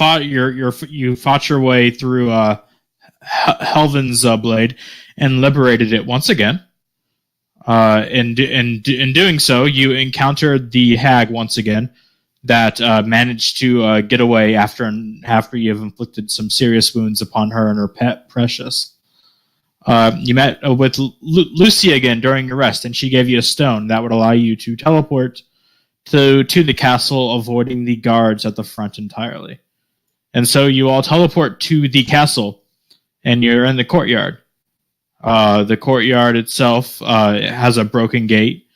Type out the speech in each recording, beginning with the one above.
you fought your way through Helvin's blade and liberated it once again. In doing so, you encountered the hag once again that managed to get away after you have inflicted some serious wounds upon her and her pet Precious. You met with Lucy again during your rest, and she gave you a stone that would allow you to teleport to the castle, avoiding the guards at the front entirely. And so you all teleport to the castle, and you're in the courtyard. The courtyard itself has a broken gate.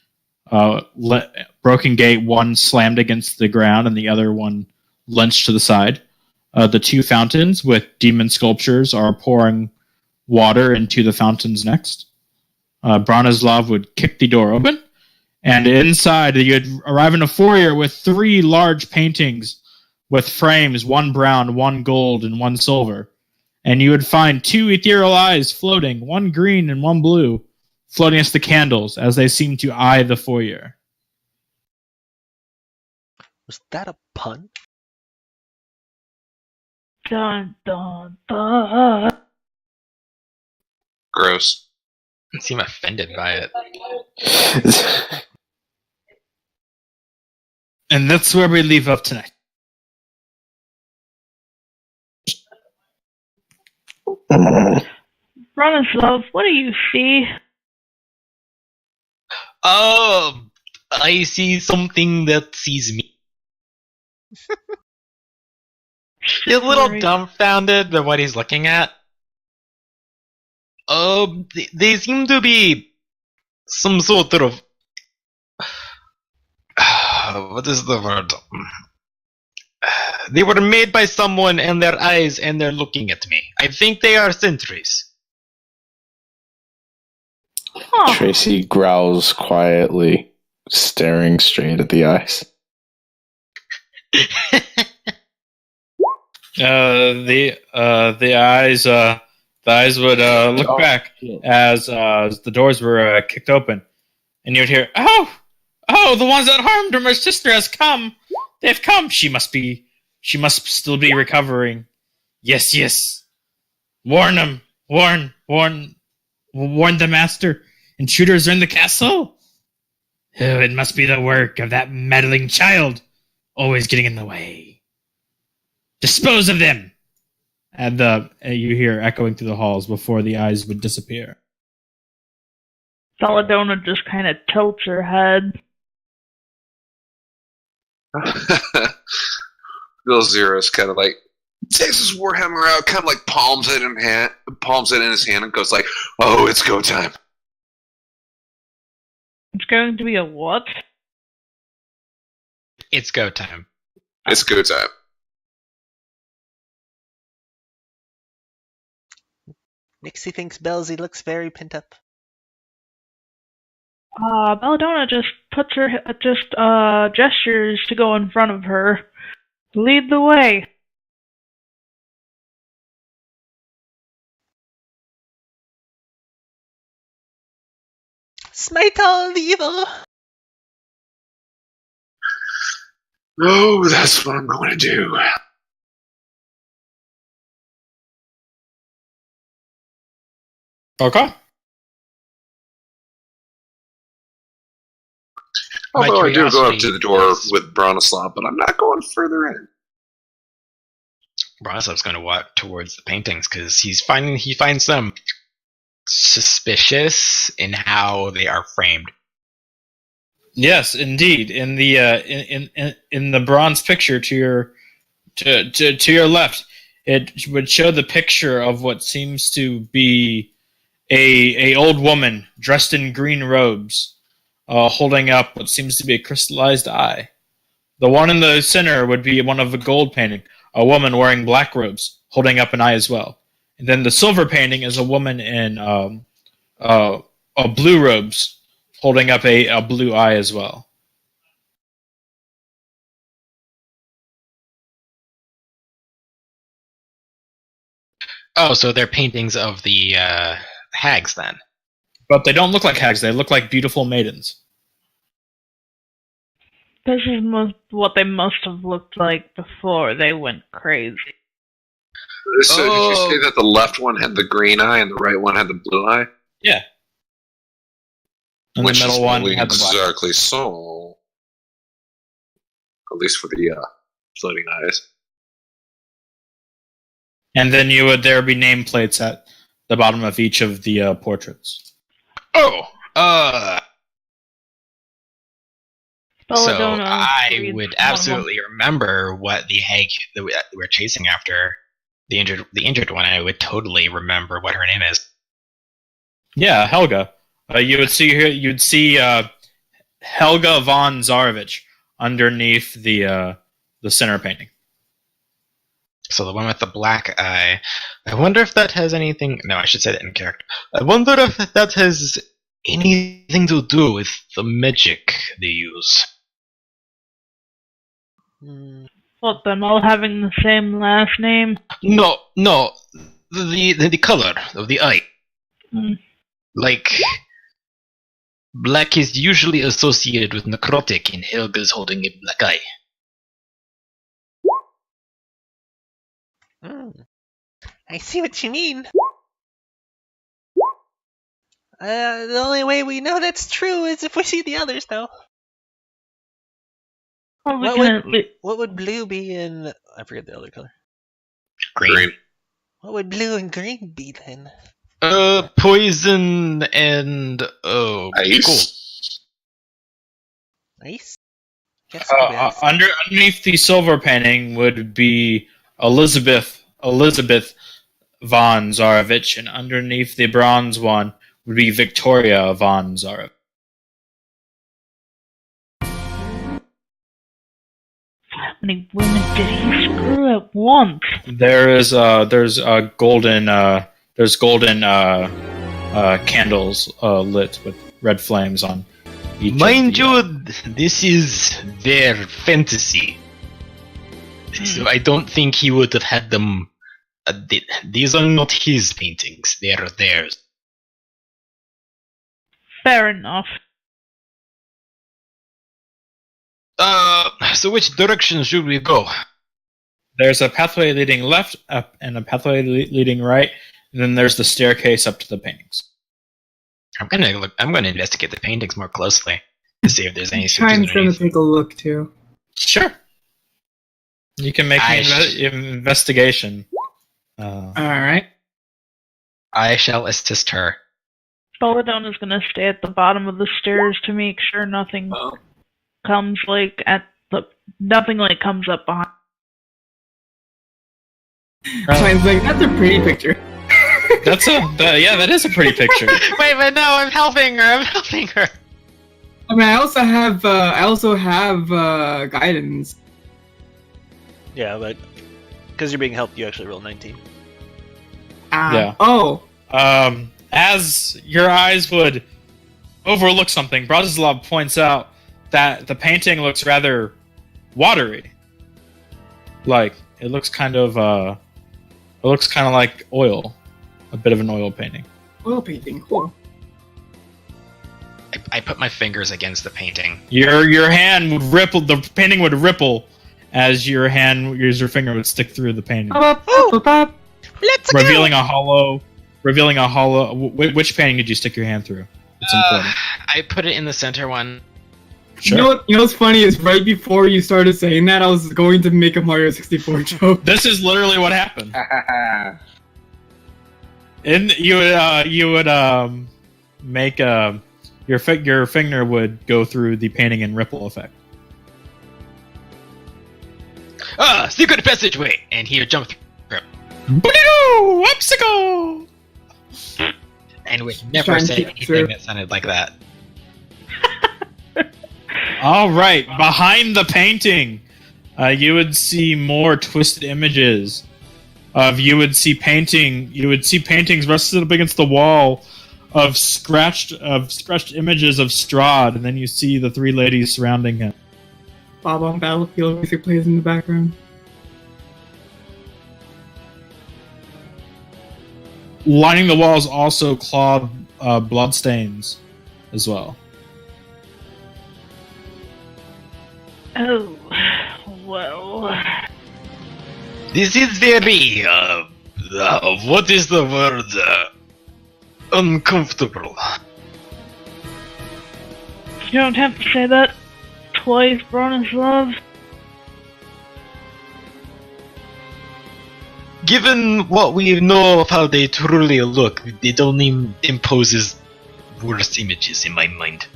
Broken gate, one slammed against the ground and the other one lunged to the side. The two fountains with demon sculptures are pouring water into the fountains next. Branislav would kick the door open, and inside you'd arrive in a foyer with 3 large paintings with frames, one brown, one gold, and one silver. And you would find 2 ethereal eyes floating, one green and one blue, floating as the candles as they seem to eye the foyer. Was that a pun? Dun, dun, dun. Gross. I seem offended by it. And that's where we leave up tonight. Branislav, what do you see? Oh, I see something that sees me. He's a little dumbfounded by what he's looking at. They seem to be some sort of... what is the word? They were made by someone and their eyes and they're looking at me. I think they are sentries. Huh. Tracy growls quietly, staring straight at the eyes. The eyes would look back as the doors were kicked open, and you'd hear, "Oh, the ones that harmed her, my sister has come. They've come. She must still be recovering. Yes. Warn them. Warn the master. Intruders are in the castle. Oh, it must be the work of that meddling child, always getting in the way. Dispose of them." And you hear echoing through the halls before the eyes would disappear. Belladonna just kind of tilts her head. Bill Zero's kind of like takes his warhammer out, kind of like palms it in his hand, and goes like, "Oh, it's go time." It's going to be a what? It's go time. It's go time. Nixie thinks Belzy looks very pent up. Belladonna just gestures to go in front of her. Lead the way. Smite all evil! Oh, that's what I'm going to do. Okay. Although I do go up to the door is- with Branislav, but I'm not going further in. Bronislav's going to walk towards the paintings because he finds them suspicious in how they are framed. Yes, indeed. In the bronze picture to your left, it would show the picture of what seems to be a old woman dressed in green robes, holding up what seems to be a crystallized eye. The one in the center would be one of a gold painting, a woman wearing black robes, holding up an eye as well. And then the silver painting is a woman in blue robes, holding up a blue eye as well. Oh, so they're paintings of the hags then. But they don't look like hags, they look like beautiful maidens. This is what they must have looked like before they went crazy. So did you say that the left one had the green eye and the right one had the blue eye? Yeah. And Which the middle is one probably had the black. exactly so. At least for the floating eyes. And then there would be nameplates at the bottom of each of the portraits. So Belladonna I reads would one of absolutely remember what the hag that we're chasing after. The injured one. I would totally remember what her name is. Yeah, Helga. You'd see Helga von Zarovich underneath the center painting. So the one with the black eye. I wonder if that has anything. No, I should say that in character. I wonder if that has anything to do with the magic they use. What, them all having the same last name? No, the color of the eye. Like, black is usually associated with necrotic, and Helga's holding a black eye. I see what you mean. The only way we know that's true is if we see the others, though. Well, we What can at least... What would blue be in... I forget the other color. Green. What would blue and green be, then? Poison and... Ice? Ice? Guess it could be ice. Underneath the silver painting would be Elizabeth von Zarovich, and underneath the bronze one would be Victoria von Zarovich. How many women did he screw at once? There's golden candles lit with red flames on each. Mind you, this is their fantasy. So I don't think he would have had them. These are not his paintings; they are theirs. Fair enough. So which direction should we go? There's a pathway leading left up and a pathway leading right, and then there's the staircase up to the paintings. I'm gonna investigate the paintings more closely to see if there's any. I'm trying to take a look too. Sure. You can make an investigation. Alright. I shall assist her. Belladonna's gonna stay at the bottom of the stairs to make sure nothing comes comes up behind. Mine's like, that's a pretty picture. That is a pretty picture. Wait, but no, I'm helping her. I mean, I also have guidance. Yeah, but because you're being helped, you actually roll 19. Yeah. Oh. As your eyes would overlook something, Bratislav points out that the painting looks rather watery. Like it looks kind of like oil, a bit of an oil painting. Oil painting, cool. I put my fingers against the painting. Your hand would ripple. The painting would ripple as your finger would stick through the painting, Let's revealing a hollow. Which painting did you stick your hand through? It's important. I put it in the center one. Sure. You know what's funny is right before you started saying that, I was going to make a Mario 64 joke. This is literally what happened. And you would make your finger would go through the painting and ripple effect. Secret passageway, and here jump through. Boo! Obstacle! And would never say anything that sounded like that. All right, behind the painting, you would see more twisted images. You would see paintings rested up against the wall of scratched images of Strahd, and then you see the three ladies surrounding him. Bob on Battlefield music plays in the background. Lining the walls also clawed bloodstains as well. Oh, well. This is very, what is the word? Uncomfortable. You don't have to say that twice, Bronislav. Given what we know of how they truly look, it only imposes worse images in my mind.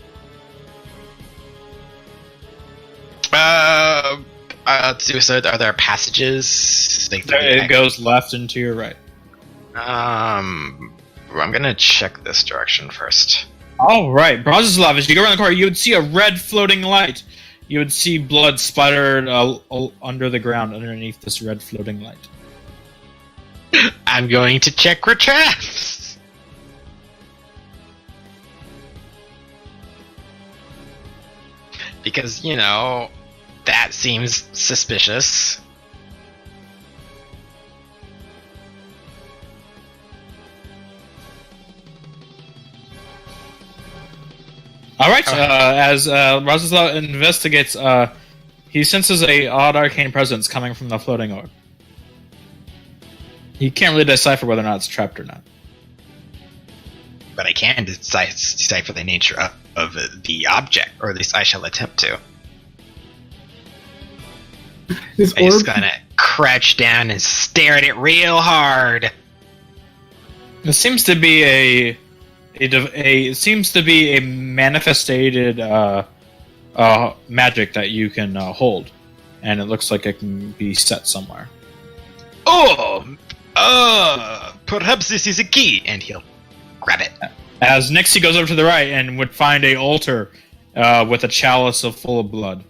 Suicide, are there passages? Like, It goes left and to your right. I'm gonna check this direction first. All right, Bronislav, as you go around the corner, you would see a red floating light. You would see blood splattered under the ground underneath this red floating light. I'm going to check for traps! Because, you know, that seems suspicious. All right, as Bronislav investigates, he senses a odd arcane presence coming from the floating orb. He can't really decipher whether or not it's trapped or not. But I can decipher the nature of the object, or at least I shall attempt to. This I'm just orb. gonna crouch down and stare at it real hard. It seems to be a manifested magic that you can hold, and it looks like it can be set somewhere. Perhaps this is a key, and he'll grab it. As Nixie goes over to the right and would find a altar with a chalice full of blood,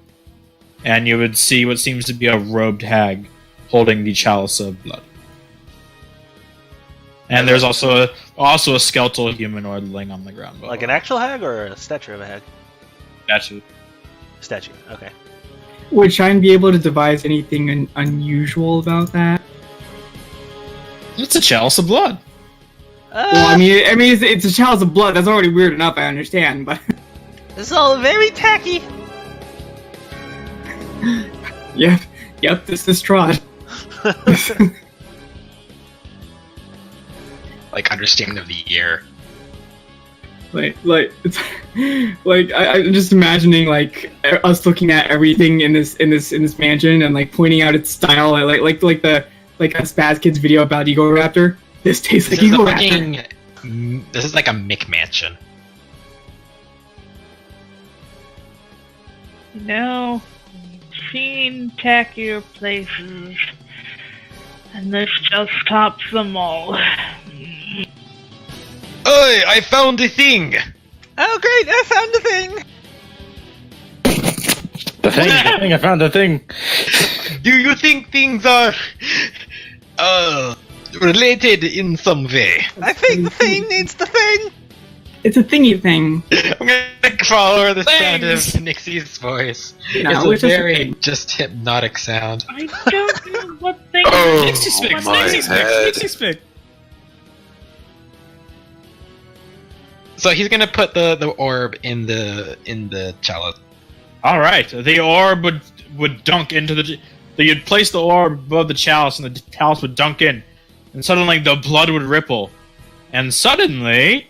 and you would see what seems to be a robed hag holding the chalice of blood. And there's also a skeletal humanoid laying on the ground. Like an actual hag or a statue of a hag? statue. Statue, okay. Would Shine be able to devise anything unusual about that? It's a chalice of blood. Well, I mean, it's a chalice of blood. That's already weird enough. I understand, but It's all very tacky. yep. This is Trot. Like, understatement of the year. like it's like I'm just imagining like us looking at everything in this mansion and like pointing out its style, like a Spaz Kids video about Eagle Raptor. This tastes like Eagle Raptor. This is like a McMansion. You know, we've seen tackier places, and this just tops them all. Oi, I found a thing! Oh great, I found the thing! The thing, I found the thing. Do you think things are related in some way? I think the thing needs the thing! It's a thingy thing. I'm gonna follow the sound of Nixie's voice. No, it's a just a very thing. just hypnotic sound. I don't know what thing. Oh, Nixie Spix, my Nixie Spix, head. Nixie Spix. So he's gonna put the orb in the chalice. All right, the orb would dunk into you'd place the orb above the chalice, and the chalice would dunk in, and suddenly the blood would ripple, and suddenly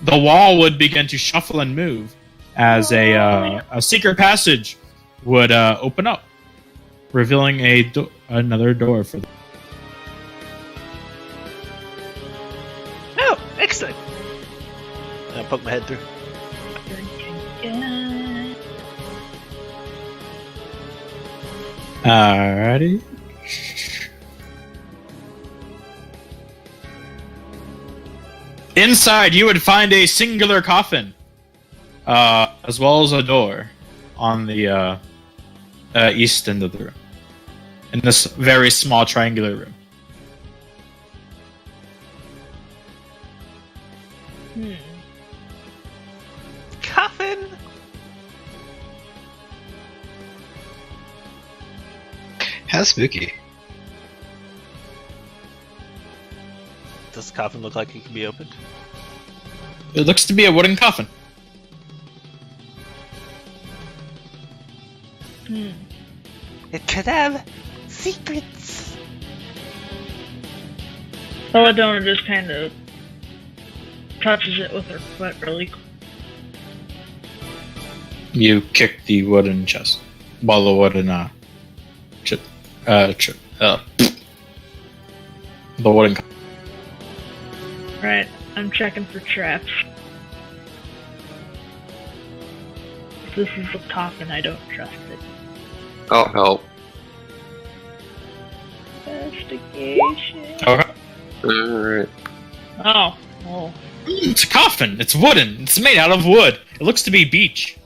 the wall would begin to shuffle and move as a secret passage would open up, revealing another door for them. Oh, excellent! I'll poke my head through. Alrighty. Inside, you would find a singular coffin, as well as a door on the east end of the room. In this very small triangular room. Coffin? How spooky. Does the coffin look like it can be opened? It looks to be a wooden coffin. It could have secrets. Belladonna just kind of touches it with her foot really quick. You kick the wooden chest. Well, the wooden, the wooden. Right, I'm checking for traps. If this is a coffin, I don't trust it. I'll help. Investigation. Okay. Alright. Oh, well. It's a coffin. It's wooden. It's made out of wood. It looks to be beech.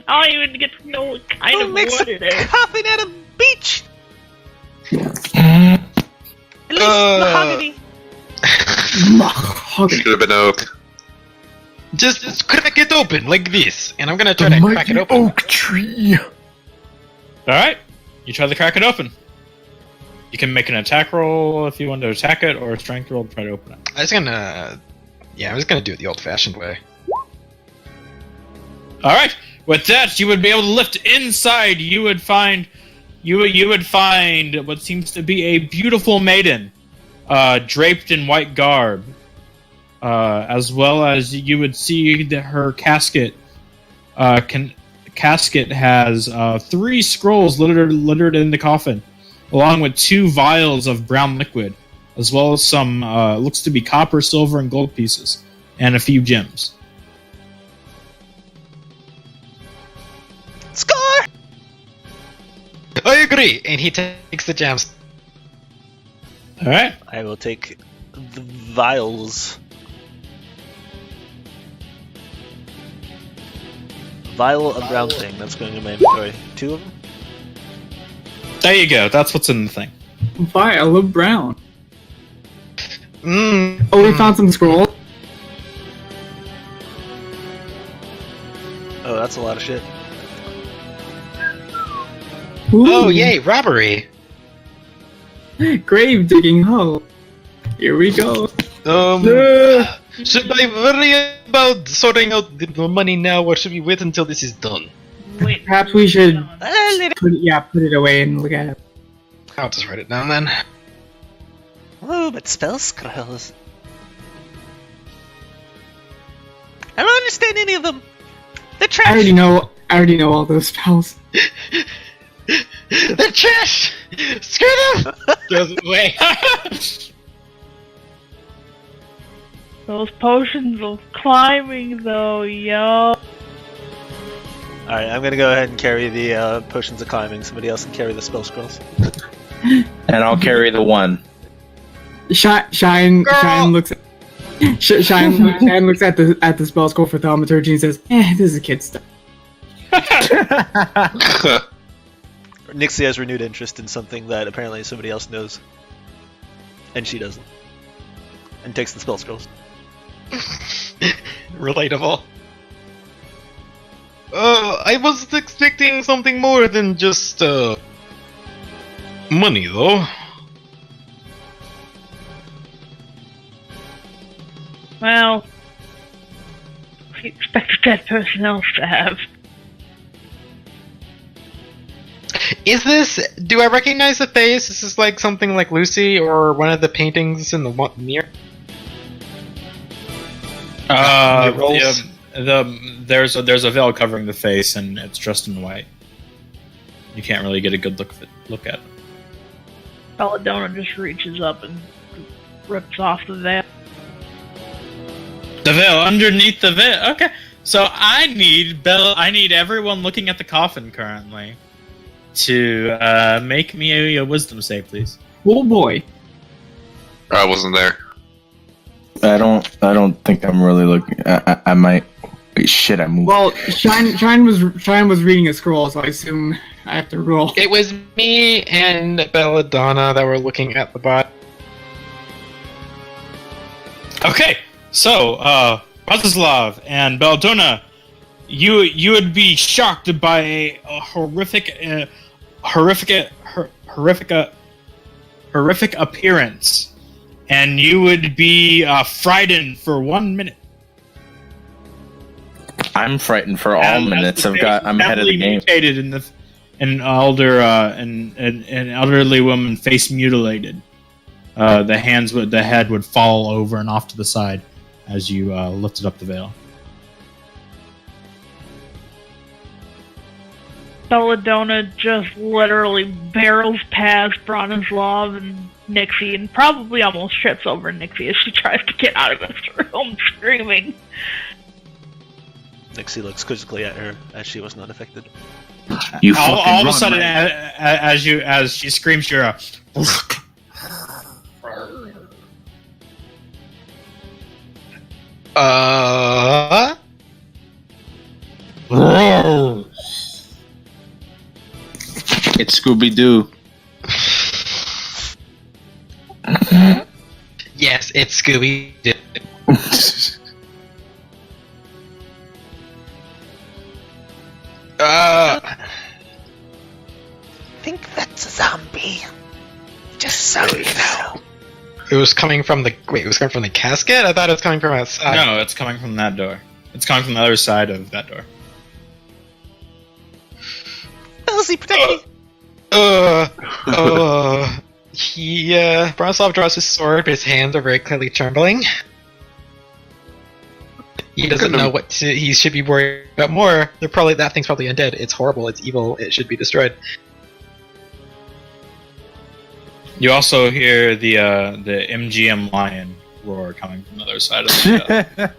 I don't even get to know what kind Who of makes wood a it is. coffin out of beech? At least mahogany. Should have been oak. Just crack it open like this, and I'm gonna try to crack it open. Oak tree. Alright. You try to crack it open. You can make an attack roll if you want to attack it, or a strength roll to try to open it. I was gonna do it the old-fashioned way. Alright. With that, you would be able to lift inside. You would find what seems to be a beautiful maiden, draped in white garb, as well as you would see that her casket. Casket has 3 scrolls littered in the coffin, along with 2 vials of brown liquid, as well as some looks to be copper, silver, and gold pieces, and a few gems. Score! I agree, and he takes the gems. Alright. I will take the vials. Vial of brown thing. That's going in my inventory. 2 of them? There you go. That's what's in the thing. Vial of brown. Mm. Oh, we found some scrolls. Oh, that's a lot of shit. Ooh. Oh, yay, robbery! Grave digging hole. Here we go. Should I worry about sorting out the money now, or should we wait until this is done? Wait, Perhaps we should I'll put it away and look at it. I'll just write it down then. Oh, but spell scrolls. I don't understand any of them. They're trash. I already know all those spells. They're trash! Screw them! Throws it away. those potions of climbing, though, yo. Alright, I'm gonna go ahead and carry the potions of climbing. Somebody else can carry the spell scrolls. And I'll carry the one. Shine looks at Shine looks at the spell scroll for thaumaturgy and says, this is kid stuff. Nixie has renewed interest in something that apparently somebody else knows. And she doesn't. And takes the spell scrolls. Relatable. I was expecting something more than just, money, though. Well, we expect a dead person else to have. Is this... Do I recognize the face? Is this like something like Lucy or one of the paintings in the mirror? There's a veil covering the face, and it's dressed in white. You can't really get a good look at it. Belladonna just reaches up and rips off the veil. The veil underneath the veil. Okay, so I need everyone looking at the coffin currently to make me a wisdom save, please. Oh boy. I wasn't there. I don't think I'm really looking. I might. Wait, shit, I moved. Well, Shine was reading a scroll, so I assume I have to roll. It was me and Belladonna that were looking at the bot. Okay, so Razislav and Belladonna, you would be shocked by a horrific appearance, and you would be frightened for 1 minute. I'm frightened for all minutes. I'm ahead of the game. Mutated in an elderly woman, face mutilated. The head would fall over and off to the side as you lifted up the veil. Belladonna just literally barrels past Bronislav and Nixie and probably almost trips over Nixie as she tries to get out of this room screaming. Nixie looks quizzically at her as she was not affected. You all of a sudden, man. as she screams, you're a... It's Scooby-Doo. Yes, it's Scooby-Doo. I think that's a zombie. Just so you know. It was coming from the... Wait, it was coming from the casket? I thought it was coming from outside. No, it's coming from that door. It's coming from the other side of that door. Elsie, protect me! Bronislav draws his sword, but his hands are very clearly trembling. He doesn't know what he should be worried about more. That thing's probably undead. It's horrible. It's evil. It should be destroyed. You also hear the MGM lion roar coming from the other side of the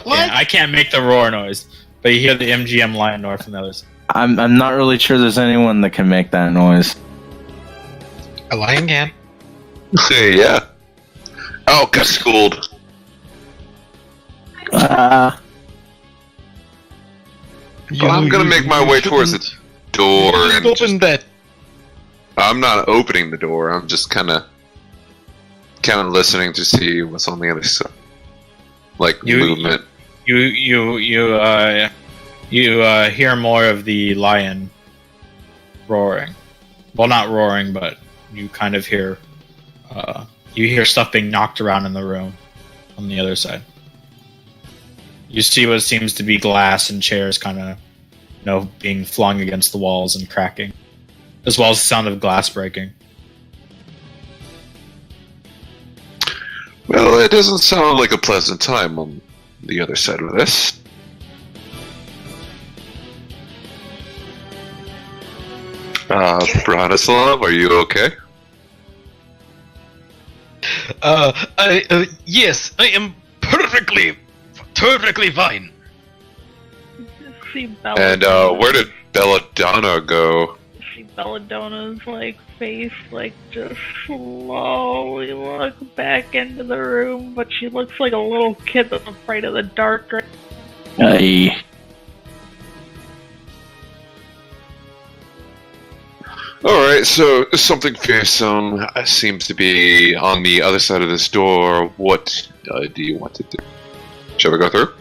What? I can't make the roar noise, but you hear the MGM lion roar from the other side. I'm not really sure there's anyone that can make that noise. A lion can. Yeah. Oh, got schooled. Ah. Well, I'm gonna make my way towards the door. And Open that. I'm not opening the door. I'm just kind of listening to see what's on the other side, like movement. You hear more of the lion roaring. Well, not roaring, but you kind of hear you hear stuff being knocked around in the room on the other side. You see what seems to be glass and chairs kind of, being flung against the walls and cracking, as well as the sound of glass breaking. Well, it doesn't sound like a pleasant time on the other side of this. Bronislav, are you okay? Yes, I am perfectly fine. See And where did Belladonna go? See Belladonna's face just slowly look back into the room, but she looks like a little kid that's afraid of the dark. Aye. Alright, so something fearsome seems to be on the other side of this door. What do you want to do? Shall we go through?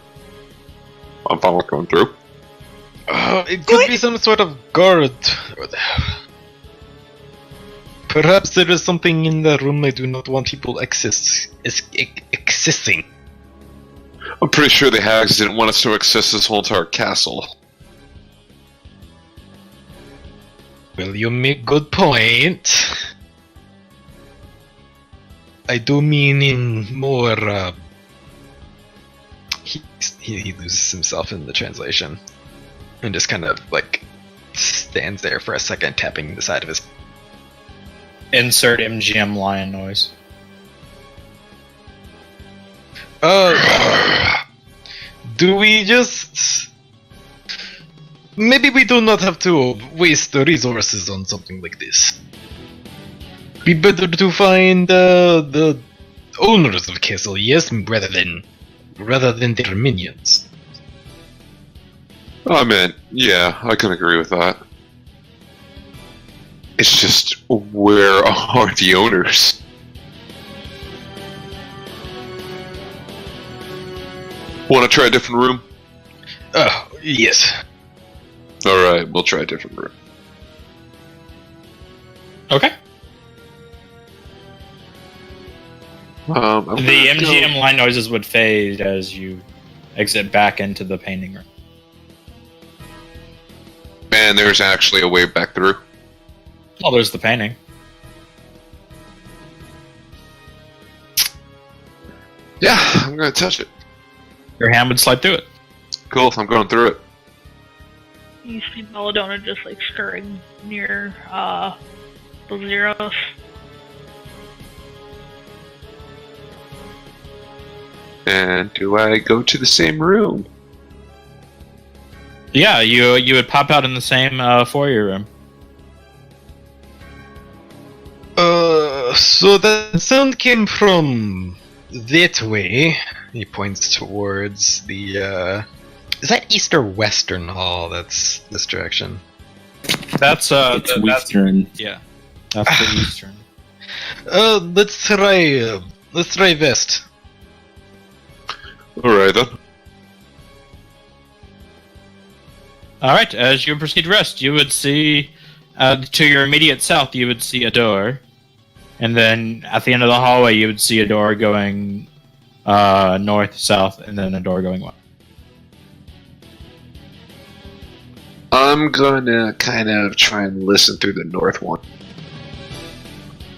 I'm fine with going through. It could be some sort of guard. Perhaps there is something in the room I do not want people accessing. I'm pretty sure the hags didn't want us to access this whole entire castle. Well, you make good point. I do mean in more. He loses himself in the translation, and just kind of stands there for a second, tapping the side of his. Insert MGM lion noise. Do we just? Maybe we do not have to waste the resources on something like this. Be better to find the owners of the castle, yes, rather than their minions. I mean, yeah, I can agree with that. It's just, where are the owners? Want to try a different room? Yes. Alright, we'll try a different room. Okay. The MGM line noises would fade as you exit back into the painting room. Man, there's actually a way back through. Oh, there's the painting. Yeah, I'm gonna touch it. Your hand would slide through it. Cool, I'm going through it. You see Belladonna just like stirring near the Zeros. And do I go to the same room? Yeah, you would pop out in the same foyer room. So the sound came from that way. He points towards the, is that east or western hall that's this direction? That's It's Western. yeah. That's the eastern. Let's try west. Alright then. Alright, as you proceed west, you would see, to your immediate south, you would see a door. And then at the end of the hallway, you would see a door going north, south, and then a door going west. I'm gonna kind of try and listen through the north one.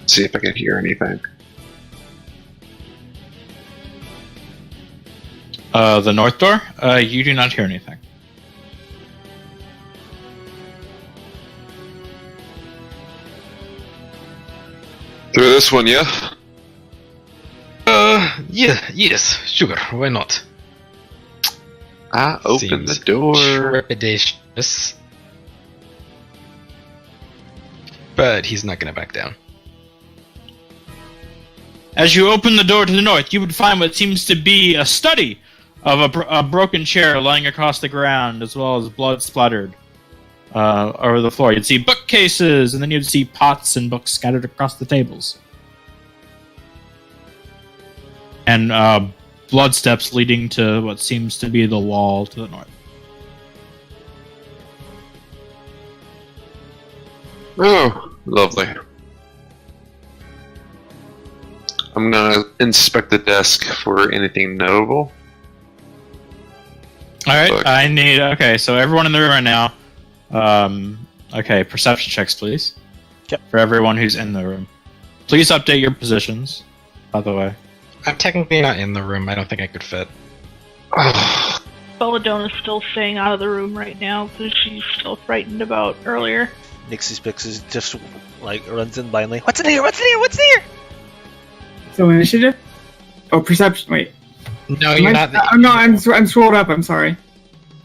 See if I can hear anything. The north door, you do not hear anything. Through this one, yeah? Yes, sure, why not? I open the Seems door. Trepidatious. But he's not gonna back down. As you open the door to the north, you would find what seems to be a study of a broken chair lying across the ground, as well as blood splattered over the floor. You'd see bookcases, and then you'd see pots and books scattered across the tables. And blood steps leading to what seems to be the wall to the north. Oh, lovely. I'm gonna inspect the desk for anything notable. Alright, Look. I need... Okay, so everyone in the room right now... okay, perception checks, please. Yep. For everyone who's in the room. Please update your positions, by the way. I'm technically not in the room. I don't think I could fit. Belladonna's still staying out of the room right now because she's still frightened about earlier. Nixie Spixes just like runs in blindly. What's in here? What's in here? What's in here? So initiative? Oh, perception. Wait. No, Am you're I- not. Oh, no, I'm scrolled up. I'm sorry.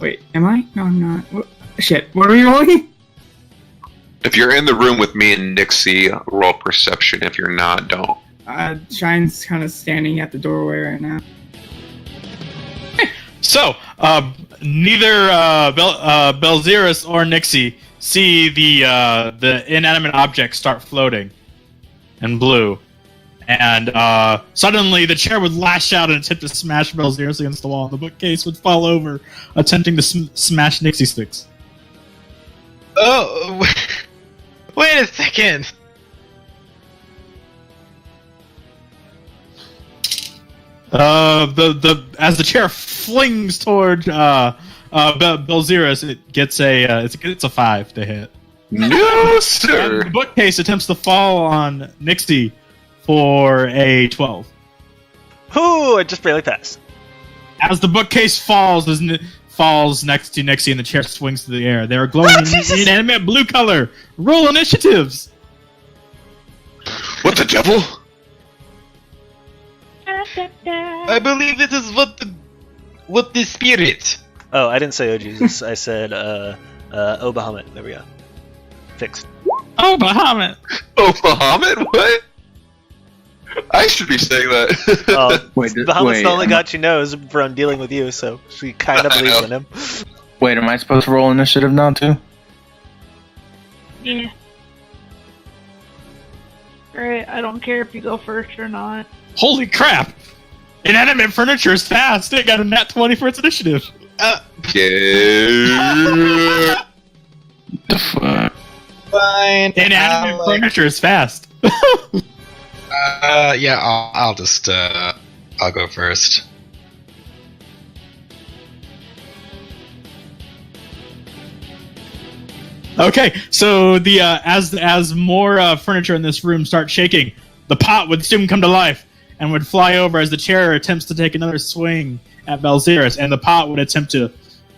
Wait, am I? No, I'm not. What? Shit. What are we rolling? If you're in the room with me and Nixie, roll perception. If you're not, don't. Shine's kind of standing at the doorway right now. So, neither Belzerus or Nixie see the inanimate object start floating in blue. And suddenly the chair would lash out and attempt to smash Belzerus against the wall, and the bookcase would fall over, attempting to smash Nixie sticks. Oh, wait a second. As the chair flings toward Belzerus, it gets it's a 5 to hit. No, And sir! the bookcase attempts to fall on Nixie for a 12. Ooh, I just barely passed. As the bookcase falls next to Nixie and the chair swings through the air, they are glowing Oh, Jesus! inanimate blue color. Roll initiatives. What the devil? I believe this is what the spirit. Oh, I didn't say oh Jesus. I said oh Bahamut. There we go. Fixed. Oh, Bahamut. Oh, Muhammad? What? I should be saying that. Oh, Wait, Bahamut's the only am- god she knows from dealing with you, so she kind of I believes know. in him. Wait, am I supposed to roll initiative now too? Yeah. Alright, I don't care if you go first or not. Holy crap! Inanimate furniture is fast. It got a nat 20 for its initiative. Yeah. The fuck? Fine. Inanimate furniture is fast. Yeah, I'll just I'll go first. Okay, so the as more furniture in this room starts shaking, the pot would soon come to life and would fly over as the chair attempts to take another swing at Belzerus, and the pot would attempt to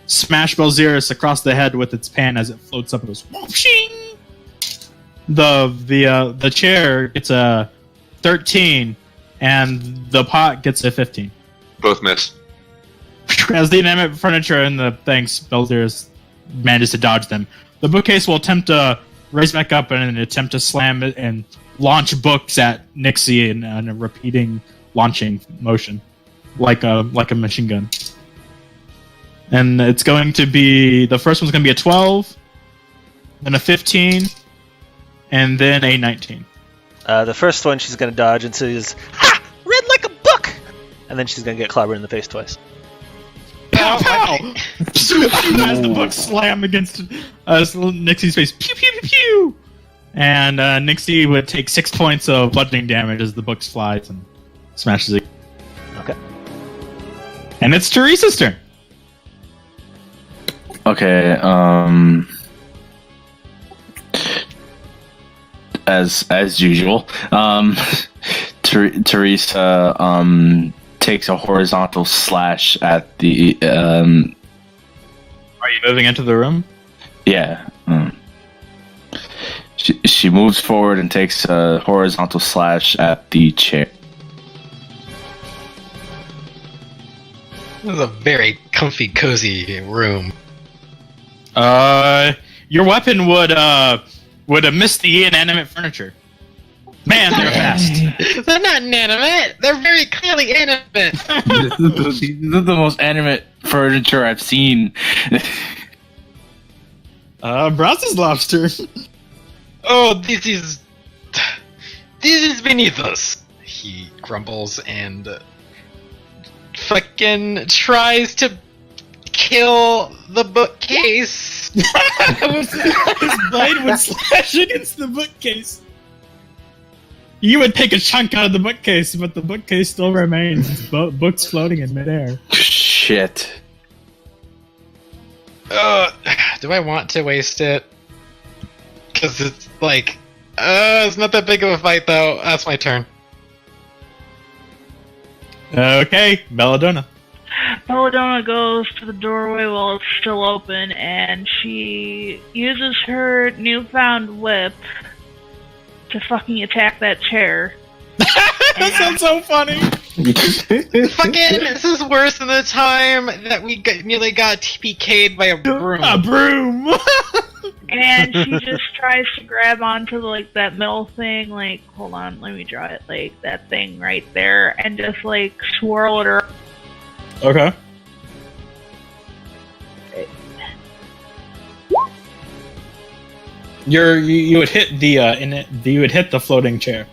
smash Belzerus across the head with its pan as it floats up and goes whoopshing. The chair gets a 13, and the pot gets a 15. Both miss. As the inanimate furniture and the things, Belzerus manages to dodge them. The bookcase will attempt to raise back up and attempt to slam it and launch books at Nixie in a repeating launching motion, like a machine gun. And it's going to be, the first one's going to be a 12, then a 15, and then a 19. The first one she's going to dodge and says, "Ha! Read like a book!" And then she's going to get clobbered in the face twice. Pow, pow! As the book slam against Nixie's face. Pew, pew, pew, pew! And Nixie would take 6 points of bludgeoning damage as the book flies and smashes it. Okay. And it's Teresa's turn. Okay, as usual, Teresa takes a horizontal slash at the Are you moving into the room? yeah. She moves forward and takes a horizontal slash at the chair. This is a very comfy, cozy room. Your weapon would have missed the inanimate furniture. Man, they're fast. They're not inanimate. They're very clearly animate. This is the most animate furniture I've seen. Brazos lobster. Oh, this is beneath us. He grumbles and fucking tries to kill the bookcase. His blade would slash against the bookcase. You would take a chunk out of the bookcase, but the bookcase still remains. Books floating in midair. Shit. Do I want to waste it? Because it's like, it's not that big of a fight though. That's my turn. Okay, Belladonna. Belladonna goes to the doorway while it's still open, and she uses her newfound whip to fucking attack that chair. That sounds so funny. Fucking, this is worse than the time that we nearly got TPK'd by a broom. A broom. And she just tries to grab onto like that middle thing, like, hold on, let me draw it, like that thing right there, and just like swirl it around. Okay. You would hit you would hit the floating chair.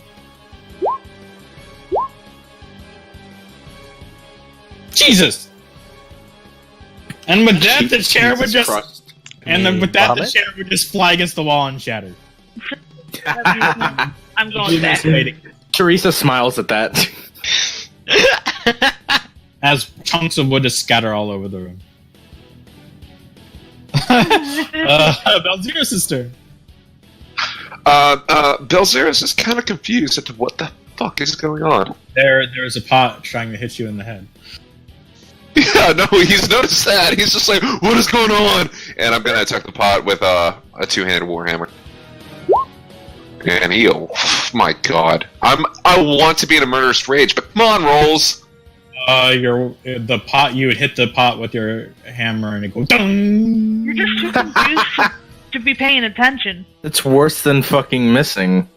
Jesus! And with that, the chair would just and then with that, the chair would just fly against the wall and shatter. I'm going back. Teresa smiles at that. As chunks of wood just scatter all over the room. Belzerus' sister. Belzerus is kind of confused as to what the fuck is going on. There's a pot trying to hit you in the head. Yeah, no, he's noticed that. He's just like, what is going on? And I'm gonna attack the pot with a two-handed warhammer. And he, oh my god, I want to be in a murderous rage, but come on, rolls. The pot. You would hit the pot with your hammer, and it go dong. You're just too confused to be paying attention. It's worse than fucking missing.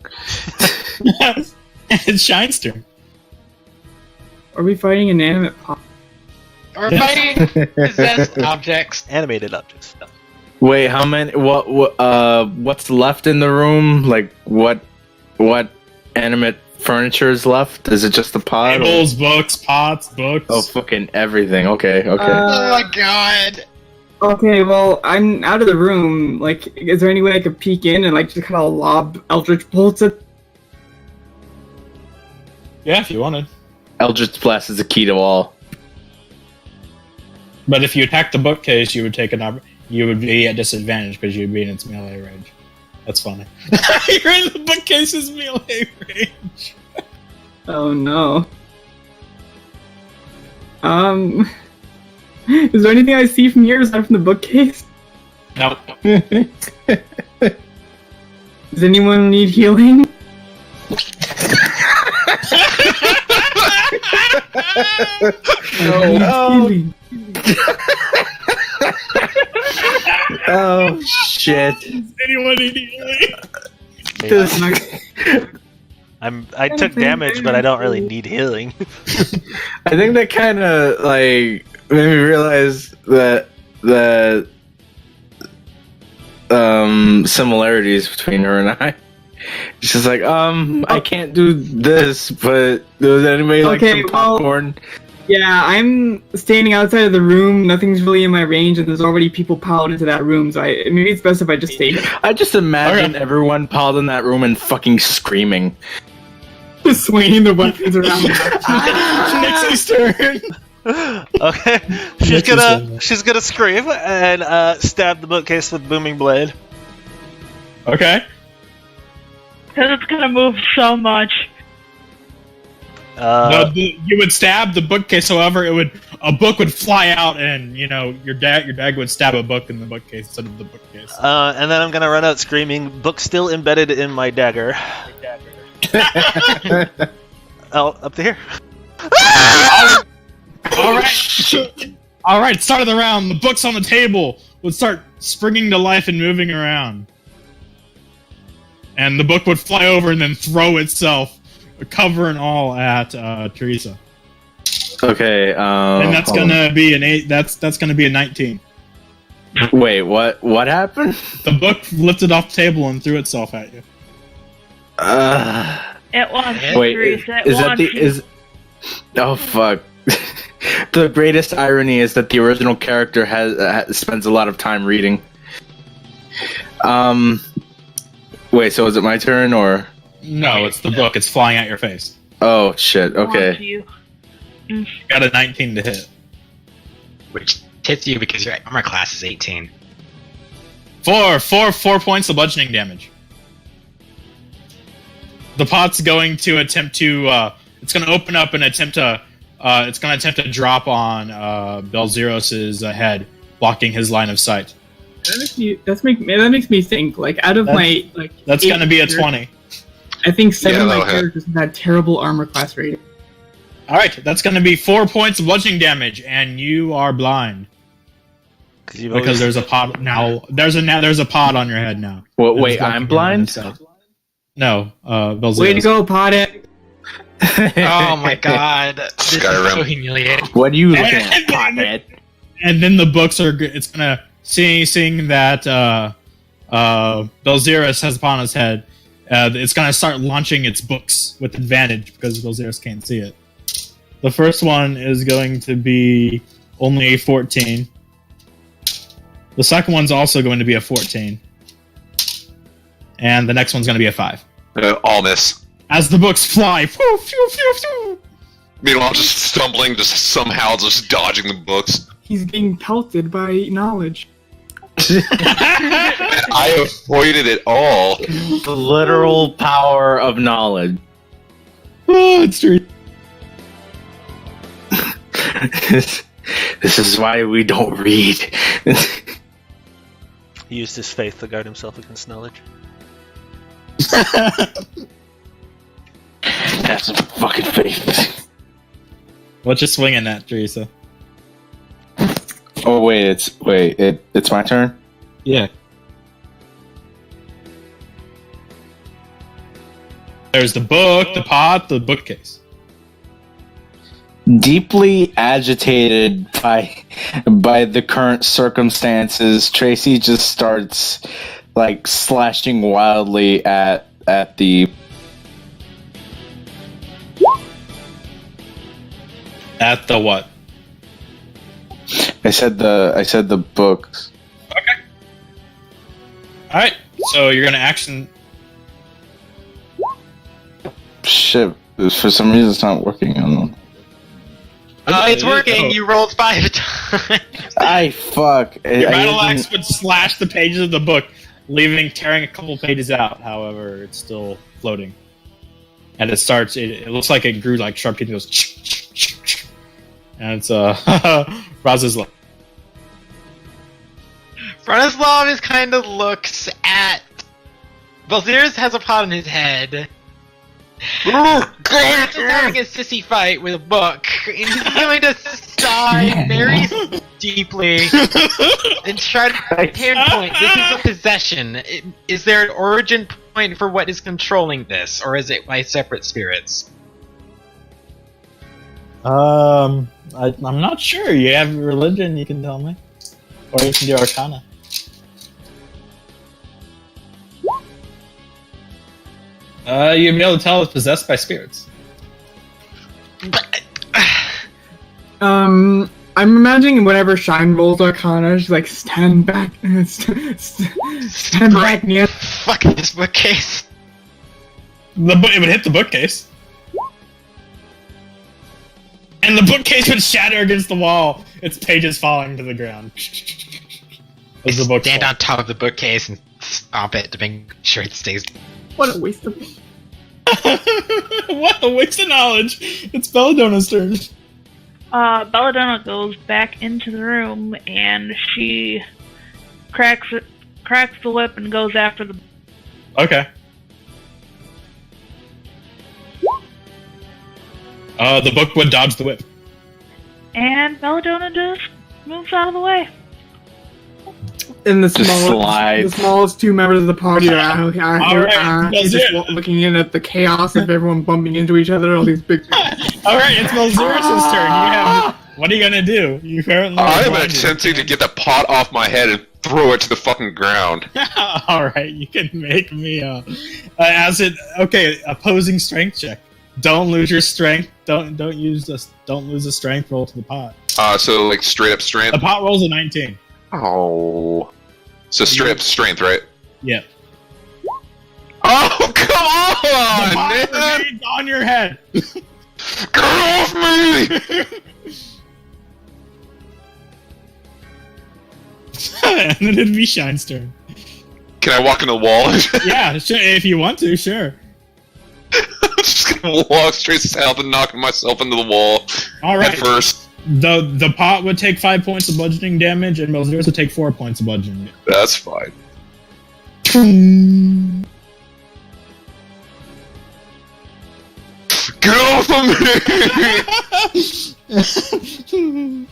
It's Shine's turn. Are we fighting inanimate pop? We're fighting possessed objects. Animated objects. No. Wait, how many? What's left in the room? Like what animate furniture is left? Is it just the pot? Tables, books, pots, books. Oh, fucking everything. Okay. Oh my god. Okay, well, I'm out of the room. Like, is there any way I could peek in and like just kind of lob Eldritch bolts at? Yeah, if you wanted. Eldritch Blast is the key to all. But if you attack the bookcase, you would take an you would be at disadvantage because you'd be in its melee range. That's funny. You're in the bookcase's melee range. Oh no. Is there anything I see from here aside from the bookcase? Nope. Does anyone need healing? Healing. Oh shit! Anyone need healing? I took damage, but I don't really need healing. I think that kind of like made me realize that the similarities between her and I. She's like, I can't do this, but does anybody like some popcorn? Yeah, I'm standing outside of the room. Nothing's really in my range, and there's already people piled into that room. So maybe it's best if I just stay here. I just imagine everyone piled in that room and fucking screaming, just swinging the weapons around. Nixie's turn. Okay, she's gonna scream and stab the bookcase with booming blade. Okay. Because it's gonna move so much. You would stab the bookcase. However, a book would fly out, and your dagger would stab a book in the bookcase instead of the bookcase. And then I'm gonna run out screaming. Book still embedded in my dagger. Oh, up to here. All right. Start of the round. The books on the table would start springing to life and moving around, and the book would fly over and then throw itself, cover and all, at Teresa. Okay, and that's gonna be an 8. That's gonna be a 19. Wait, what happened? The book lifted off the table and threw itself at you. It wants Wait, Teresa. Oh fuck. The greatest irony is that the original character spends a lot of time reading. Wait, so is it my turn or? No, it's the book. It's flying at your face. Oh shit! Okay. You. Got a 19 to hit. Which hits you because your armor class is 18. 4 points of bludgeoning damage. The pot's going to attempt to. It's going to open up and attempt to. It's going to attempt to drop on Belzeros's head, blocking his line of sight. That makes me think. Like out of that's going to be a 20. I think 7 of my characters have had terrible armor class rating. All right, that's going to be 4 points of bludgeoning damage, and you are blind because there's a pot now. There's a pot on your head now. Well, wait, I'm blind. No, Belzeros. Way to go, Pothead. Oh my god, this is so humiliating. What are you looking at, Pothead? And then the books are. It's gonna seeing that Belzeros has upon his head. It's gonna start launching its books with advantage because Belzeros can't see it. The first one is going to be only a 14. The second one's also going to be a 14. And the next one's going to be a 5. All miss. As the books fly. Phew, phew, phew, phew. Meanwhile, just stumbling, just somehow just dodging the books. He's being pelted by knowledge. And I avoided it all. The literal power of knowledge. Oh, it's true. This is why we don't read. He used his faith to guard himself against knowledge. That's some fucking faith. What you swinging at, Teresa? Oh wait, it's my turn? Yeah. There's the book, the pot, the bookcase. Deeply agitated by the current circumstances, Tracy just starts like slashing wildly at the what? I said the books. Okay. All right. So you're gonna action. Shit. For some reason, it's not working. I don't know. It's working! You rolled 5 times! fuck. Your battle axe would slash the pages of the book, tearing a couple pages out. However, it's still floating. And it starts, it looks like it grew like sharp teeth and goes, and it's, Razaslav. Bronislav just kind of looks at... Balzirus has a pot on his head. He's having a sissy fight with a book, and he's going to sigh very deeply and try to pinpoint. This is a possession. Is there an origin point for what is controlling this, or is it by separate spirits? I'm not sure. You have religion, you can tell me. Or you can do Arcana. You'd be able to tell it's possessed by spirits. But, I'm imagining whenever Shine rolls Arcana, she's like, stand back, stand back near. Fuck this bookcase. It would hit the bookcase. And the bookcase would shatter against the wall, its pages falling to the ground. As the book Stand falls. on top of the bookcase and stomp it to make sure it stays. What a waste of. What a waste of knowledge! It's Belladonna's turn. Belladonna goes back into the room and she cracks the whip and goes after the. Okay. The book would dodge the whip. And Belladonna just moves out of the way. And the Just slide. smallest two members of the party are Alright, just looking in at the chaos of everyone bumping into each other. All these big. Alright, it's Belzirus' turn. What are you gonna do? You currently. I'm attempting to get the pot off my head and throw it to the fucking ground. Alright, you can make me opposing strength check. Don't lose your strength. Don't lose the strength roll to the pot. So like straight up strength. The pot rolls a 19. Oh. So straight up strength, right? Yeah. Oh, come The on, pot man! remains on your head. Get off me! And then it'd be Shine's turn. Can I walk in the wall? Yeah, sure, if you want to, sure. I'm just gonna walk straight south and knock myself into the wall. Alright. At first. The pot would take 5 points of bludgeoning damage, and Belzirus would take 4 points of bludgeoning damage. That's fine. Get off of me!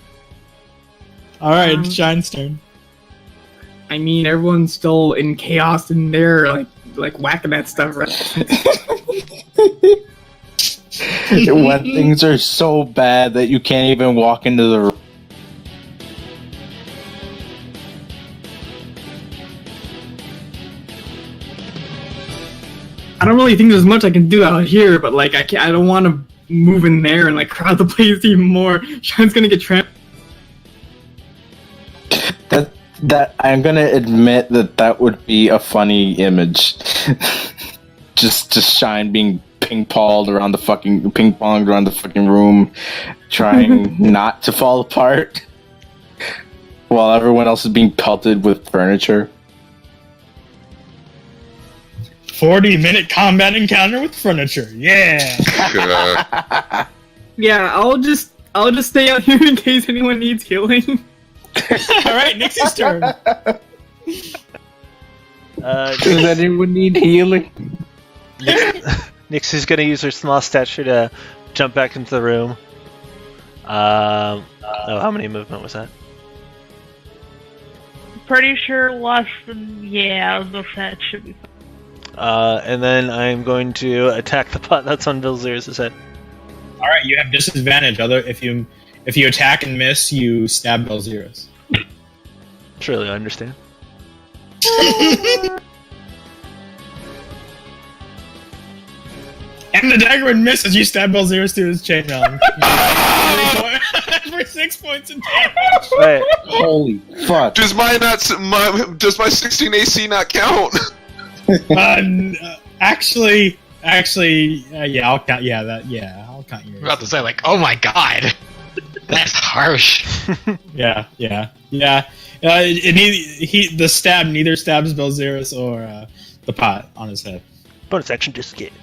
Alright, it's Shine's turn. I mean, everyone's still in chaos and they're like whacking that stuff, right? When things are so bad that you can't even walk into the room. I don't really think there's much I can do out here, but like I don't want to move in there and like crowd the place even more. Shine's gonna get trapped. That I'm gonna admit that would be a funny image. just Shine being ping-ponged around the fucking room, trying not to fall apart, while everyone else is being pelted with furniture. 40-minute combat encounter with furniture. Yeah. Yeah, I'll just stay out here in case anyone needs healing. Alright, Nixie's turn. Does anyone need healing? Nixie's gonna use her small stature to jump back into the room. How many movement was that? Pretty sure less than. Yeah, I was gonna say that should be fine. And then I'm going to attack the pot that's on Belzirus' head. Alright, you have disadvantage. If you attack and miss, you stab Belzirus. Surely I understand. And the dagger would miss as you stab Belzirus to his chainmail. For 6 points of damage. Wait, Holy fuck! Does my 16 AC not count? Actually, yeah, I'll count. Yeah, I'll count I'm yours. about to say, like, oh my god! That's harsh. Yeah. The stab neither stabs Belzerus or the pot on his head. Bonus action, disengage.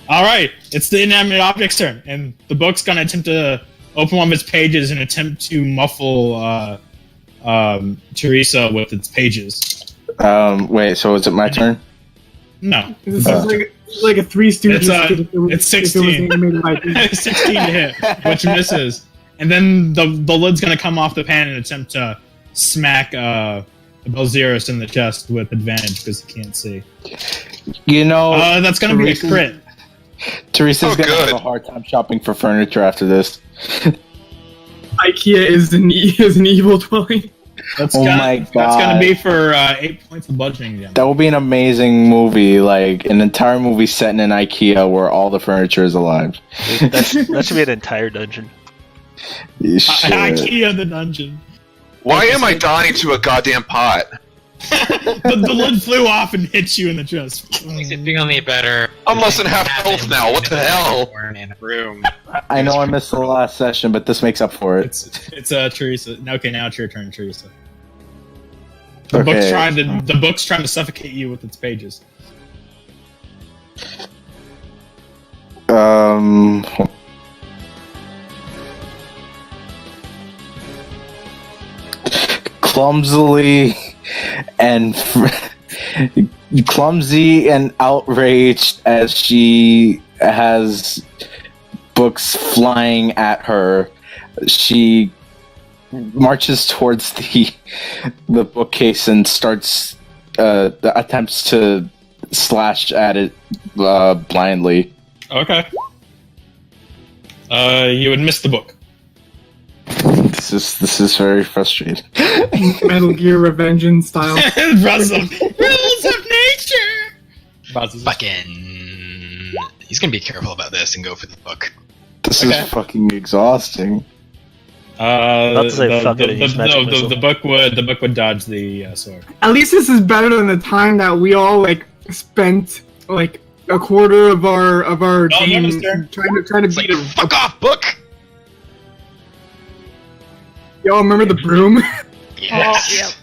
All right, it's the inanimate object's turn, and the book's gonna attempt to open one of its pages and attempt to muffle Teresa with its pages. Wait, so is it my turn? No, This is like a Three Stooges. It's 16. It's 16 to hit, which misses, and then the lid's gonna come off the pan and attempt to smack Belzerus in the chest with advantage because he can't see. You know, That's gonna be a crit. Teresa's gonna good. have a hard time shopping for furniture after this. IKEA is an evil dwelling. That's Oh gonna, my That's gonna God. be for 8 points of bludgeoning damage. That would be an amazing movie, like an entire movie set in an IKEA where all the furniture is alive. That should be an entire dungeon. Shit. IKEA the dungeon. Why am I dying to a goddamn pot? The lid flew off and hit you in the chest. Makes it feel any better. I'm less than half health now, what the hell? We're in a room. I know I missed the last session, but this makes up for it. It's Teresa. Okay, now it's your turn, Teresa. The Okay. book's trying to suffocate you with its pages. Clumsily and clumsy and outraged as she has books flying at her, she marches towards the bookcase and starts attempts to slash at it blindly. Okay. You would miss the book. This is very frustrating. Metal Gear Revengeance style. Rules of nature. Fucking. He's gonna be careful about this and go for the book. This Okay. is fucking exhausting. Not to say fuck it and use magic missile. the book would dodge the sword. At least this is better than the time that we all like spent like a quarter of our game Minister. trying to It's like, beat a. fuck off, book! Y'all remember the broom? Yes. Oh, yep.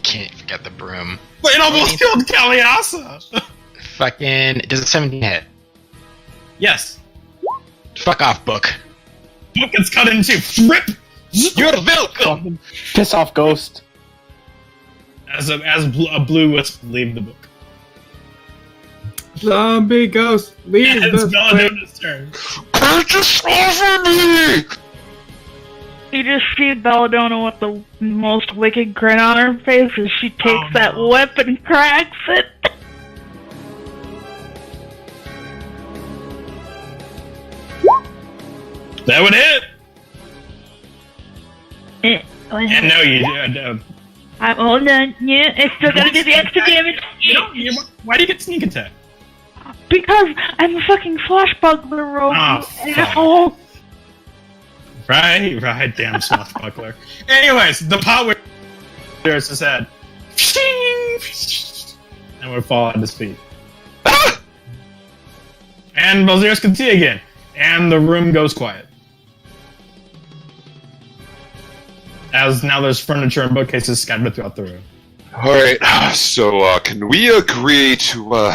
Can't forget the broom. But it almost killed Kaliasa. Fucking. Does a 17 hit? Yes. Fuck off, book. Book gets cut in two. Rip. You're welcome! Piss off, Ghost. As a blue wisp leave the book. Zombie ghost, leave It's the Belladona's turn. Purchase over me! You just see Belladonna with the most wicked grin on her face as she takes that whip and cracks it. That would hit. And No, you. I'm hold on. Yeah, I still gotta do the extra damage. Why do you get sneak attack? Because I'm a fucking swashbuckler rogue. Oh, fuck. Oh, Right, damn swashbuckler. Anyways, the pot where there's his head. And would fall at his feet. And Belzerus can see again. And the room goes quiet. As now there's furniture and bookcases scattered throughout the room. Alright, so can we agree to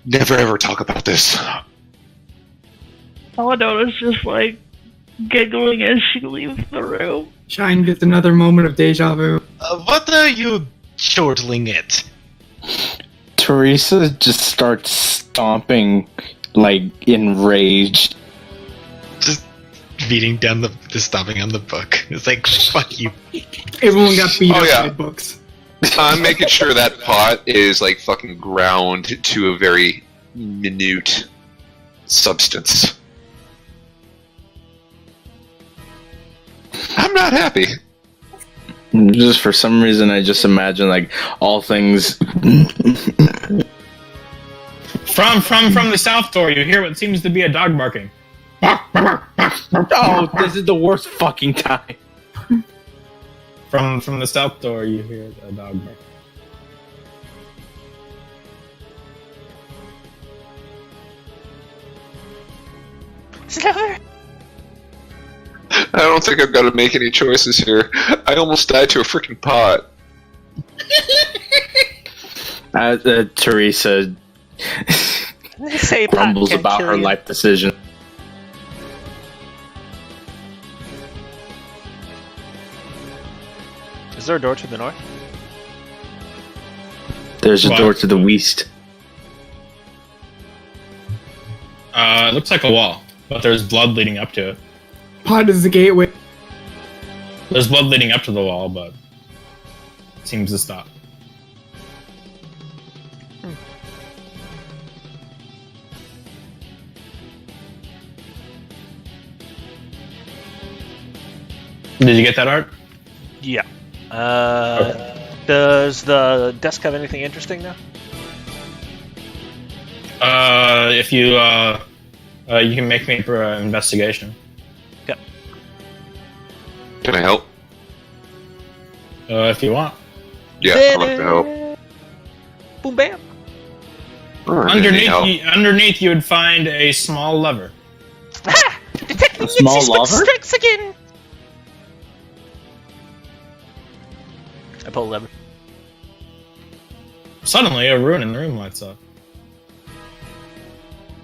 never ever talk about this? Belladona's just like giggling as she leaves the room. Shine gets another moment of deja vu. What are you chortling it? Teresa just starts stomping, like, enraged. Just beating down the stomping on the book. It's like, fuck you. Everyone got beat Oh, up yeah. by books. I'm making sure that pot is like fucking ground to a very minute substance. I'm not happy. Just for some reason, I just imagine, like, all things. From the south door, you hear what seems to be a dog barking. Oh, this is the worst fucking time. From the south door, you hear a dog bark. Slower. I don't think I've got to make any choices here. I almost died to a freaking pot. Teresa They say pot grumbles can about kill her you. life decision. Is there a door to the north? There's a What? door to the west. It looks like a wall, but there's blood leading up to it. Pod is the gateway. There's blood leading up to the wall, but it seems to stop. Did you get that, Art? Yeah. Does the desk have anything interesting now? If you you can make me for investigation. Can I help? If you want. Yeah, I'd like to help. Boom bam. Alright, any help? Underneath, you would find a small lever. Ah! Detective A small Nixie's foot lover? strikes again! I pull a lever. Suddenly, a rune in the room lights up.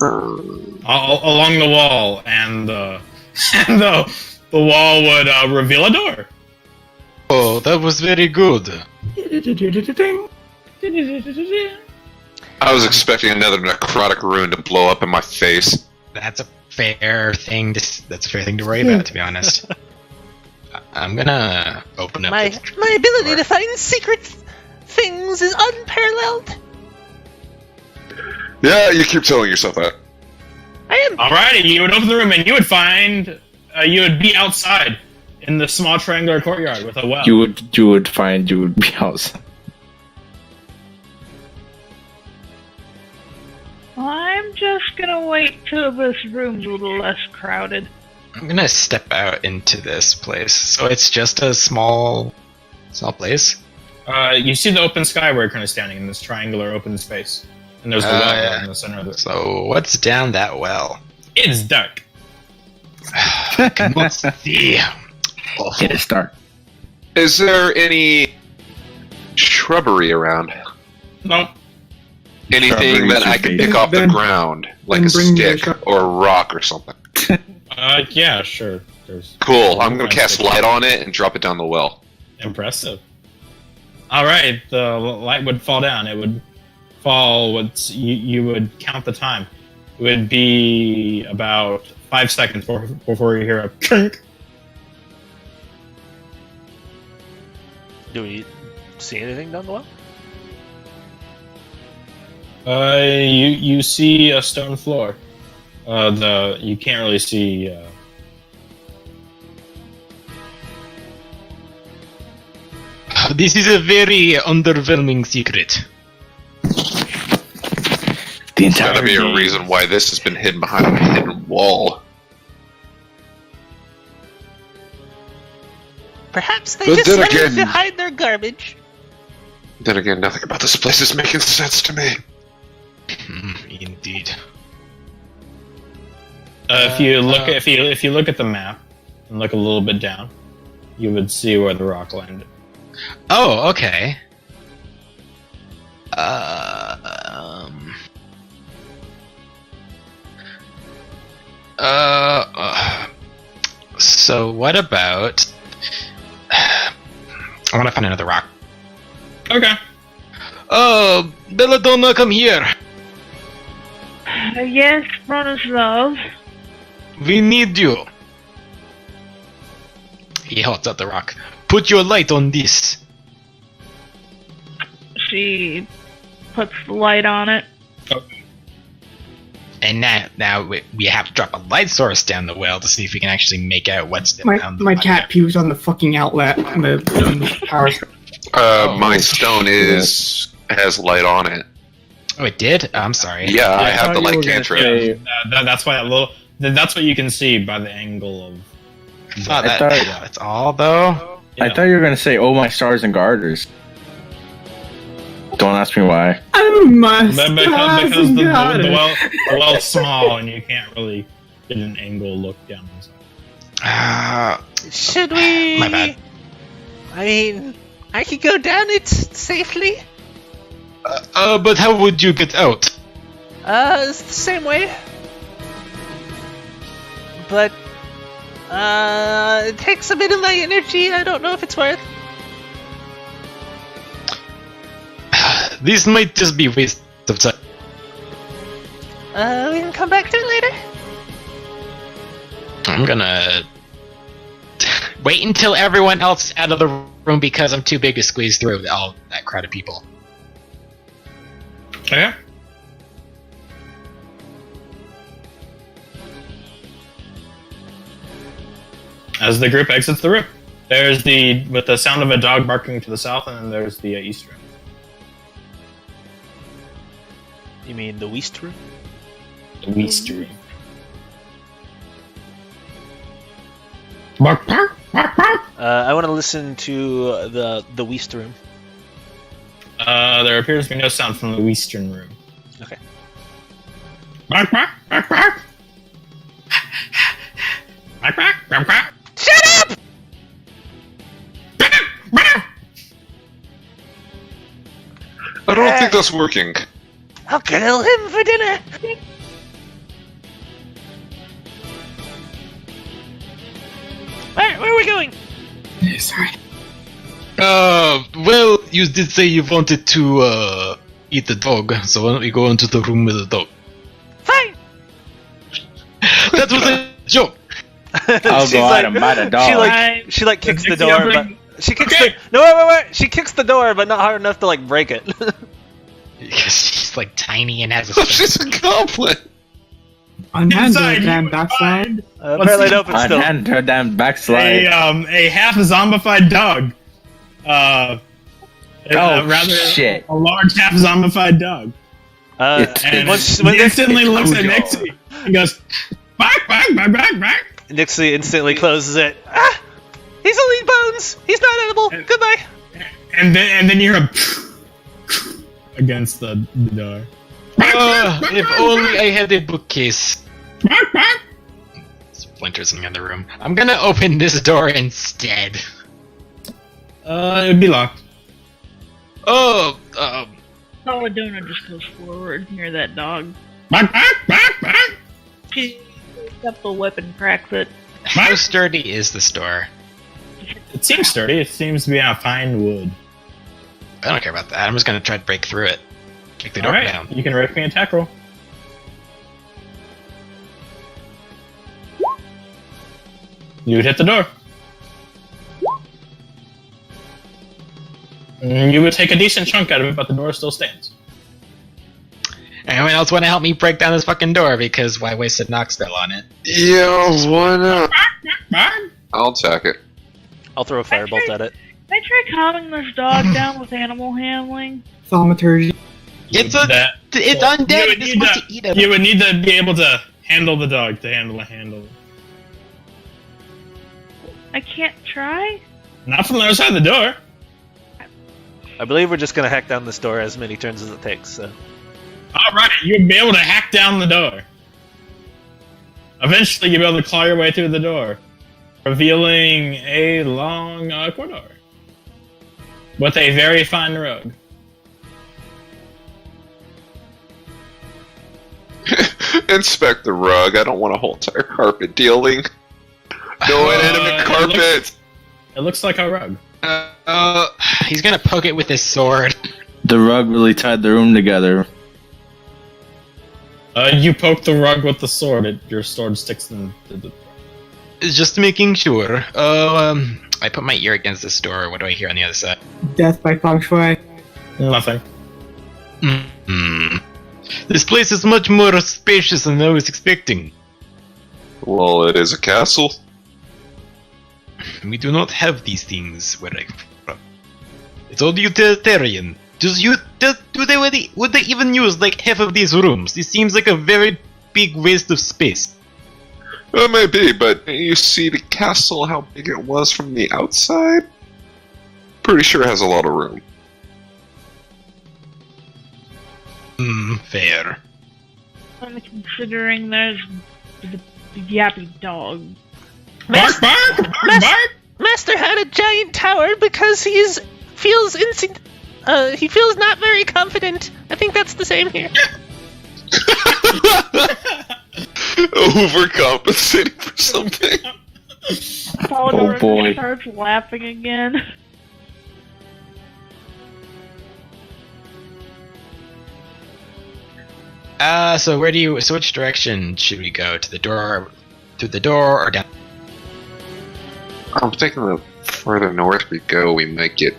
Along the wall, and and the wall would reveal a door. Oh, that was very good. I was expecting another necrotic rune to blow up in my face. That's a fair thing. That's a fair thing to worry about, to be honest. I'm gonna open up. My this ability door. to find secret things is unparalleled. Yeah, you keep telling yourself that. I am. Alrighty, you would open the room, and you would find you would be outside in the small triangular courtyard with a well. You would be outside. I'm just gonna wait till this room's a little less crowded. I'm gonna step out into this place. So it's just a small place. You see the open sky where you're currently standing in this triangular open space, and there's the well yeah. in the center of it. So what's down that well? It's dark. I cannot see. Oh, Get it start. Is there any shrubbery around? Nope. Anything Shrubbery that I should can be- pick off the Then- ground, like then a bring the stick shrub- or a rock or something? Yeah, sure. There's Cool. I'm gonna cast light on it and drop it down the well. Impressive. All right, the light would fall down. It would fall. You would count the time. It would be about 5 seconds before you hear a trink. Do we see anything down the well? You see a stone floor. You can't really see. this is a very underwhelming secret. The There's entire gotta be a game. reason why this has been hidden behind a hidden wall. Perhaps they But just then wanted again- to hide their garbage. Then again, nothing about this place is making sense to me. Indeed. If you look at the map and look a little bit down, you would see where the rock landed. Oh, okay. So what about? I want to find another rock. Okay. Oh, Belladonna, come here. Yes, Bronislav. We need you. He holds out the rock. Put your light on this. She puts the light on it. And now we have to drop a light source down the well to see if we can actually make out what's down the My cat pews on the fucking outlet and the power. My stone has light on it. Oh, it did? I'm sorry. Yeah, I I have thought the you light were gonna cantrip. say- That's why that's what you can see by the angle of. Oh, I thought- that's all though. Yeah. I thought you were gonna say, "Oh my stars and garters." Don't ask me why. Oh my Because the well's small and you can't really get an angle look down inside. Should we? My bad. I mean, I could go down it safely. But how would you get out? It's the same way. But, it takes a bit of my energy. I don't know if it's worth. This might just be waste of time. We can come back to it later. I'm gonna wait until everyone else is out of the room because I'm too big to squeeze through all that crowd of people. Okay. As the group exits the room, there's with the sound of a dog barking to the south, and then there's the east room. You mean the West room? The east room. Bark, bark, bark, bark. I want to listen to the West room. There appears to be no sound from the eastern room. Okay. Bark, bark, bark, bark. Bark, bark, bark, bark. Shut up! I don't think that's working. I'll grill him for dinner. Alright, where are we going? Sorry. Well, you did say you wanted to, eat the dog, so why don't we go into the room with the dog? Fine. That was a joke! I'll go out and buy the dog. She kicks the Dixie, door, I'll but bring- she kicks Okay. the wait. She kicks the door, but not hard enough to like break it. Because she's like tiny and has a She's a goblin. Unhand Inside, the you damn would backslide. Apparently it opens still. Unhand her damn backslide. A half zombified dog. Rather shit. a large half zombified dog. And When he instantly looks at Cujo. Nixie. He goes, bark, bark, bark, bark, bark. Nixie instantly closes it. Ah! He's only bones! He's not edible! Goodbye! And then you hear a against the door. if only I had a bookcase. Bark, bark. Splinters in the other room. I'm gonna open this door instead. It'd be locked. Oh, Paladona just goes forward near that dog. Bark, bark, bark, bark. She picks up the weapon, cracks it. how sturdy is the door? It seems sturdy. It seems to be on fine wood. I don't care about that. I'm just gonna try to break through it. Kick the door Alright, down. you can rip me an attack roll. You would hit the door. You would take a decent chunk out of it, but the door still stands. Anyone else want to help me break down this fucking door? Because why waste a knock spell on it? Yeah, why not? I'll attack it. I'll throw a firebolt at it. Can I try calming this dog down with animal handling? Thaumaturgy. It's That- it's well, undead. you would It's need supposed to- to eat him. You would need to be able to handle the dog, to handle a handle. I can't try? Not from the other side of the door. I believe we're just gonna hack down this door as many turns as it takes, so. Alright, you'd be able to hack down the door. Eventually, you'll be able to claw your way through the door, revealing a long corridor with a very fine rug. Inspect the rug. I don't want a whole entire carpet dealing. No inanimate carpet. It looks like a rug. He's gonna poke it with his sword. The rug really tied the room together. You poke the rug with the sword. Your sword sticks in the. Just making sure. I put my ear against this door. What do I hear on the other side? Death by feng shui. Nothing. Hmm. This place is much more spacious than I was expecting. Well, it is a castle. We do not have these things where I'm from. It's all utilitarian. Would they even use like half of these rooms? This seems like a very big waste of space. It may be, but you see the castle, how big it was from the outside? Pretty sure it has a lot of room. Bark, bark, bark, bark! Master had a giant tower because he feels not very confident. I think that's the same here. Overcompensating for something. Palador boy. starts laughing again. So which direction should we go? To the door, or down? I'm thinking the further north we go, we might get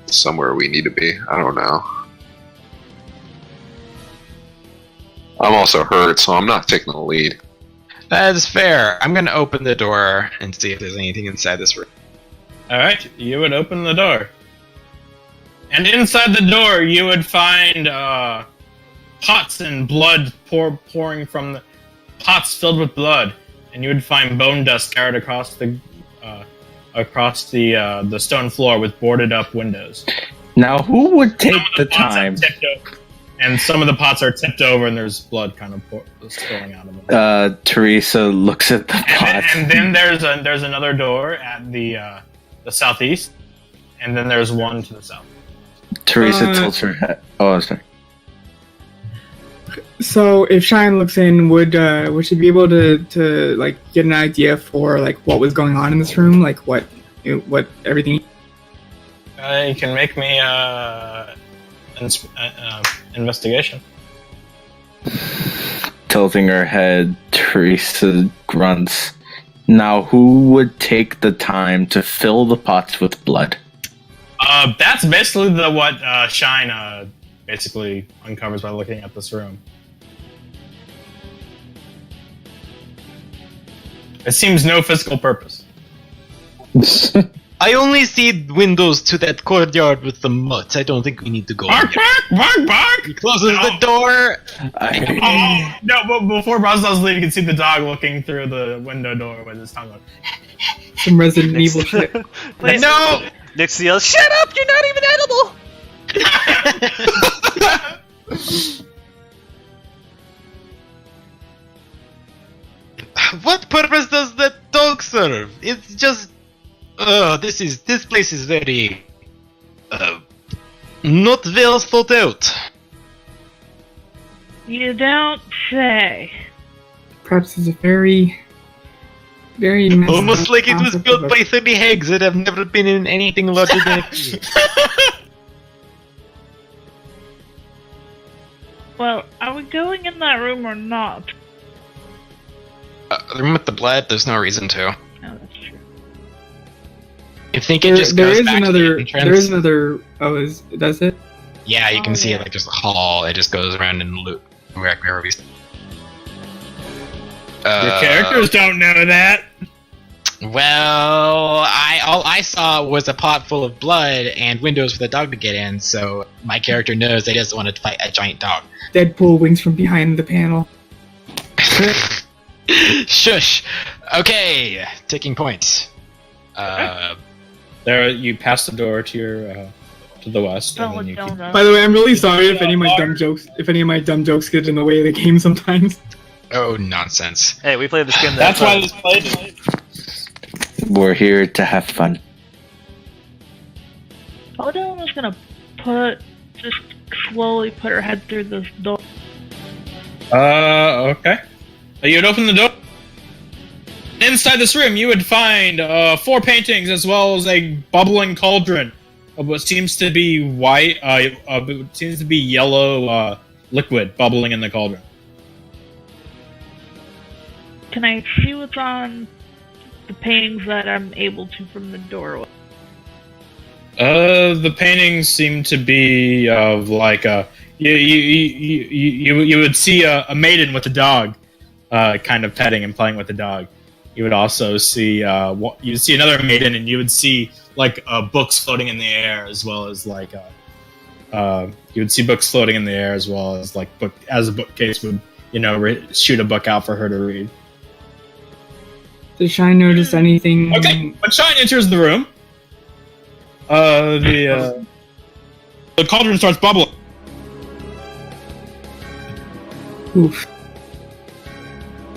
somewhere we need to be. I don't know. I'm also hurt, so I'm not taking the lead. That is fair. I'm gonna open the door and see if there's anything inside this room. Alright, you would open the door. And inside the door, you would find pots and blood pouring from the pots filled with blood, and you would find bone dust scattered across the stone floor with boarded up windows. Now, who would take the time? And some of the pots are tipped over, and there's blood kind of spilling out of them. Teresa looks at the pot. And then there's another door at the southeast, and then there's one to the south. Teresa tilts her head. Oh, sorry. So if Shine looks in, would she be able to like get an idea for like what was going on in this room, like what everything? You can make me investigation. Tilting her head, Teresa grunts. Now, who would take the time to fill the pots with blood? That's basically what Shine basically uncovers by looking at this room. It seems no physical purpose. I only see windows to that courtyard with the mutt. I don't think we need to go. Bark, bark, bark, bark! He closes the door. Oh, no, but before Brosnow's leaving, you can see the dog looking through the window door with his tongue out. Some Resident Evil shit. Please. No! Nixie yells, "Shut up! You're not even edible!" What purpose does that dog serve? It's just... this place is very... not well thought out. You don't say. Perhaps it's a very messy Almost like it was concept built of by 30 hags that have never been in anything larger than a tree. Well, are we going in that room or not? The room with the blood, there's no reason to. No, that's true. You think it just there goes is back to another. the entrance? There is another. Oh, does it? Yeah, you can Oh, see it yeah. like there's a hall. It just goes around and loop wherever we. Your characters don't know that. Well, all I saw was a pot full of blood and windows for the dog to get in. So my character knows they doesn't want to fight a giant dog. Deadpool wings from behind the panel. Shush. Okay, taking point. There, you pass the door to your to the west, and then you keep. By the way, I'm really sorry if any of my dumb jokes get in the way of the game sometimes. Oh, nonsense. Hey, we played this game. That's why this played. We're here to have fun. Oda was gonna just slowly put her head through this door. Okay. You'd open the door. Inside this room, you would find 4 paintings as well as a bubbling cauldron of what seems to be white, seems to be yellow liquid bubbling in the cauldron. Can I see what's on the paintings that I'm able to from the doorway? The paintings seem to be of like you would see a maiden with a dog, kind of petting and playing with the dog. You would also see you'd see another maiden, and you would see like books floating in the air, as well as like you would see books floating in the air, as well as like a bookcase would shoot a book out for her to read. Does Shine notice anything? Okay, when Shine enters the room, the cauldron starts bubbling. Oof.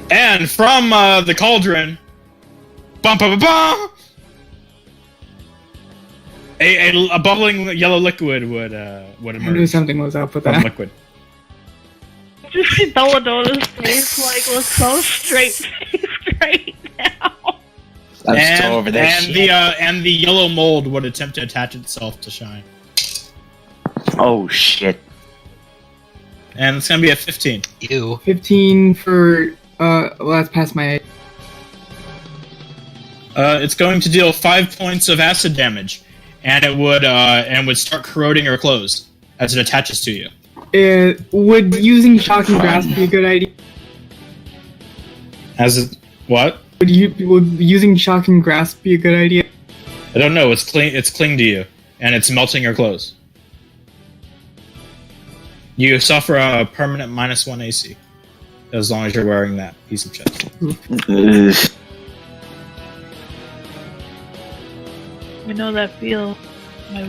And from the cauldron Bum, bum, bum, bum. A bubbling yellow liquid would I knew emerge something was up with from that. liquid. Just see Belladona's face looks so straight faced right now. I'm still over there. And the yellow mold would attempt to attach itself to Shine. Oh shit. And it's gonna be a 15. Ew. 15 for well, that's past my age. It's going to deal 5 points of acid damage, and it would start corroding your clothes as it attaches to you. Would using shock and grasp be a good idea? As it what? Would using shock and grasp be a good idea? I don't know. It's cling to you, and it's melting your clothes. You suffer a permanent -1 AC as long as you're wearing that piece of chest. We know that feel.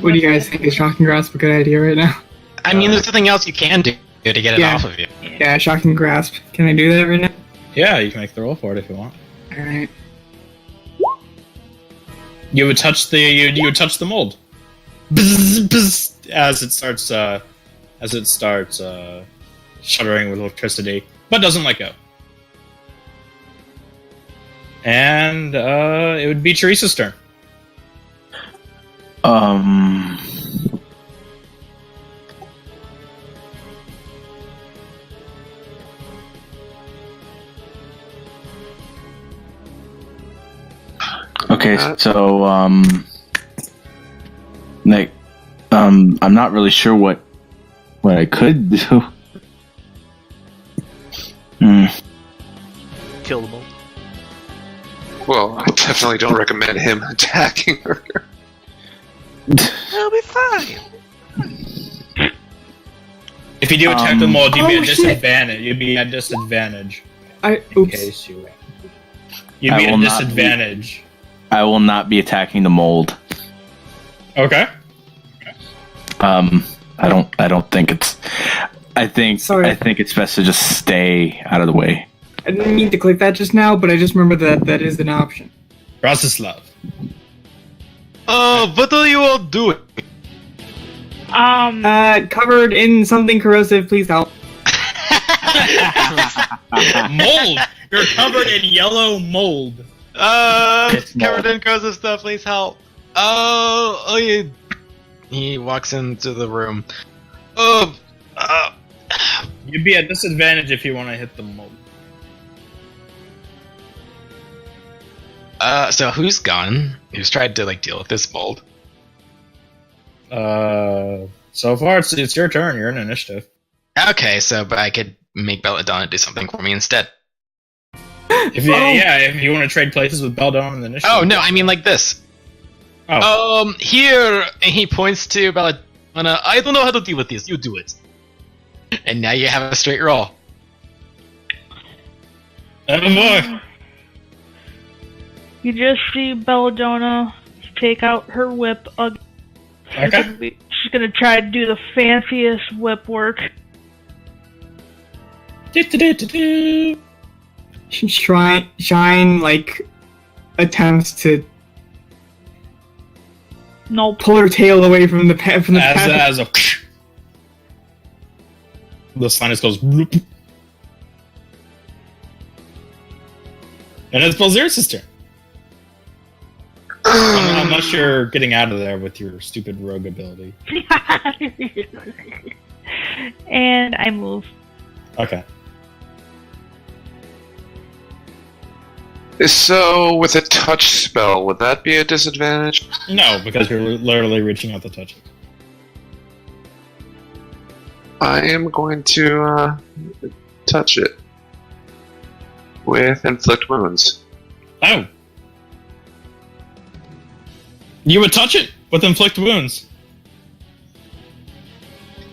What do you guys think? Is shock and grasp a good idea right now? I mean, there's nothing else you can do to get it Yeah. off of you. Yeah, shock and grasp. Can I do that right now? Yeah, you can make the roll for it if you want. Alright. You would touch the mold. Bzz, bzz, as it starts shuddering with electricity, but doesn't let go. And it would be Teresa's turn. Okay, so Nick, I'm not really sure what I could do. Kill them all. Well, I definitely don't recommend him attacking her. It'll be fine. If you do attack the mold, you'd be Oh, at shit. disadvantage. You'd be at disadvantage. In Oops. case you. You'd I be will at not be. disadvantage. I will not be attacking the mold. Okay. I don't think it's. I think it's best to just stay out of the way. I didn't mean to click that just now, but I just remember that is an option. Rostislav. Oh, what are you all doing? Covered in something corrosive, please help. Mold. You're covered in yellow mold. It's Covered mold. in corrosive stuff, please help. Oh, yeah. He walks into the room. You'd be at disadvantage if you want to hit the mold. So who's gone? Who's tried to deal with this mold? So far it's your turn. You're in initiative. Okay, but I could make Belladonna do something for me instead. If you want to trade places with Beldon in the initiative. Oh no, I mean like this. Oh. Here, and he points to Belladonna. I don't know how to deal with this. You do it. And now you have a straight roll. Oh boy. You just see Belladonna take out her whip again. Okay. She's gonna try to do the fanciest whip work. Shine attempts to Nope. pull her tail away from the path. As a the sinus goes bloop. And it's Belzir's turn. Unless you're getting out of there with your stupid rogue ability. And I move. Okay. So, with a touch spell, would that be a disadvantage? No, because you're literally reaching out to touch it. I am going to touch it with inflict wounds. Oh. You would touch it with inflict wounds.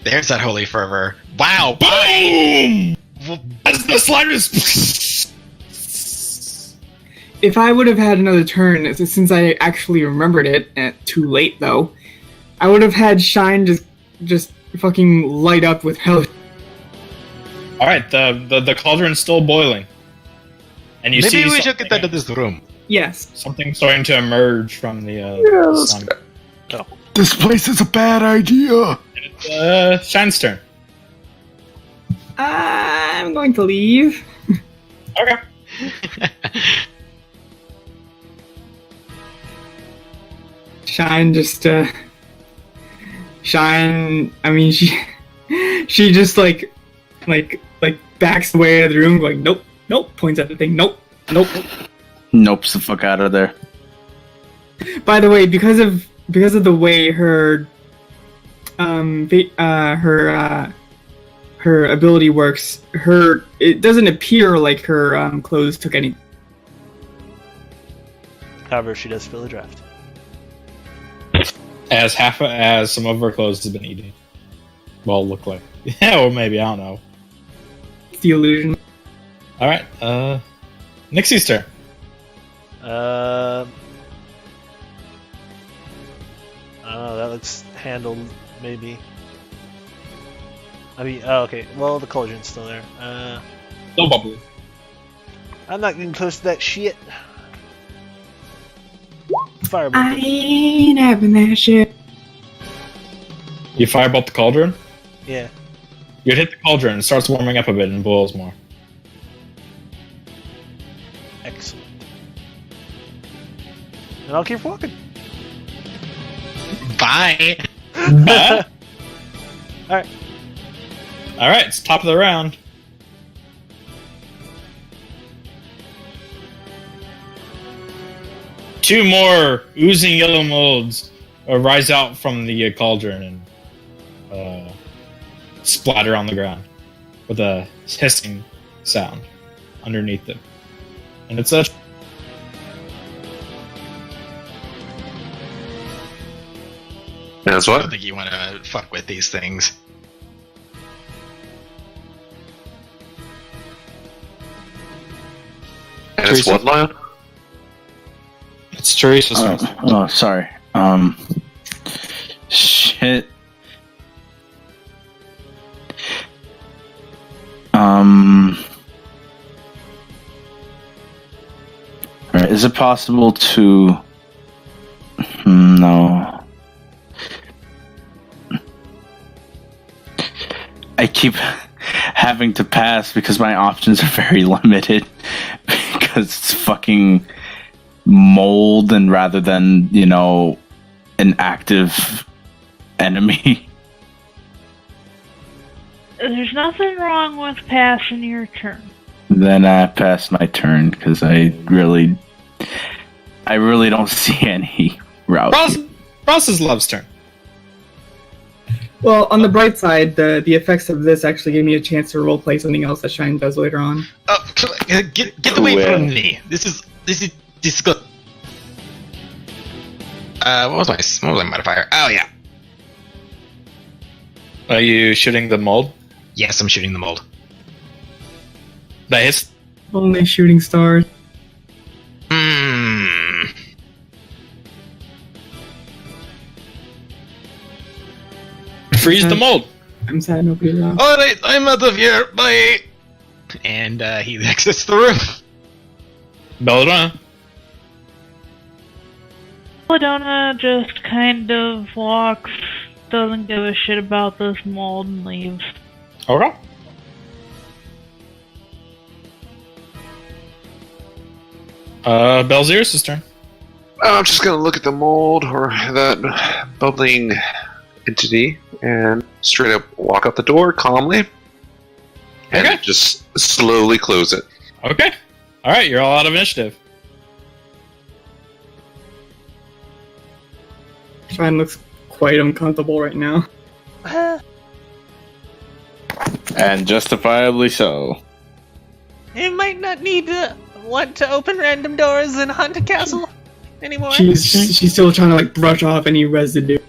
There's that holy fervor. Wow! Boom! As the slime is. If I would have had another turn, since I actually remembered it, too late though, I would have had Shine just fucking light up with hell. All right, the cauldron's still boiling, and you see. Maybe we should get out of this room. Yes. Something starting to emerge from the Yes. sun. This place is a bad idea. Shine's turn. I'm going to leave. Okay. Shine just Shine. I mean, she just like backs away out of the room, going nope, nope. Points at the thing, nope, nope. Nopes the fuck out of there. By the way, because of the way her her ability works, it doesn't appear like her clothes took any. However, she does fill a draft. As some of her clothes has been eaten. Well, look like. Yeah, or maybe, I don't know. It's the illusion. Alright, Nixie's turn. I don't know, that looks handled, maybe. I mean, oh, okay, well, the cauldron's still there. No bubble. I'm not getting close to that shit. Firebolt. I ain't having that shit. You firebolt the cauldron? Yeah. You'd hit the cauldron, it starts warming up a bit and boils more. Excellent. And I'll keep walking. Bye. Alright. Alright, it's top of the round. Two more oozing yellow molds rise out from the cauldron and splatter on the ground with a hissing sound underneath them. And it's a That's I what? don't think you want to fuck with these things. And it's Teresa? what, Lion? it's Teresa's turn. Oh, sorry. Shit. Alright, is it possible to... No. I keep having to pass because my options are very limited. Because it's fucking mold and rather than, an active enemy. There's nothing wrong with passing your turn. Then I pass my turn because I really don't see any route. Ross's love's turn. Well, on the bright side, the effects of this actually gave me a chance to roleplay something else that Shine does later on. Oh, get away from me! This is good. What was my modifier? Oh yeah. Are you shooting the mold? Yes, I'm shooting the mold. That hits. Only shooting stars. Freeze the mold. I'm sad nobody laughed. Alright, I'm out of here. Bye. And he exits the room. Belladonna. Belladonna just kind of walks, doesn't give a shit about this mold, and leaves. Okay. Belzir's turn. I'm just gonna look at the mold or that bubbling entity and straight up walk out the door calmly. And Okay. just slowly close it. Okay. Alright, you're all out of initiative. Shine looks quite uncomfortable right now. And justifiably so. You might not need to want to open random doors in a haunted castle anymore. She's still trying to brush off any residue.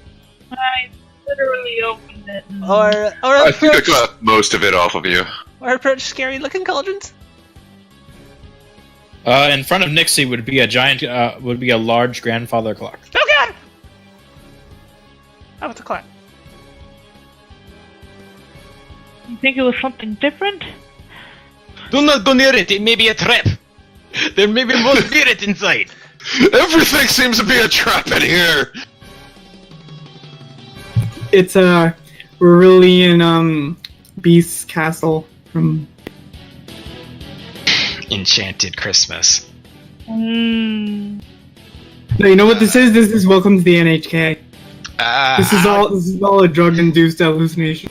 I literally opened it. And Or I think I approach, got most of it off of you. or approach scary-looking cauldrons. In front of Nixie would be a large grandfather clock. Oh god! How about the clock? You think it was something different? Do not go near it. It may be a trap. There may be more spirit inside. Everything seems to be a trap in here. It's Aurelian Beast's castle from. Enchanted Christmas. Mm. No, you know what this is? This is Welcome to the NHK. This is all a drug-induced hallucination.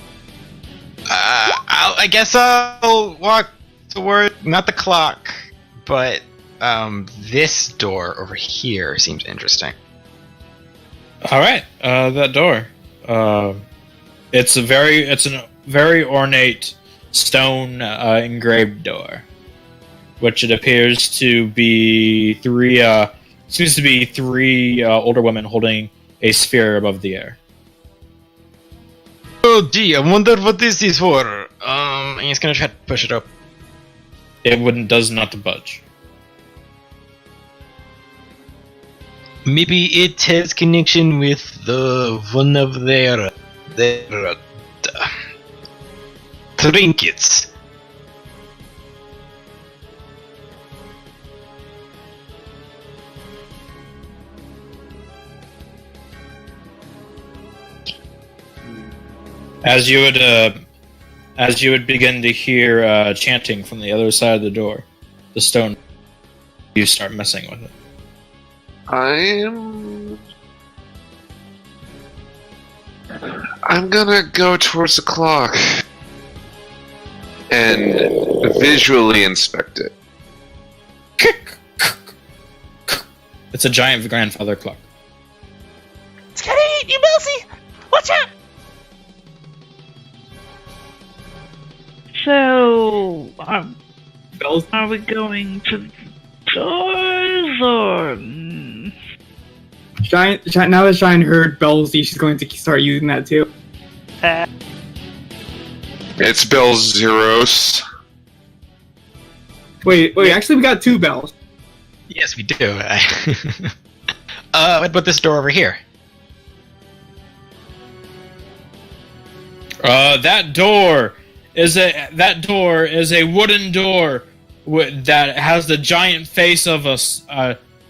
I guess I'll walk toward not the clock, but this door over here seems interesting. All right, that door. It's a very ornate stone engraved door, which it appears to be three older women holding a sphere above the air. Oh gee, I wonder what this is for. He's gonna try to push it up. It does not budge. Maybe it has connection with one of their trinkets. As you would begin to hear chanting from the other side of the door, the stone, you start messing with it. I'm gonna go towards the clock and visually inspect it. It's a giant grandfather clock. It's gonna eat you, Melcy! Watch out! So, Bells. are we going to doors or? Now that Shine heard Bellsy, she's going to start using that too. It's Bell's Zeros. Wait, actually we got 2 bells. Yes, we do. What about this door over here? That door is a wooden door that has the giant face of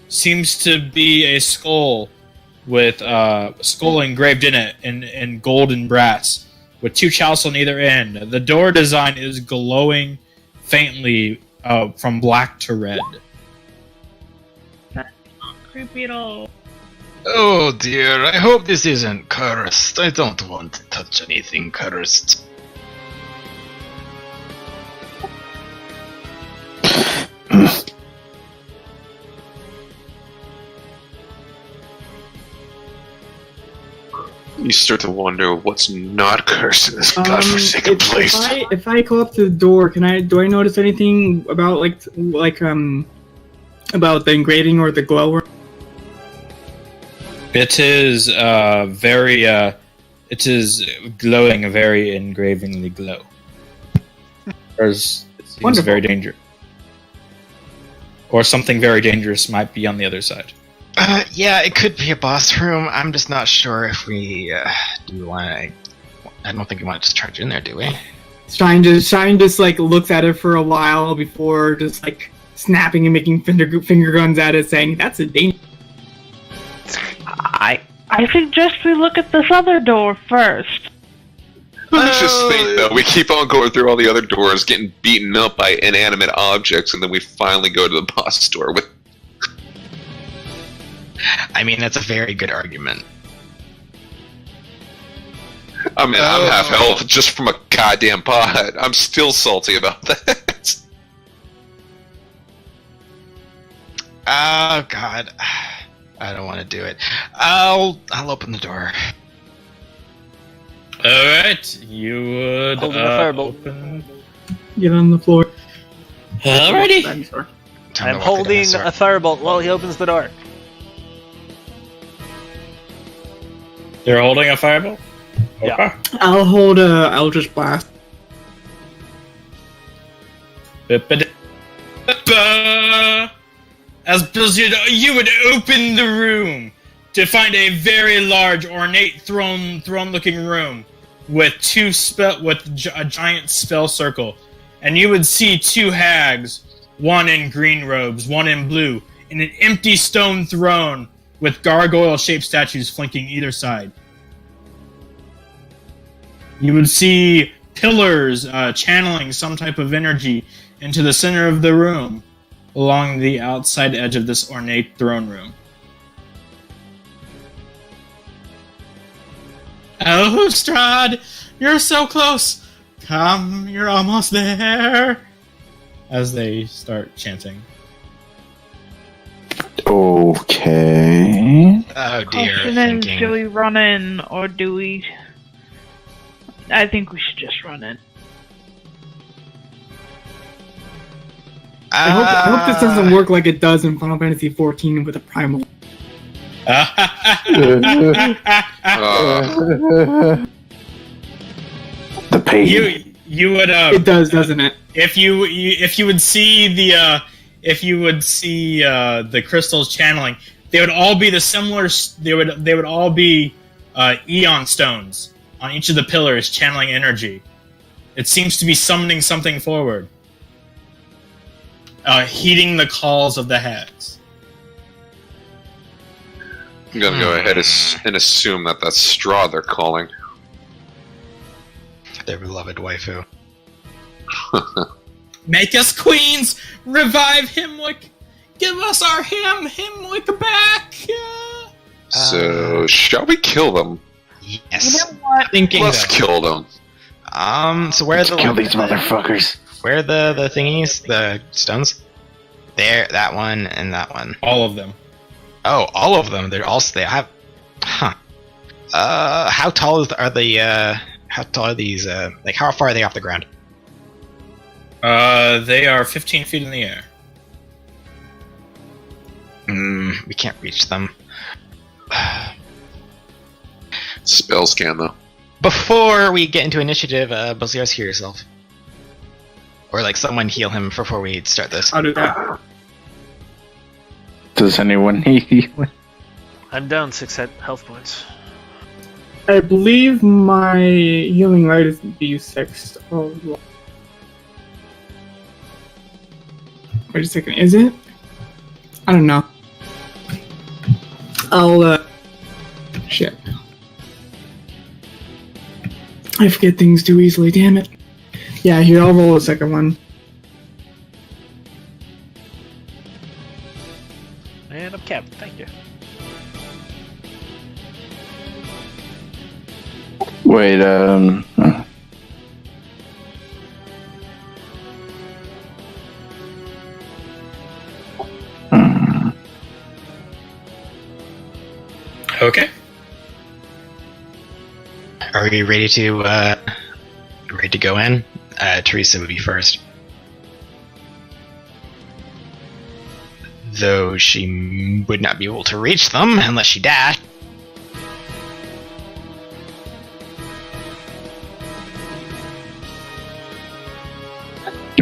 seems to be a skull with skull engraved in it in gold and brass with 2 chalices on either end. The door design is glowing faintly from black to red. That's not creepy at all. Oh dear, I hope this isn't cursed. I don't want to touch anything cursed. You start to wonder what's not cursed in this godforsaken place. If I go up to the door, do I notice anything about about the engraving or the glow? It is it is glowing, very engravingly glow. It seems Wonderful. very dangerous. Or something very dangerous might be on the other side. Yeah, it could be a boss room. I'm just not sure if we do want to. I don't think we want to just charge in there, do we? Shine just like looks at it for a while before just like snapping and making finger guns at it, saying that's a danger. I suggest we look at this other door first. Let's just think, though. We keep on going through all the other doors, getting beaten up by inanimate objects, and then we finally go to the boss door with. I mean, that's a very good argument. I mean, I'm half health just from a goddamn pot. I'm still salty about that. Oh God, I don't want to do it. I'll open the door. All right, you would Holding the firebolt. open. Get on the floor. Alrighty. I'm sorry. Time I'm to walk the holding dinosaur. a firebolt while he opens the door. You're holding a fireball. Yeah. Okay. I'll hold a Eldritch Blast. As you would open the room to find a very large, ornate throne-looking room with a giant spell circle, and you would see 2 hags one in green robes, one in blue, and an empty stone throne with gargoyle-shaped statues flanking either side. You would see pillars channeling some type of energy into the center of the room along the outside edge of this ornate throne room. Oh, Strahd, you're so close. Come, you're almost there. As they start chanting. Okay. Oh dear. Question is, do we run in or do we? I think we should just run in. I hope this doesn't work like it does in Final Fantasy XIV with a primal. The pain. You would It does, doesn't it? if you would see the crystals channeling, they would all be the similar. They would all be eon stones on each of the pillars channeling energy. It seems to be summoning something forward, heeding the calls of the hags. I'm gonna go ahead and assume that that's Straw they're calling. Their beloved waifu. Make us queens! Revive Himwick! Give us our Himwick back! So, shall we kill them? Yes. You know what? Thinking Let's though. kill them. So where are the Kill these motherfuckers. Where are the thingies? The stones? There, that one and that one. All of them. Oh, all of them. They have. Huh. How tall are the? How tall are these? Like, how far are they off the ground? They are 15 feet in the air. We can't reach them. Spell scan, though. Before we get into initiative, Basios, heal yourself. Or, like, someone heal him before we start this. I'll do that. Does anyone need healing? I'm down 6 health points. I believe my healing light is D6. Oh, wait a second, is it? I don't know. I'll, shit. I forget things too easily, damn it. Yeah, here, I'll roll a second one. And I'm capped, thank you. Wait, Okay. Are we ready to go in? Teresa would be first. Though she would not be able to reach them unless she dashed.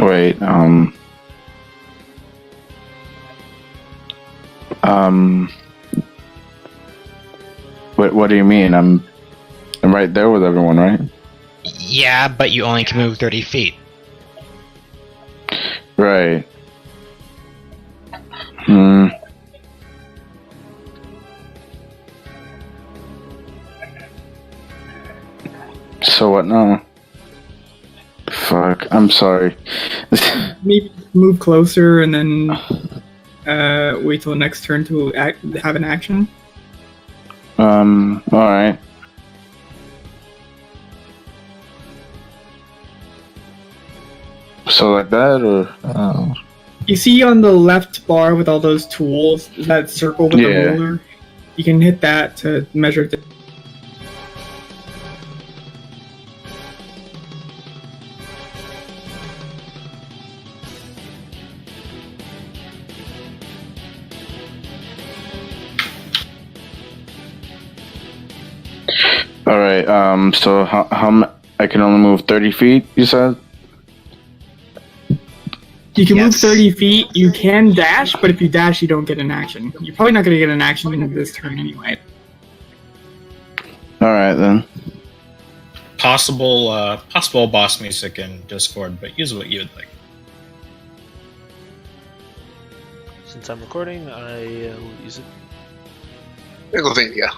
wait, what do you mean? I'm right there with everyone, right? Yeah, but you only can move 30 feet. Right. So what now? Fuck, I'm sorry. Maybe move closer and then wait till the next turn to have an action. Alright. So like that, or? You see on the left bar with all those tools, that circle with the ruler? You can hit that to measure the... Alright, so how I can only move 30 feet, you said? You can move 30 feet, you can dash, but if you dash, you don't get an action. You're probably not going to get an action in this turn anyway. Alright then. Possible boss music in Discord, but use what you would like. Since I'm recording, I will use it. Pennsylvania.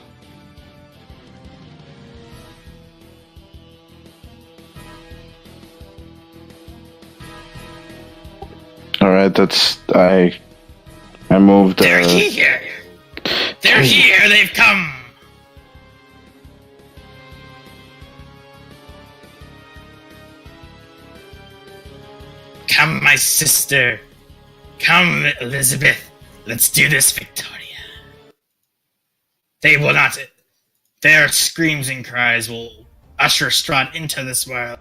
All right, that's I moved. They're here. They're here. They've come. Come, my sister. Come, Elizabeth. Let's do this, Victoria. They will not. Their screams and cries will usher Strahd into this world.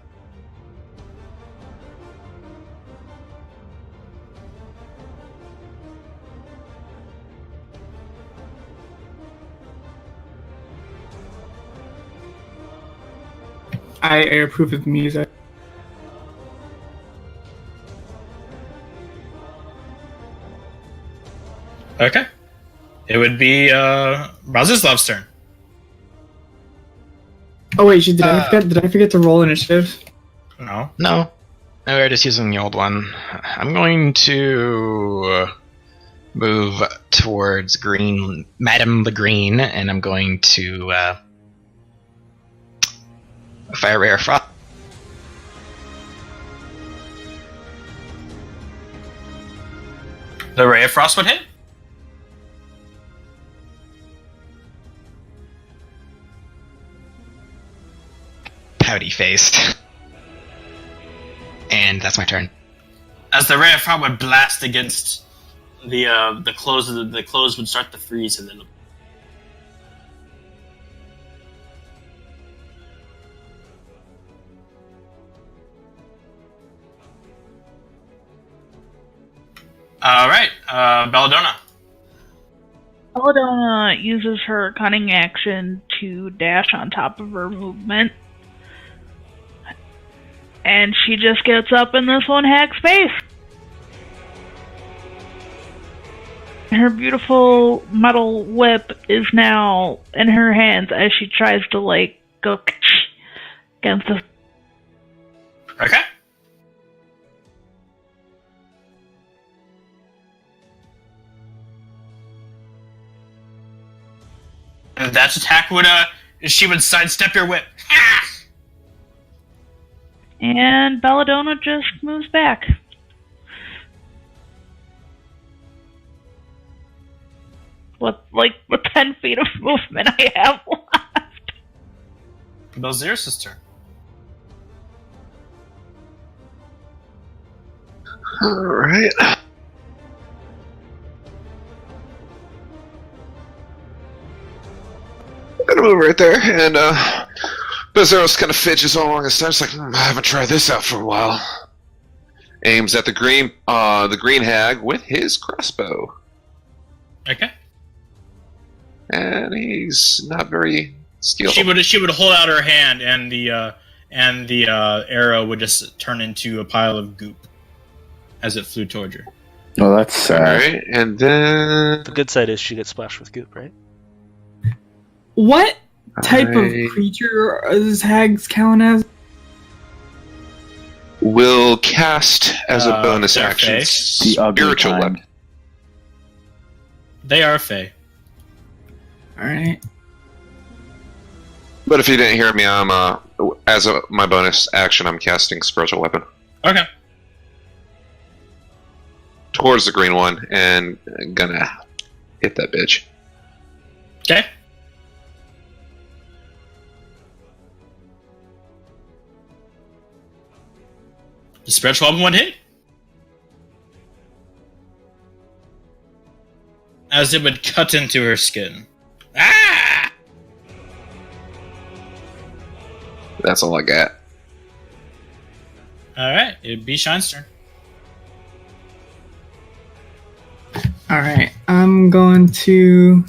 I approve of the music. Okay. It would be Razislav's turn. Oh wait, did I forget to roll initiative? No. No. We're just using the old one. I'm going to move towards Green, Madame the Green, and I'm going to fire Ray of Frost. The Ray of Frost would hit? Pouty faced. And that's my turn. As the Ray of Frost would blast against the clothes, the clothes would start to freeze, and then. All right, Belladonna. Belladonna uses her cunning action to dash on top of her movement. And she just gets up in this one hack space. Her beautiful metal whip is now in her hands as she tries to, go against the... Okay. And that attack would, she would sidestep your whip. Ah! And Belladonna just moves back. With 10 feet of movement I have left. Belzir's turn. Alright. Gonna move right there, and Bezeros kind of fidgets along his side. It's like, I haven't tried this out for a while. Aims at the green hag with his crossbow. Okay. And he's not very skilled. She would hold out her hand, and the arrow would just turn into a pile of goop as it flew towards her. Well, that's sad. Alright, and then... The good side is she gets splashed with goop, right? What type of creature is hags count as? Will cast as a bonus they're action fey. The ugly spiritual kind. weapon. They are fey. Alright. But if you didn't hear me, I'm my bonus action, I'm casting spiritual weapon Okay. towards the green one and gonna hit that bitch. Okay. The spiritual weapon would hit. As it would cut into her skin. Ah! That's all I got. Alright, it'd be Shine's turn. Alright, I'm going to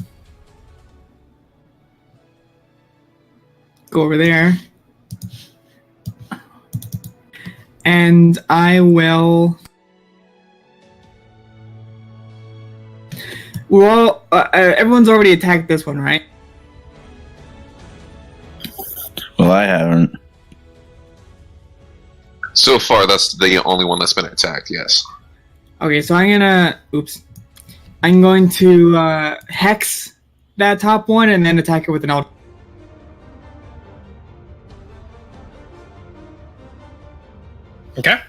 go over there. And I will... Well, everyone's already attacked this one, right? Well, I haven't. So far, that's the only one that's been attacked, yes. Okay, so I'm gonna... Oops. I'm going to hex that top one and then attack it with an alt. Okay.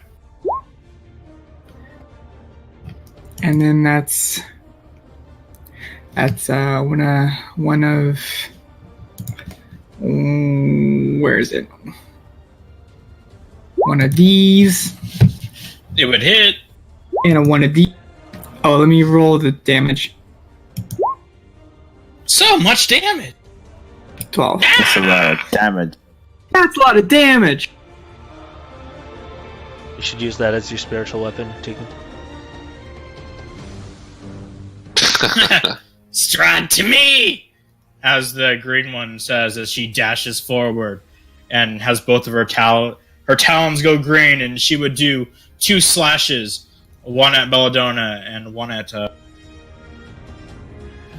And then that's one of where is it? One of these It would hit. and a one of these. Oh, let me roll the damage. So much damage. 12. That's a lot of damage. That's a lot of damage. You should use that as your spiritual weapon, Tegan. Strahd to me! As the green one says as she dashes forward and has both of her talons go green, and she would do 2 slashes, one at Belladonna and one at...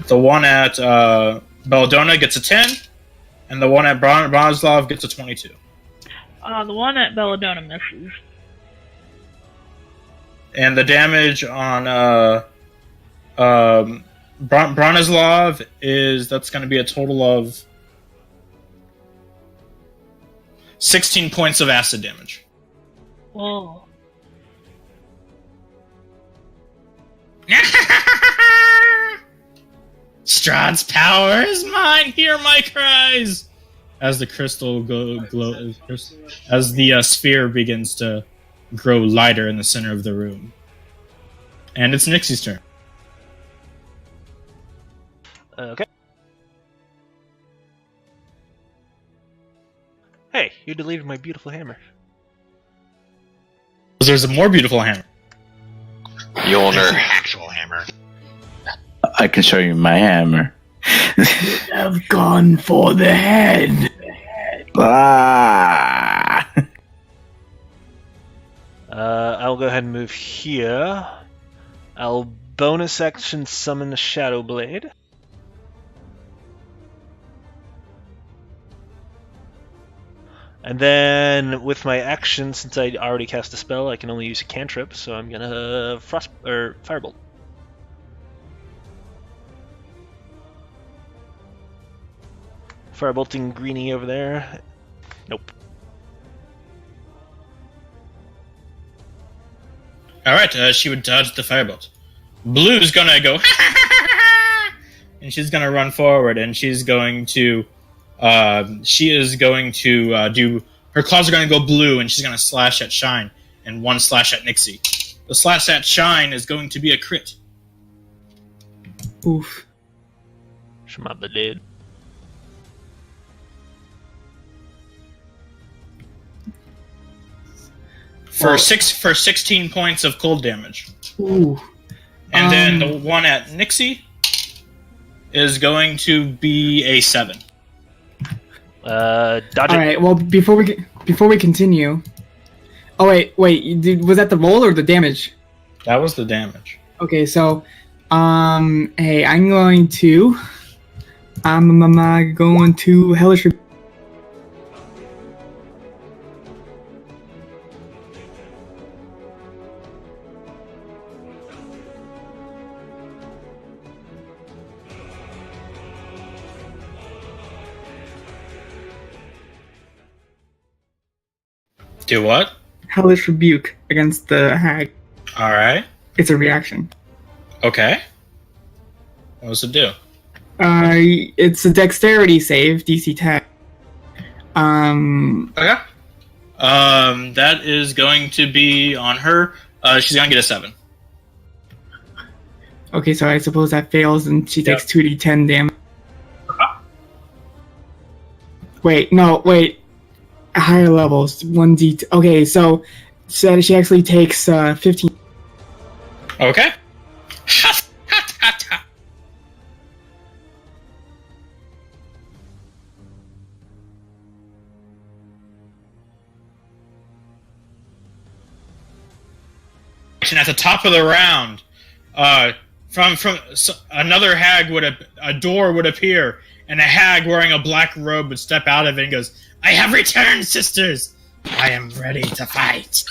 the one at Belladonna gets a 10, and the one at Bronislav gets a 22. The one at Belladonna misses. And the damage on Bronislav that's going to be a total of 16 points of acid damage. Whoa. Strahd's power is mine. Hear my cries. As the crystal as the sphere begins to grow lighter in the center of the room, and it's Nixie's turn. Okay. Hey, you deleted my beautiful hammer. There's a more beautiful hammer. There's Yolner. an actual hammer. I can show you my hammer. I've gone for the head. Ah! I'll go ahead and move here. I'll bonus action summon a Shadow Blade. And then with my action, since I already cast a spell, I can only use a cantrip, so I'm gonna Firebolt. Firebolting Greenie over there. Nope. Alright, she would dodge the firebolt. Blue's gonna go, and she's gonna run forward, and she's going to, do, her claws are gonna go blue, and she's gonna slash at Shine, and 1 slash at Nixie. The slash at Shine is going to be a crit. Oof. Shema the dead. For 16 points of cold damage. Ooh. And then the one at Nixie is going to be a 7. Dodge All right. Well, before we continue. Oh wait. Was that the roll or the damage? That was the damage. Okay. So, hey, I'm going to Hellish. Do what? Hellish Rebuke against the hag. Alright. It's a reaction. Okay. What does it do? It's a dexterity save, DC 10. Okay. That is going to be on her. She's gonna get a 7. Okay, so I suppose that fails and she takes 2d10 damage. Wait. Higher levels, 1d. Okay, so she actually takes 15. Okay. At the top of the round, from another hag a door would appear, and a hag wearing a black robe would step out of it and goes, "I have returned, sisters. I am ready to fight."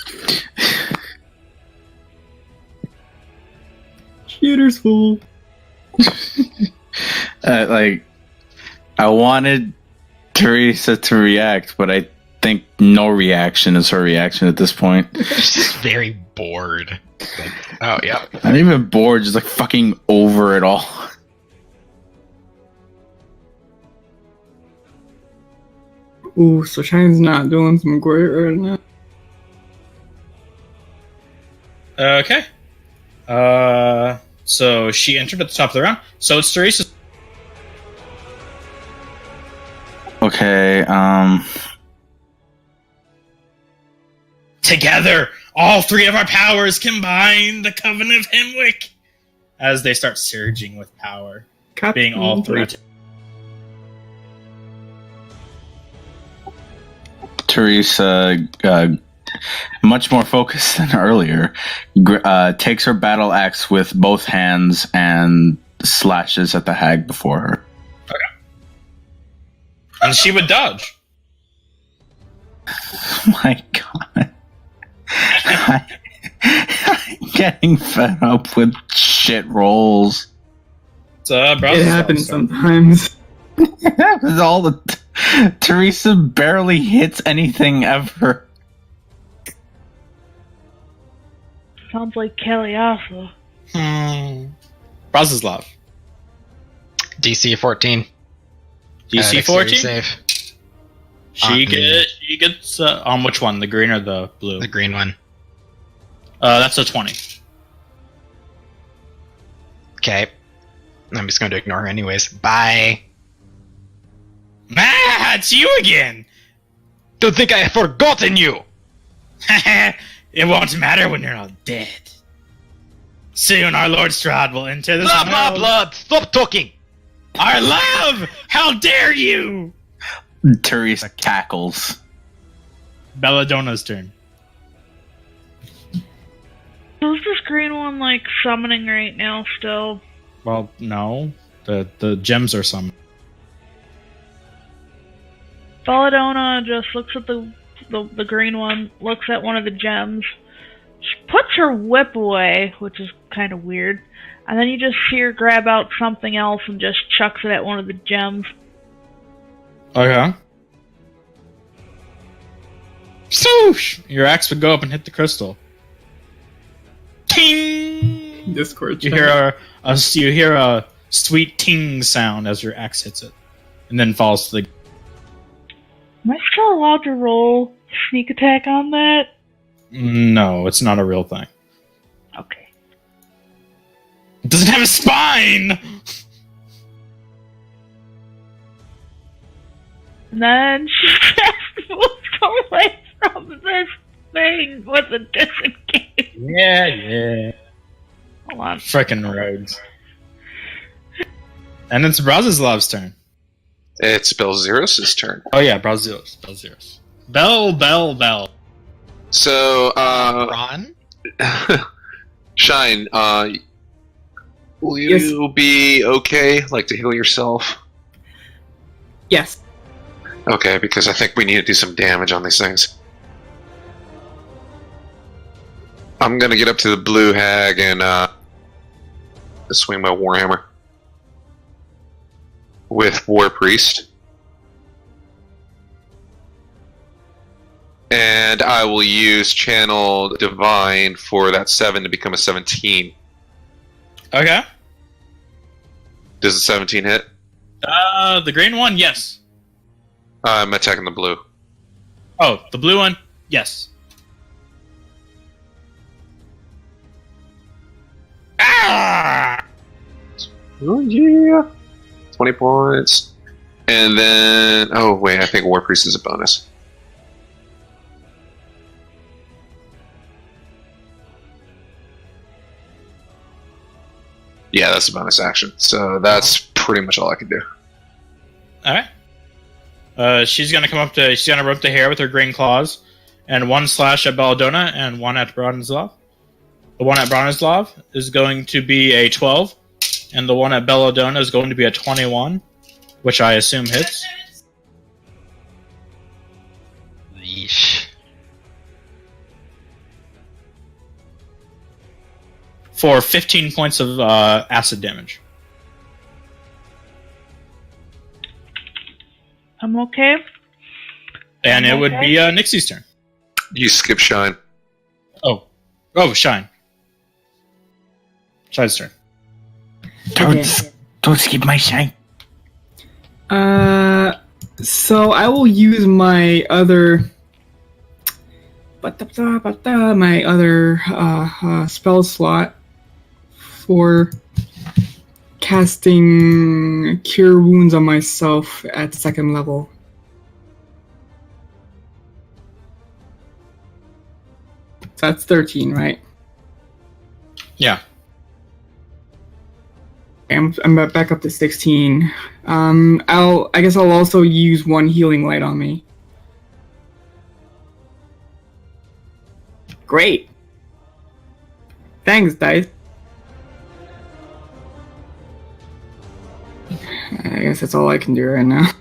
Cheaters fool. Like, I wanted Teresa to react, but I think no reaction is her reaction at this point. She's just very bored. Like, oh, yeah. Not even bored, just like fucking over it all. Ooh, so Shine's not doing some great right now. Okay. So she entered at the top of the round. So it's Teresa's. Okay, Together, all three of our powers combine the Coven of Hemwick. As they start surging with power. Being all three. Teresa, much more focused than earlier, takes her battle axe with both hands and slashes at the hag before her. Okay. And she would dodge. My God. I'm getting fed up with shit rolls. It happens sometimes. It happens all the Teresa barely hits anything ever. Sounds like Kaliasa. Bratislav. DC 14. DC 14? Save. She gets on which one? The green or the blue? The green one. That's a 20. Okay. I'm just going to ignore her anyways. Bye. Ah, it's you again! Don't think I have forgotten you! It won't matter when you're all dead. Soon our Lord Strahd will enter this Blah, blah, world. blah! Stop talking! Our love! How dare you! Teresa cackles. Is Belladonna's turn. this green one, like, summoning right now still? Well, no. The gems are some. Belladonna just looks at the green one, looks at one of the gems. She puts her whip away, which is kind of weird. And then you just see her grab out something else and just chucks it at one of the gems. Okay. Swoosh! Your axe would go up and hit the crystal. Ting! Discord You chat. hear a sweet ting sound as your axe hits it, and then falls to the. Am I still allowed to roll sneak attack on that? No, it's not a real thing. Okay. It doesn't have a spine. And then she just moves away from this thing with a disengage. Yeah. Hold on. Frickin' rogues. And it's Brazislav's turn. It's Belzeros' turn. Oh yeah, Brazil's. Bell. So, Ron? Shine, will Yes. you be okay, like, to heal yourself? Yes. Okay, because I think we need to do some damage on these things. I'm gonna get up to the blue hag and, swing my warhammer. With War Priest. And I will use Channel Divine for that 7 to become a 17. Okay. Does the 17 hit? The green one, yes. I'm attacking the blue. Oh, the blue one, yes. Ah! Oh yeah. 20 points. And then... Oh wait, I think War Priest is a bonus. Yeah, that's a bonus action. So that's pretty much all I can do. Alright. She's gonna rip the hair with her green claws, and one slash at Belladonna and one at Bronislav. The one at Bronislav is going to be a 12, and the one at Belladonna is going to be a 21, which I assume hits. Yeesh. For 15 points of acid damage. I'm okay. And it would Okay. be Nixie's turn. You skip Shine. Oh, Shine. Shine's turn. Don't skip my shine. So I will use my other spell slot for casting Cure Wounds on myself at 2nd level. So that's 13, right? Yeah. I'm back up to 16. I guess I'll also use 1 healing light on me. Great. Thanks, dice. I guess that's all I can do right now.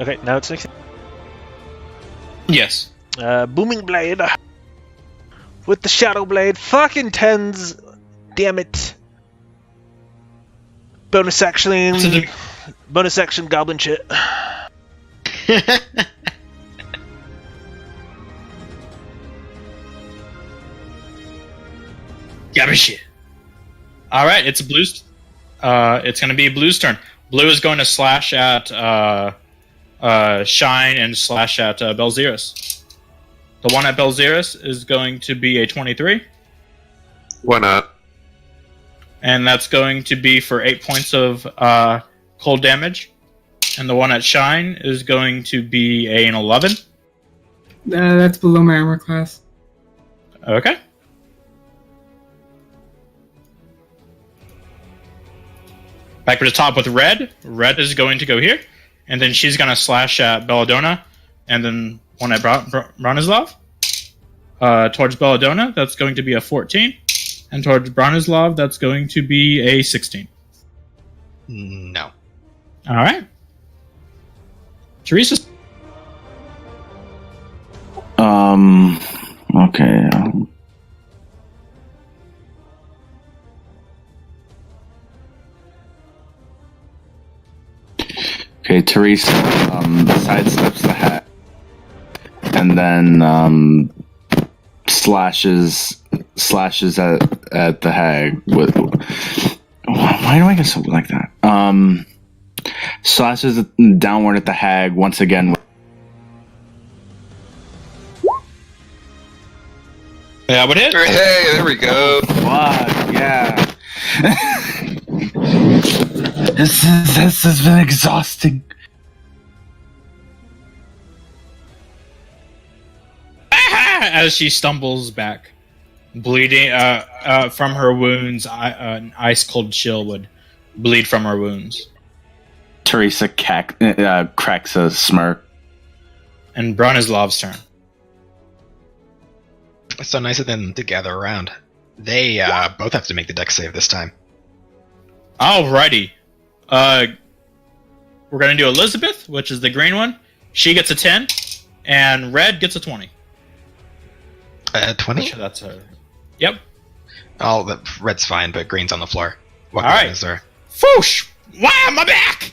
Okay, now it's 16. Yes. Booming Blade. With the Shadow Blade. Fucking 10s. Damn it. Bonus action. Bonus action goblin shit. Gabby shit. All right, it's Blue's. It's going to be Blue's turn. Blue is going to slash at Shine and slash at Belzeros. The one at Belzeros is going to be a 23, Why not? and that's going to be for 8 points of cold damage. And the one at Shine is going to be an 11. That's below my armor class. Okay. Back to the top with Red. Red is going to go here. And then she's going to slash at Belladonna. And then one at Bronislav. Towards Belladonna, that's going to be a 14. And towards Bronislav, that's going to be a 16. No. All right. Teresa. Okay. Okay, Teresa sidesteps the hat and then slashes at the hag with. Why do I get something like that? Slashes downward at the hag once again. That would hit. Hey, there we go. Fuck yeah! This has been exhausting. As she stumbles back, bleeding from her wounds, an ice cold chill would bleed from her wounds. Teresa cracks a smirk. And Bronislav's turn. It's so nice of them to gather around. They both have to make the dex save this time. Alrighty. We're gonna do Elizabeth, which is the green one. She gets a 10, and Red gets a 20. 20? Sure that's her. Yep. Oh, the red's fine, but green's on the floor. What All green right. is there? Foosh! Wham! My back!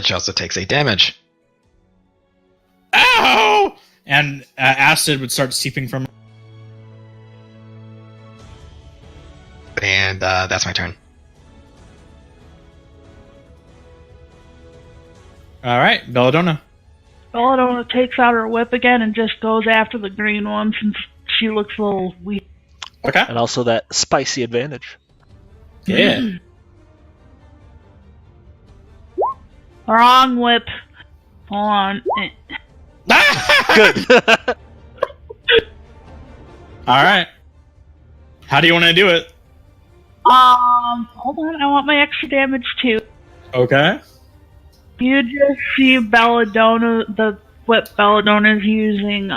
She also takes 8 damage. Ow! And acid would start seeping from her. And that's my turn. Alright, Belladonna. Belladonna takes out her whip again and just goes after the green one since she looks a little weak. Okay. And also that spicy advantage. Yeah. Wrong whip. Hold on. Good. Alright. How do you want to do it? Hold on, I want my extra damage too. Okay. You just see Belladonna, the whip Belladonna's using,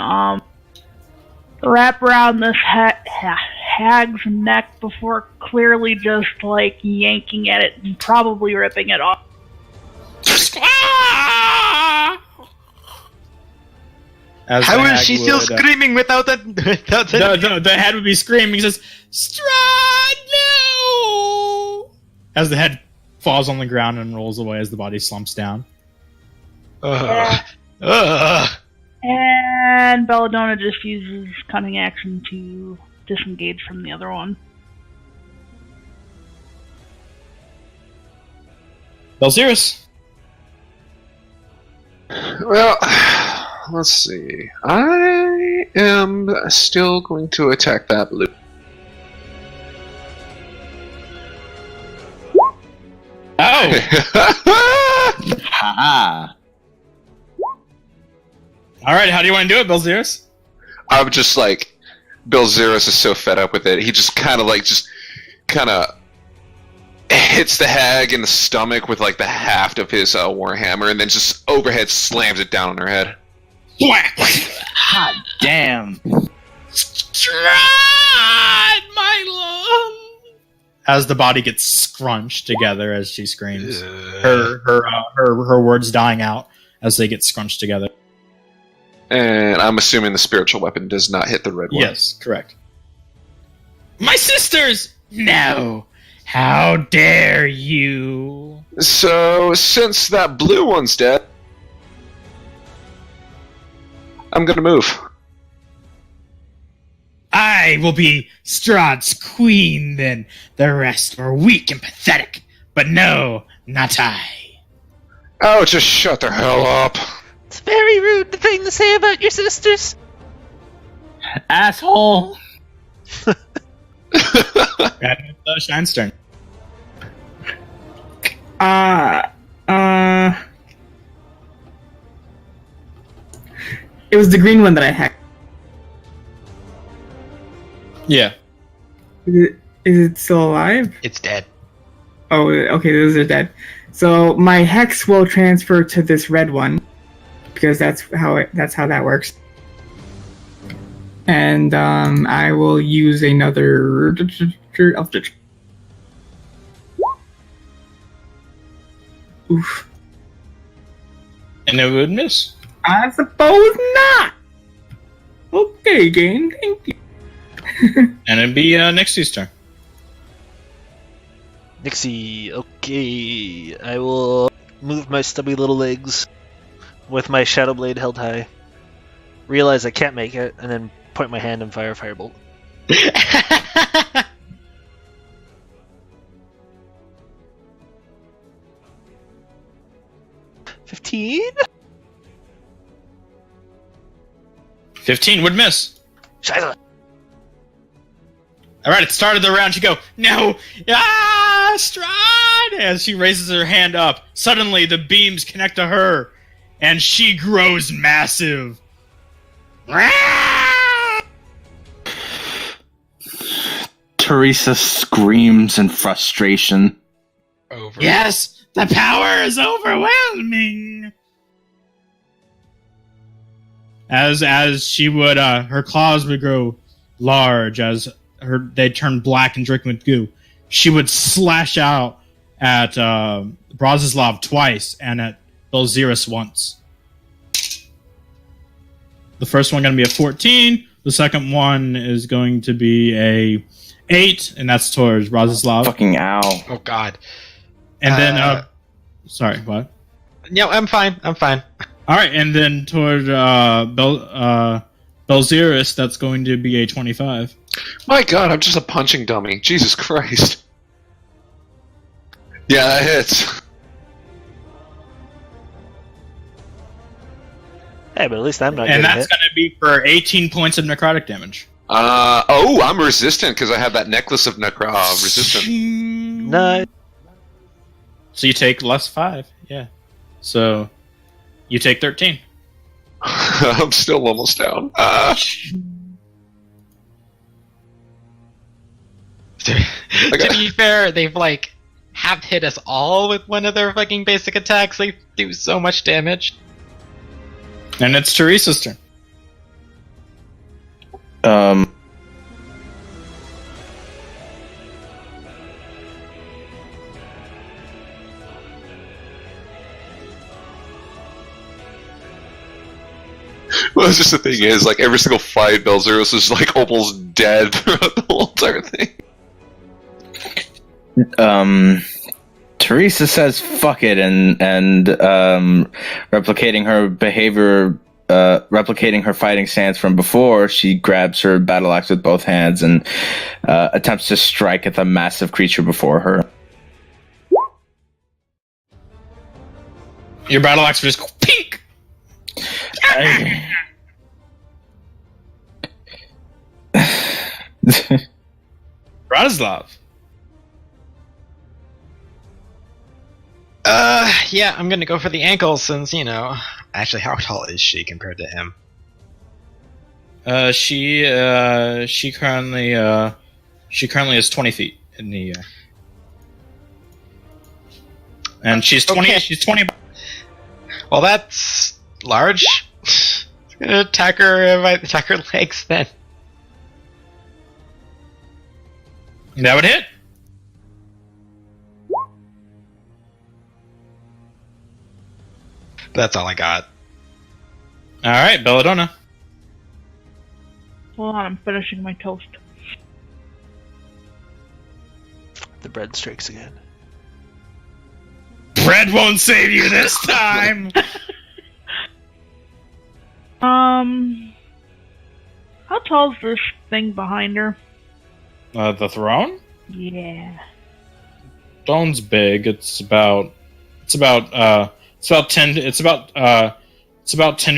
wrap around this hag's neck before clearly just, like, yanking at it and probably ripping it off. As How the will hag she still would, screaming without that? Without that? the head would be screaming. Says, "Strahd, no!" As the head falls on the ground and rolls away as the body slumps down. And Belladonna just uses cunning action to disengage from the other one. Belzirus. Well, let's see. I am still going to attack that blue. Oh! Ha! Alright, how do you want to do it, Belzirus? I'm just like, Bill Xeris is so fed up with it. He just kind of hits the hag in the stomach with like the haft of his warhammer, and then just overhead slams it down on her head. Whack! Hot damn! Strahd, my love! As the body gets scrunched together as she screams, her words dying out as they get scrunched together. And I'm assuming the spiritual weapon does not hit the red one. Yes, correct. My sisters! No! How dare you? So, since that blue one's dead, I'm gonna move. I will be Strahd's queen then. The rest were weak and pathetic. But no, not I. Oh, just shut the hell up. It's a very rude thing to say about your sisters. Asshole! Shine's turn. It was the green one that I hacked. Yeah. Is it still alive? It's dead. Oh, okay, those are dead. So my hex will transfer to this red one because that's how that works. And I will use another. Oof. And it would miss. I suppose not. Okay, game. Thank you. And it'd be Nixie's turn. Nixie, okay. I will move my stubby little legs with my Shadow Blade held high. Realize I can't make it, and then point my hand and fire a firebolt. 15? 15 would miss. Scheiße. Alright, it started the round. You go, no! Ah! Strahd! As she raises her hand up, suddenly the beams connect to her, and she grows massive. Teresa screams in frustration. Over. Yes! The power is overwhelming! As she would, her claws would grow large as they turn black and dripping with goo. She would slash out at Bratislav twice and at Belzirus once. The first one going to be a 14. The second one is going to be a 8, and that's towards Bratislav. Fucking ow. Oh god. And then, sorry, what? No, I'm fine. I'm fine. All right, and then toward Belzirus, that's going to be a 25. My god, I'm just a punching dummy. Jesus Christ. Yeah, that hits. Hey, but at least I'm not And getting that's hit. going to be for 18 points of necrotic damage. Oh, I'm resistant because I have that necklace of resistant. No. So you take less 5, yeah. So you take 13. I'm still almost down. To be fair, they've like half hit us all with one of their fucking basic attacks. They do so much damage. And it's Teresa's turn. Well, it's just the thing is, like, every single fight, Belzeros is, like, almost dead throughout the whole entire thing. Teresa says fuck it and replicating her behavior, replicating her fighting stance from before, she grabs her battle axe with both hands and attempts to strike at the massive creature before her. Your battle axe will just go pink. Radoslav. Yeah, I'm gonna go for the ankle since, you know... Actually, how tall is she compared to him? She currently is 20 feet in the and she's 20. Okay. She's 20. Well, that's large. I'm gonna attack her legs then. That would hit. That's all I got. All right, Belladonna. Hold on, I'm finishing my toast. The bread strikes again. Bread won't save you this time. How tall is this thing behind her? The throne? Yeah. Throne's big. It's about 10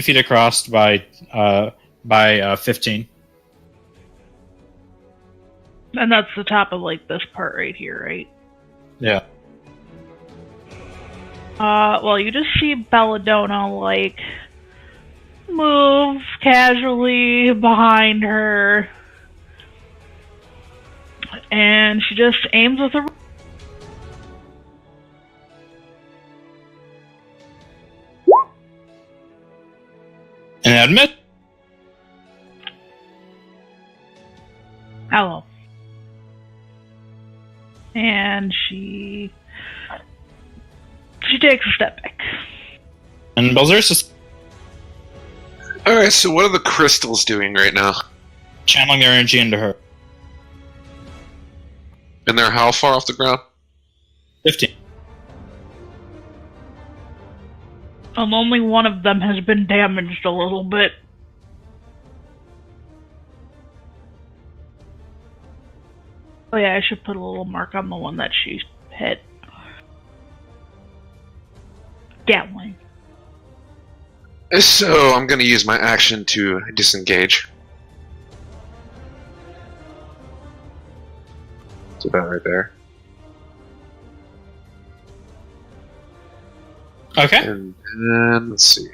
feet across by 15. And that's the top of, like, this part right here, right? Yeah. Well, you just see Belladonna, like, move casually behind her. And she just aims with her... And admit. Hello. And she takes a step back. And Belzer's is Alright, so what are the crystals doing right now? channeling their energy into her. And they're how far off the ground? 15. Only one of them has been damaged a little bit. Oh yeah, I should put a little mark on the one that she hit. Gatling. So, I'm gonna use my action to disengage. It's about right there. Okay. And then, let's see.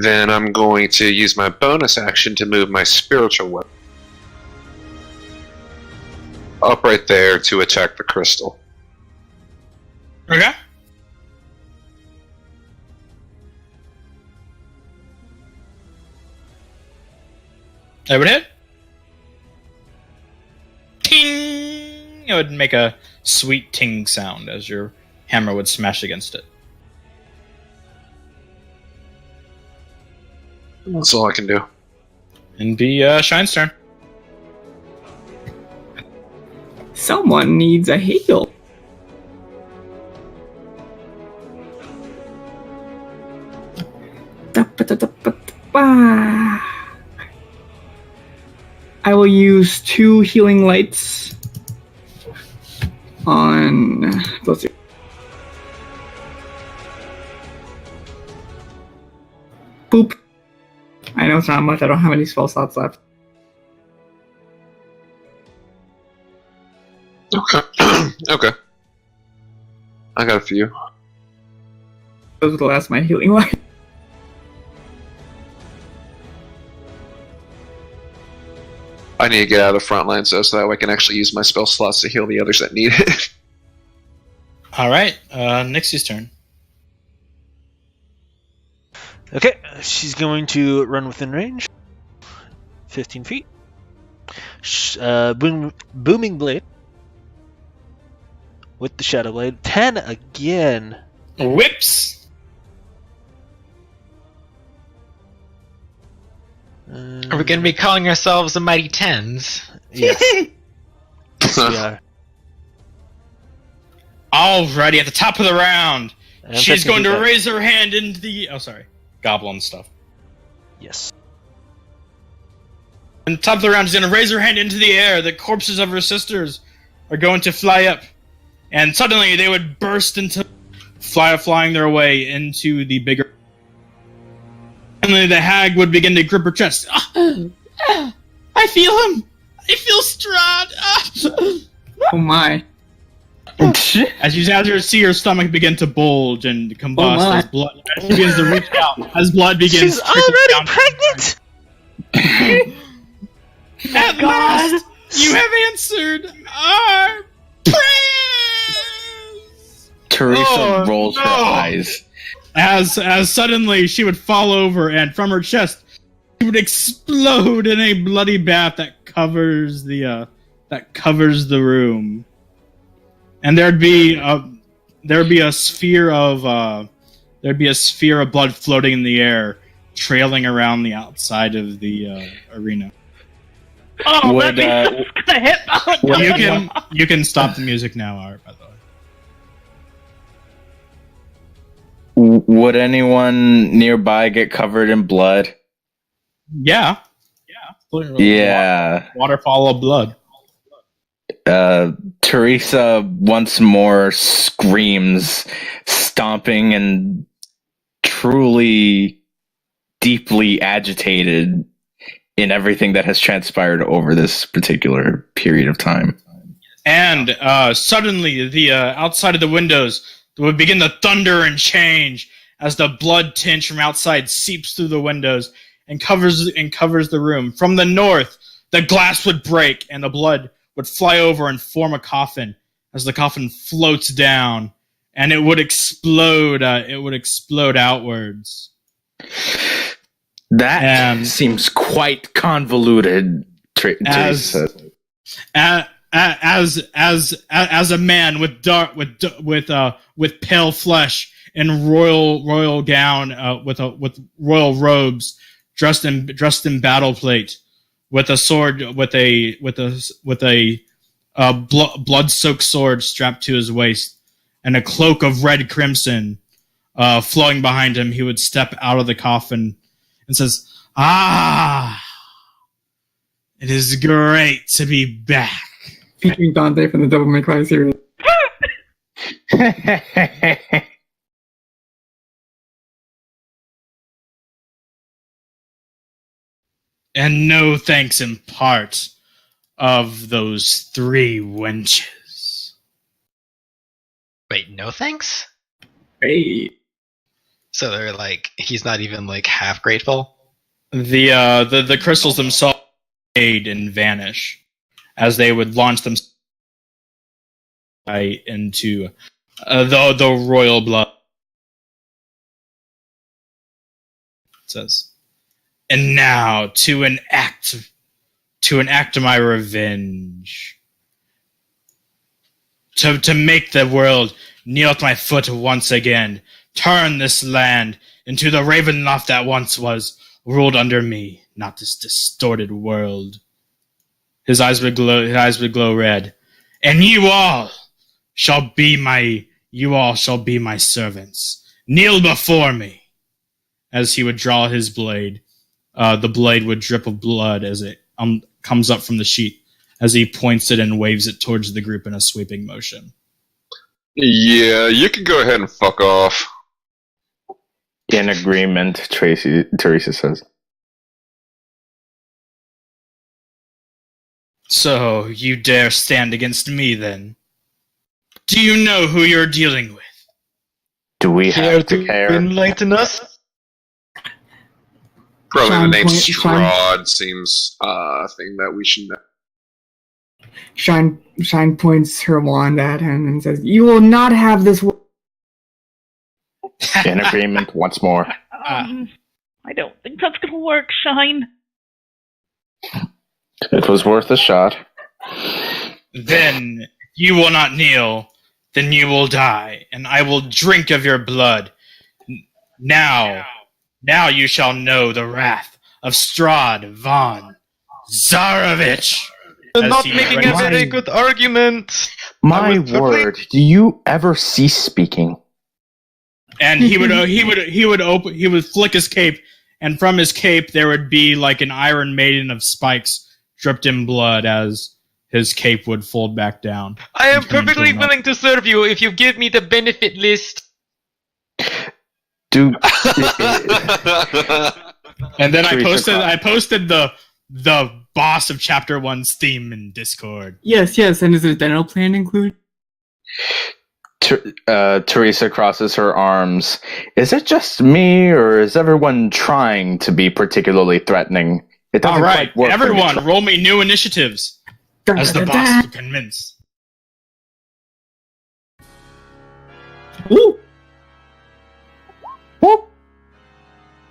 Then I'm going to use my bonus action to move my spiritual weapon up right there to attack the crystal. Okay. That would hit. Ting! It would make a sweet ting sound as your hammer would smash against it. That's all I can do. And be Shine's turn. Someone needs a heal. I will use 2 healing lights on. Let's see. Boop. I know it's not much. I don't have any spell slots left. Okay. Okay. I got a few. Those are the last of my healing lights. I need to get out of the front lines though, so that way I can actually use my spell slots to heal the others that need it. Alright, Nixie's turn. Okay, she's going to run within range. 15 feet. Booming Blade. with the Shadow Blade. 10 again. Whips. Are we going to be calling ourselves the Mighty Tens? Yes. Yes, we are. Alrighty, at the top of the round, And she's going to 15 feet raise her hand into the... Oh, sorry. Goblin stuff. back. Yes. And top of the round, she's going to raise her hand into the air. The corpses of her sisters are going to fly up. And suddenly, they would burst into... flying their way into the bigger... Suddenly, the hag would begin to grip her chest. I feel him! I feel Strahd! Oh my. As you see her stomach begin to bulge and combust my. as blood as she begins to reach out, as blood begins She's to trickle already down. pregnant! At last, you have answered our prayers! Teresa rolls her eyes. As suddenly she would fall over, and from her chest, she would explode in a bloody bath that covers the room. And there'd be a sphere of blood floating in the air, trailing around the outside of the arena. Oh, Would, that means it's gonna hit. Oh, no. You can stop the music now, Art. By the way. Would anyone nearby get covered in blood? Yeah. Yeah. Waterfall of blood. Teresa once more screams, stomping and truly deeply agitated in everything that has transpired over this particular period of time. And suddenly, the outside of the windows would begin to thunder and change as the blood tinge from outside seeps through the windows and covers the room. From the north, the glass would break and the blood would fly over and form a coffin. As the coffin floats down, and it would explode. It would explode outwards. That seems quite convoluted. Teresa. As a man with pale flesh and royal gown with royal robes, dressed in battle plate, with a sword with a blood-soaked sword strapped to his waist, and a cloak of red crimson flowing behind him, he would step out of the coffin and says, "Ah, it is great to be back." Featuring Dante from the Devil May Cry series. And no thanks in part of those 3 wenches. Wait, no thanks? Hey. So they're like, he's not even like half grateful? The crystals themselves fade and vanish as they would launch them into the royal blood. It says, "And now to enact my revenge. To make the world kneel at my foot once again, turn this land into the Ravenloft that once was, ruled under me, not this distorted world." His eyes would glow red. "And you all shall be my servants. Kneel before me." As he would draw his blade, the blade would drip of blood as it comes up from the sheet, as he points it and waves it towards the group in a sweeping motion. Yeah, you can go ahead and fuck off. In agreement, Teresa says. "So, you dare stand against me, then? Do you know who you're dealing with?" Do we have to care? Enlighten us? Probably Sean the name point- Strahd seems a thing that we should know. Shine points her wand at him and says, "You will not have this." In agreement once more. I don't think that's gonna work, Shine. It was worth a shot. "Then, if you will not kneel, then you will die, and I will drink of your blood. Now you shall know the wrath of Strahd von Zarovich. You're not he making ready- a very good argument. My I would totally- word, do you ever cease speaking? And he would flick his cape, and from his cape there would be like an Iron Maiden of spikes dripped in blood as his cape would fold back down. I am and turn into perfectly a mouth. willing to serve you if you give me the benefit list. Dude, And then Teresa I posted the boss of Chapter 1's theme in Discord. Yes, and is the dental plan included? Teresa crosses her arms. Is it just me, or is everyone trying to be particularly threatening? It doesn't All right, quite work when everyone, you're roll me new initiatives as the boss to convince. Ooh. Whoop.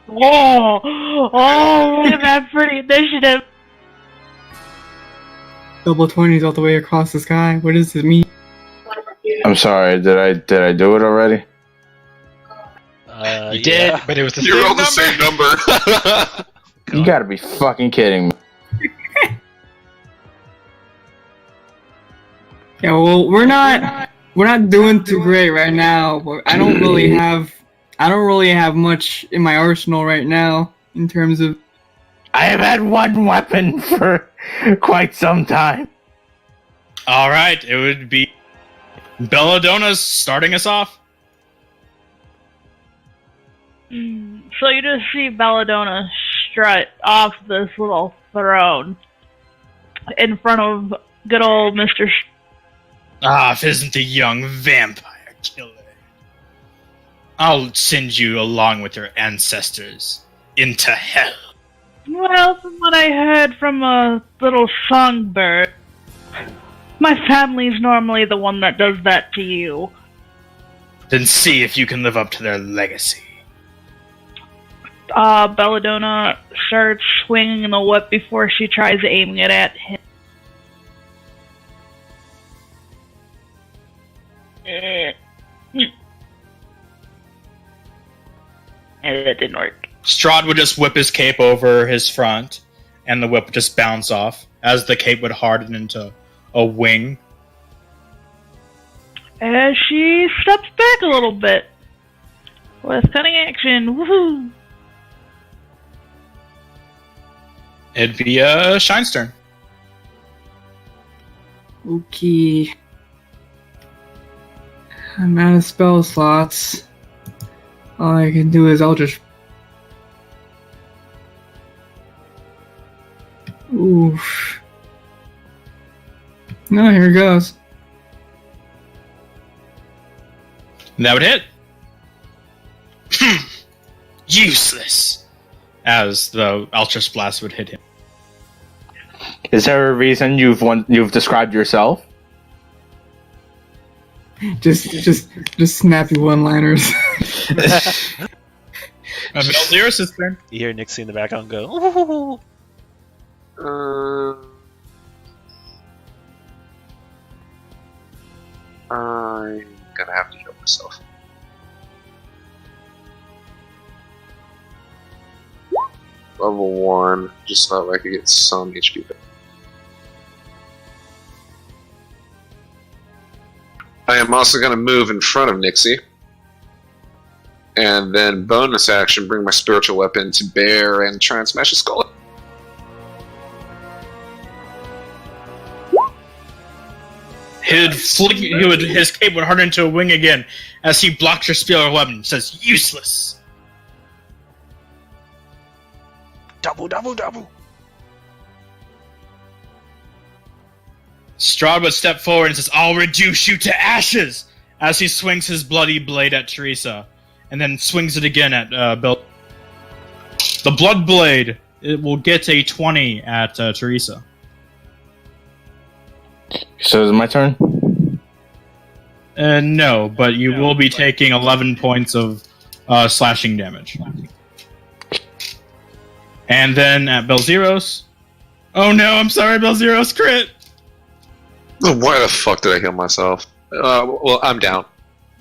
Oh, look at that pretty initiative. Double 20s all the way across the sky. What does it mean? I'm sorry. Did I do it already? You did, but it was the You same rolled number. the same number. You gotta be fucking kidding me. Yeah, well, we're not doing too great right now, but I don't really have much in my arsenal right now in terms of. I have had one weapon for quite some time. All right, it would be Belladonna's starting us off. So you just see Belladonna strut off this little throne in front of good old Mr. If it isn't the young vampire killer. I'll send you along with your ancestors into hell. Well, from what I heard from a little songbird, my family's normally the one that does that to you. Then see if you can live up to their legacy. Belladonna starts swinging the whip before she tries aiming it at him. And it didn't work. Strahd would just whip his cape over his front, and the whip would just bounce off, as the cape would harden into a wing. As she steps back a little bit. With cutting action. Woohoo! It'd be a Shine's turn. Okay. I'm out of spell slots. All I can do is Eldritch. Oof. No, here it goes. And that would hit. Useless. As the Ultra Blast would hit him. Is there a reason you've described yourself? Just snappy one-liners. Melzirus' turn. You hear Nixie in the background go, ooh. I'm gonna have to heal myself. Level 1, just so that I could get some HP back. I am also going to move in front of Nixie. And then bonus action, bring my spiritual weapon to bear and try and smash his skull. His cape would harden into a wing again as he blocks your spiritual weapon. Says useless. Double. Strahd would step forward and says, "I'll reduce you to ashes!" as he swings his bloody blade at Teresa, and then swings it again at Bill. The blood blade, it will get a 20 at Teresa. So is it my turn? No, but you will be taking 11 points of slashing damage. And then at Belzeros. Oh no, I'm sorry, Belzeros crit! Why the fuck did I heal myself? Well, I'm down.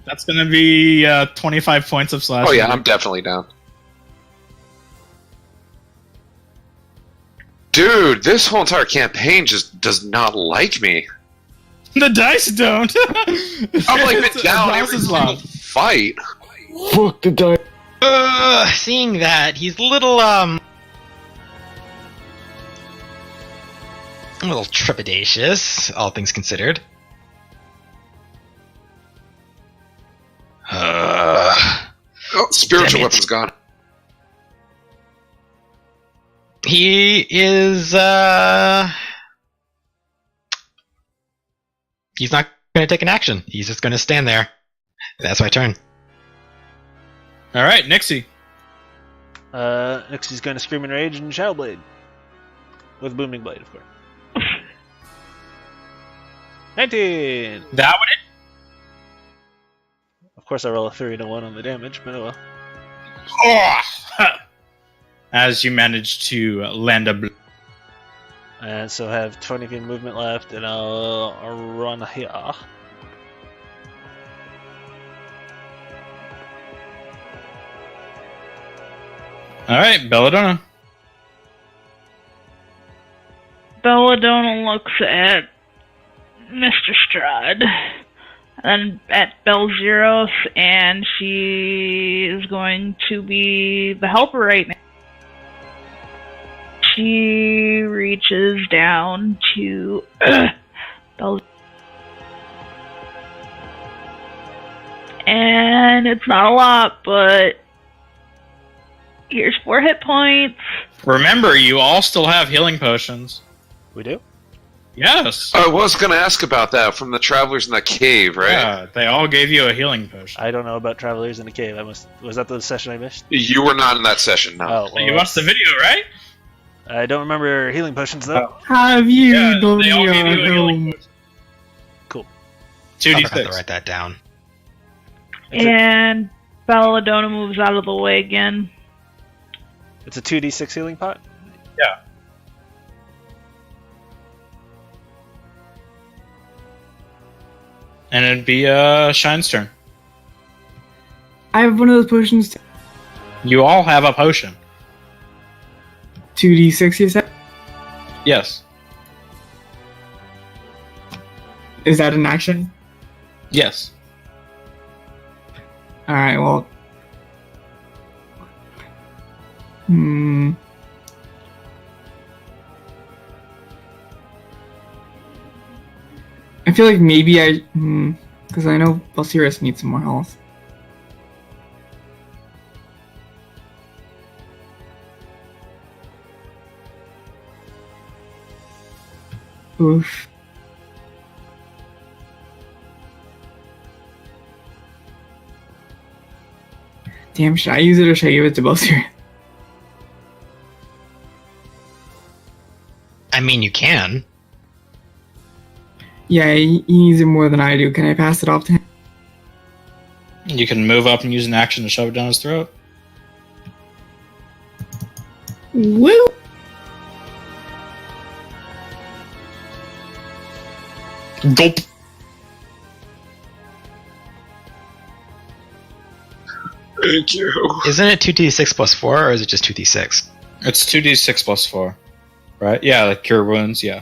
That's going to be 25 points of slash. Oh yeah, I'm definitely down. Dude, this whole entire campaign just does not like me. The dice don't. I'm like been It's down a every boss's single love. fight. Fuck the dice. Seeing that, he's a little trepidatious, all things considered. Oh, spiritual Damn it. weapon's gone. He is, he's not going to take an action. He's just going to stand there. That's my turn. All right, Nixie. Nixie's going to scream in rage and Shadow Blade. With Booming Blade, of course. 19! That would Of course, I roll a 3 to 1 on the damage, but oh well. Oh! As you manage to land a blow. And so I have 20 feet of movement left, and I'll run here. All right, Belladonna. Belladonna looks at Mr. Strahd and at Belzeros, and she is going to be the helper right now. She reaches down to Bel, and it's not a lot, but here's 4 hit points. Remember, you all still have healing potions. We do? Yes. I was going to ask about that from the travelers in that cave, right? Yeah, they all gave you a healing potion. I don't know about Travelers in the Cave. Was that the session I missed? You were not in that session, no. Oh, well, You watched the video, right? I don't remember healing potions though. Have you Yeah, done they all gave you a your healing home? potion. Cool. I'll have to 2d6. write that down. And Belladonna moves out of the way again. It's a 2d6 healing pot? Yeah. And it'd be Shine's turn. I have one of those potions. You all have a potion. 2d6, you said? Yes. Is that an action? Yes. Alright, well. I feel like maybe because I know Balsirus needs some more health. Oof. Damn, should I use it or should I give it to Balsirus? I mean, you can. Yeah, he needs it more than I do. Can I pass it off to him? You can move up and use an action to shove it down his throat. Woo! Gulp. Thank you. Isn't it 2d6 plus 4, or is it just 2d6? It's 2d6 plus 4. Right? Yeah, like cure wounds, yeah.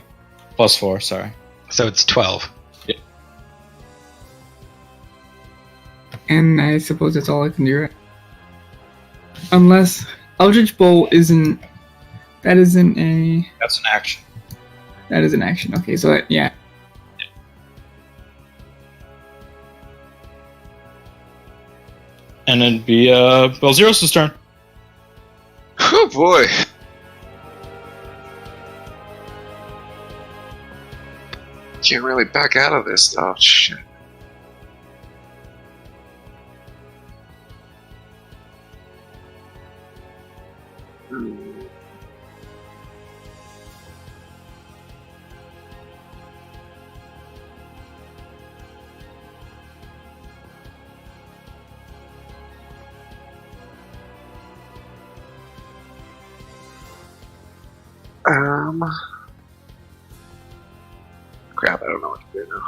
Plus 4, sorry. So it's 12. And I suppose that's all I can do, right? Unless Eldritch Bolt isn't... That isn't a... That's an action. That is an action. Okay, so that, yeah. And it'd be Belzeros' turn. Oh boy. Can't really back out of this. Oh shit. Crap, I don't know what to do now.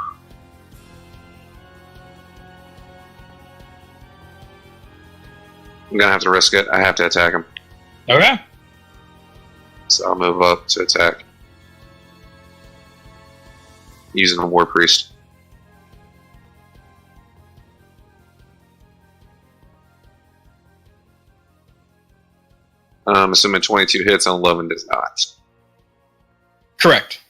I'm gonna have to risk it. I have to attack him. Okay. So I'll move up to attack. Using a War Priest. I'm assuming 22 hits and 11 does not. Correct.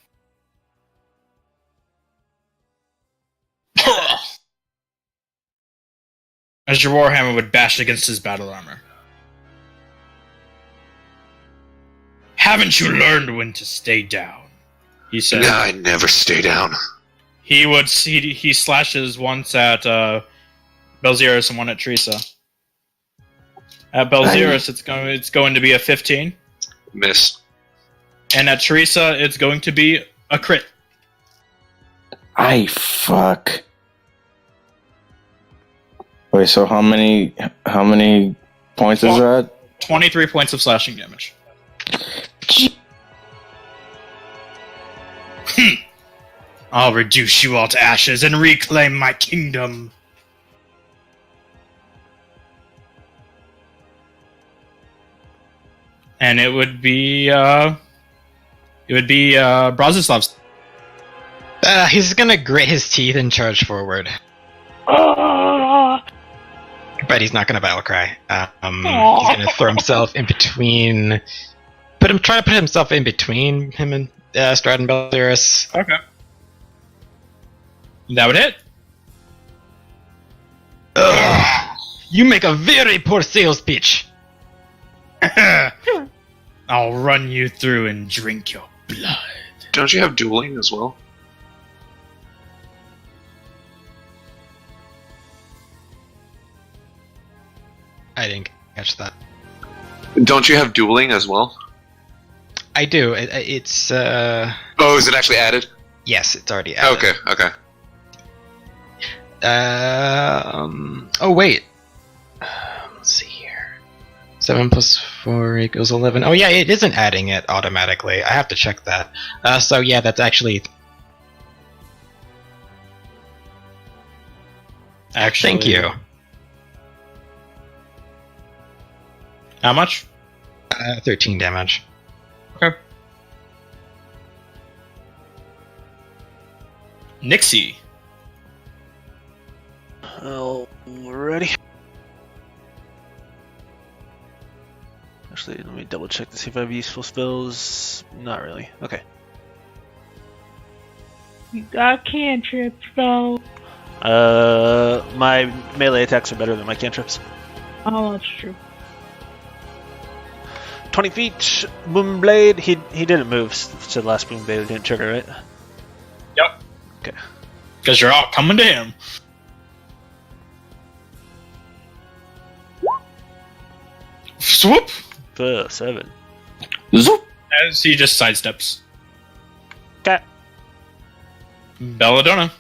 As your warhammer would bash against his battle armor. Haven't you learned when to stay down? He said. No, I never stay down. He slashes once at Belzerus and one at Teresa. At Belzerus, it's going to be a 15, Miss. and at Teresa, it's going to be a crit. Fuck. Wait, so how many points is that? 23 points of slashing damage. I'll reduce you all to ashes and reclaim my kingdom. And it would be Brazislav's. He's gonna grit his teeth and charge forward. But he's not gonna battle cry. He's gonna throw himself in between. Try to put himself in between him and Strahd and Belzerus. Okay. That would hit. Ugh. You make a very poor sales pitch. I'll run you through and drink your blood. Don't you have dueling as well? I didn't catch that. Don't you have dueling as well? I do. It's Oh, is it actually added? yes, it's already added. Okay. Oh wait. Let's see here. 7 plus 4 equals 11. Oh yeah, it isn't adding it automatically. I have to check that. So yeah, that's actually. Thank you. How much? 13 damage. Okay. Nixie. Alrighty. Actually, let me double check to see if I have useful spells. Not really. Okay. You got cantrips, though. My melee attacks are better than my cantrips. Oh, that's true. 20 feet, boom blade. He didn't move, so the last boom blade didn't trigger, right? Yep. Okay. Because you're all coming to him. Swoop! 7. Zoop. As he just sidesteps. Okay. Belladonna.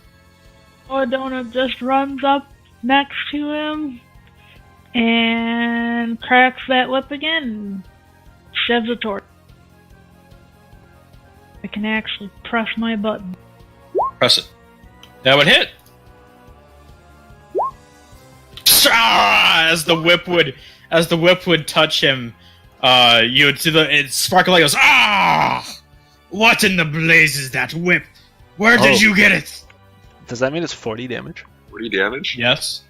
Belladonna just runs up next to him and cracks that whip again. Shoves a torch. I can actually press my button. Press it. That would hit. As the whip would touch him, you would see it sparkle like goes. What in the blaze is that whip? Where did you get it? Does that mean it's 40 damage? 40 damage? Yes.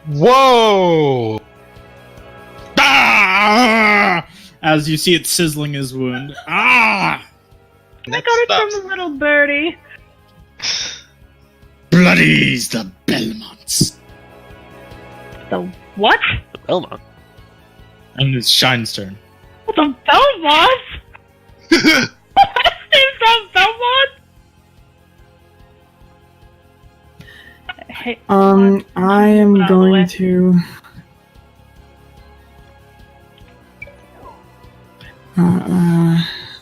Whoa! As you see it sizzling his wound. I got it from the little birdie. Bloody's the Belmonts. The what? The Belmont. And it's Shine's turn. The Belmont? Is the Belmont? Hey, I am going to.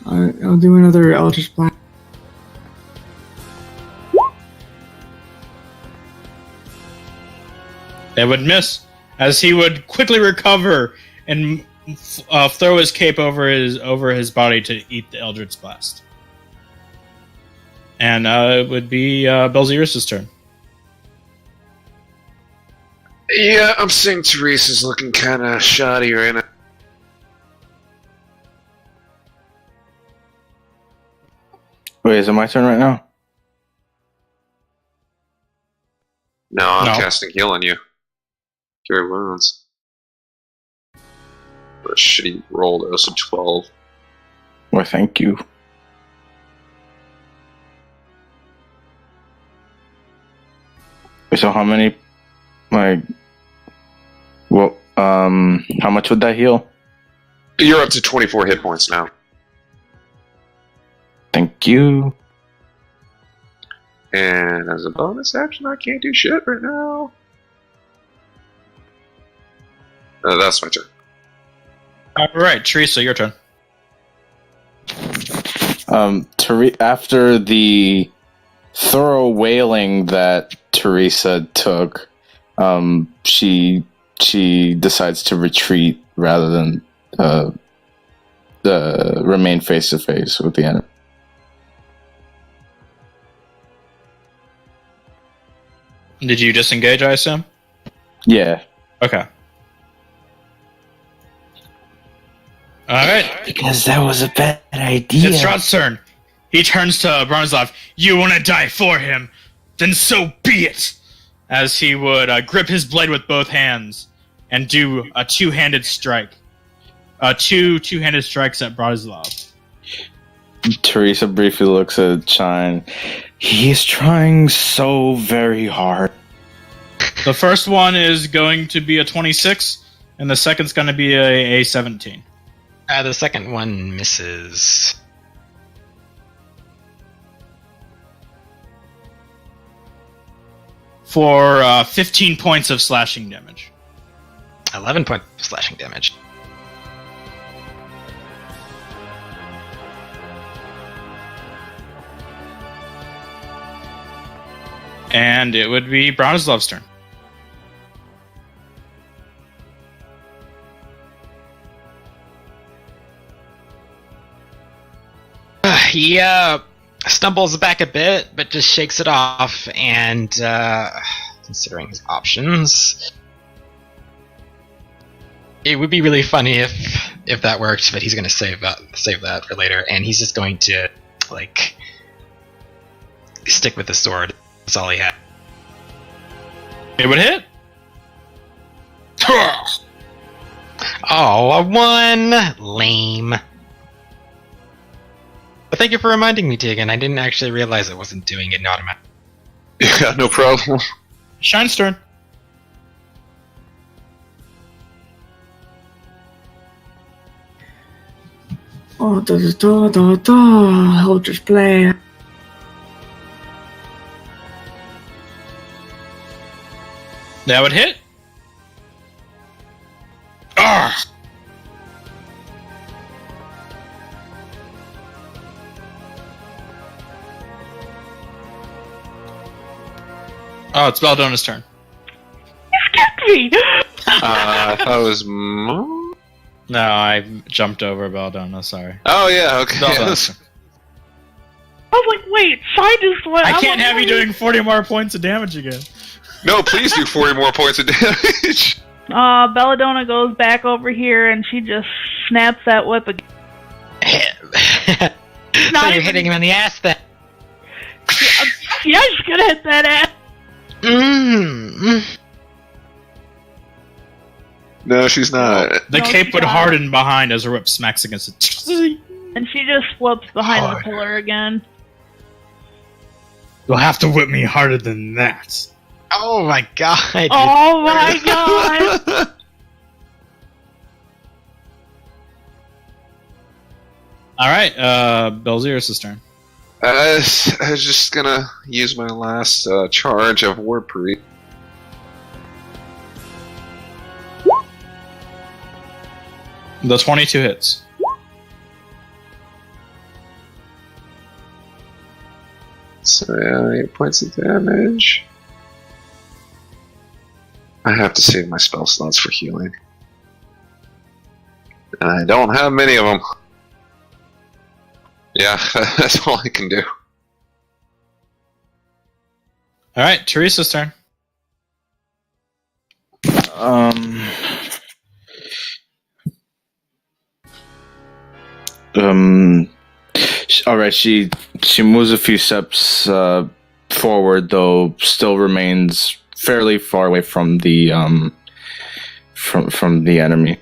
I'll do another Eldritch Blast. It would miss, as he would quickly recover and throw his cape over his body to eat the Eldritch Blast. And it would be Belzerus' turn. Yeah, I'm seeing Teresa's looking kind of shoddy right now. Wait, is it my turn right now? No, I'm No. casting heal on you. Cure wounds. What a shitty roll, though, so 12. Well, thank you. So how many, like, well, how much would that heal? You're up to 24 hit points now. Thank you. And as a bonus action, I can't do shit right now. That's my turn. All right, Teresa, your turn. After the thorough wailing that Teresa took, she decides to retreat rather than remain face to face with the enemy. Did you disengage, I assume? Yeah, Okay. Alright. because that was a bad idea. It's Rod's turn. He turns to Bronislav. You want to die for him? Then so be it! As he would grip his blade with both hands and do a two-handed strike. Two-handed strikes at Bronislav. Teresa briefly looks at Shine. He's trying so very hard. The first one is going to be a 26, and the second's going to be a 17. The second one misses. For 15 points of slashing damage. 11 points of slashing damage. And it would be Bronislav's turn. He stumbles back a bit, but just shakes it off, and considering his options, it would be really funny if that worked. But he's going to save that for later, and he's just going to like stick with the sword. That's all he had. It would hit. Oh, a 1! Lame. But thank you for reminding me, Tegan. I didn't actually realize it wasn't doing it in automatic. Yeah, no problem. Shine's turn. Oh, I'll just play. That would hit. Ah! Oh, it's Baldona's turn. I thought it was Mo? No, I jumped over Baldona, sorry. Oh, yeah, okay. Baldona's turn. I was like, wait, Shine just went. I I'm can't like, have you wait. doing 40 more points of damage again. No, please do 40 more points of damage. Belladonna goes back over here and she just snaps that whip again. So Not you're even- hitting him in the ass then. Yeah, she's gonna hit that ass. No, she's not. The No, cape she's would not. harden behind as her whip smacks against it. And she just flips behind Hard. the pillar again. You'll have to whip me harder than that. Oh my god. Oh my god! Alright, Belzir's turn. I was just gonna use my last charge of Warpreet. The 22 hits. So yeah, 8 points of damage. I have to save my spell slots for healing. And I don't have many of them. Yeah, that's all I can do. Alright, Teresa's turn. All right. She moves a few steps forward, though still remains fairly far away from the from the enemy.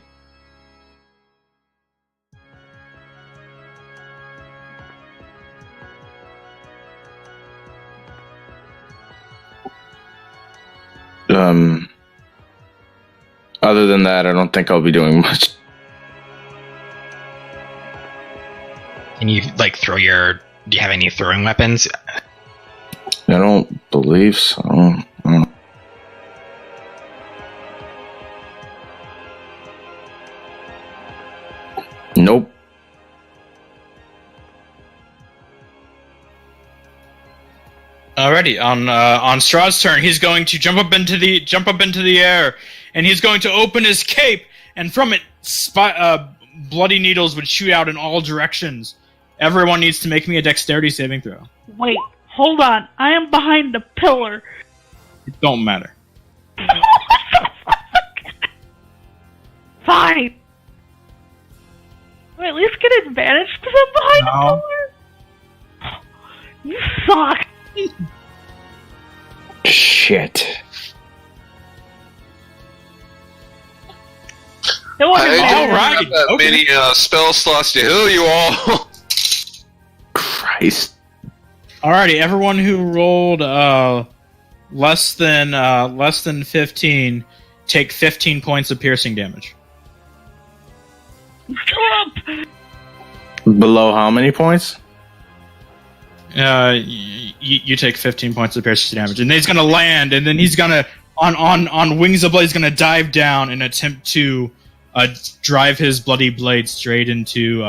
Other than that, I don't think I'll be doing much. Can you like throw your? Do you have any throwing weapons? I don't believe so. I don't- Nope. Alrighty, on Straw's turn, he's going to jump up into the air, and he's going to open his cape, and from it, bloody needles would shoot out in all directions. Everyone needs to make me a dexterity saving throw. Wait, hold on. I am behind the pillar. It don't matter. Fine. Wait, at least get advantage because I'm behind the pillar. You suck. Shit. It wasn't I all don't right. have that many spell slots to heal you all. Christ. Alrighty, everyone who rolled less than 15 take 15 points of piercing damage. Shut up. Below how many points? You take 15 points of piercing damage, and then he's gonna land, and then he's gonna on Wings of Blade, he's gonna dive down and attempt to drive his bloody blade straight into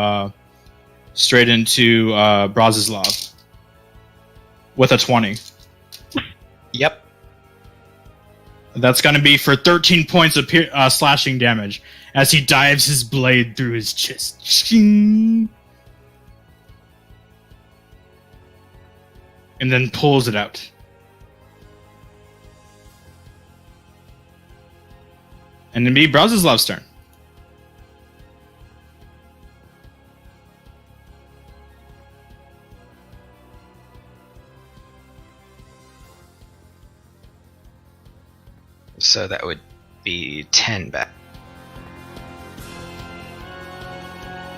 Bratislav with a 20. Yep. That's gonna be for 13 points of slashing damage as he dives his blade through his chest. Ching! And then pulls it out. And then be Bratislav's turn. So that would be 10 back.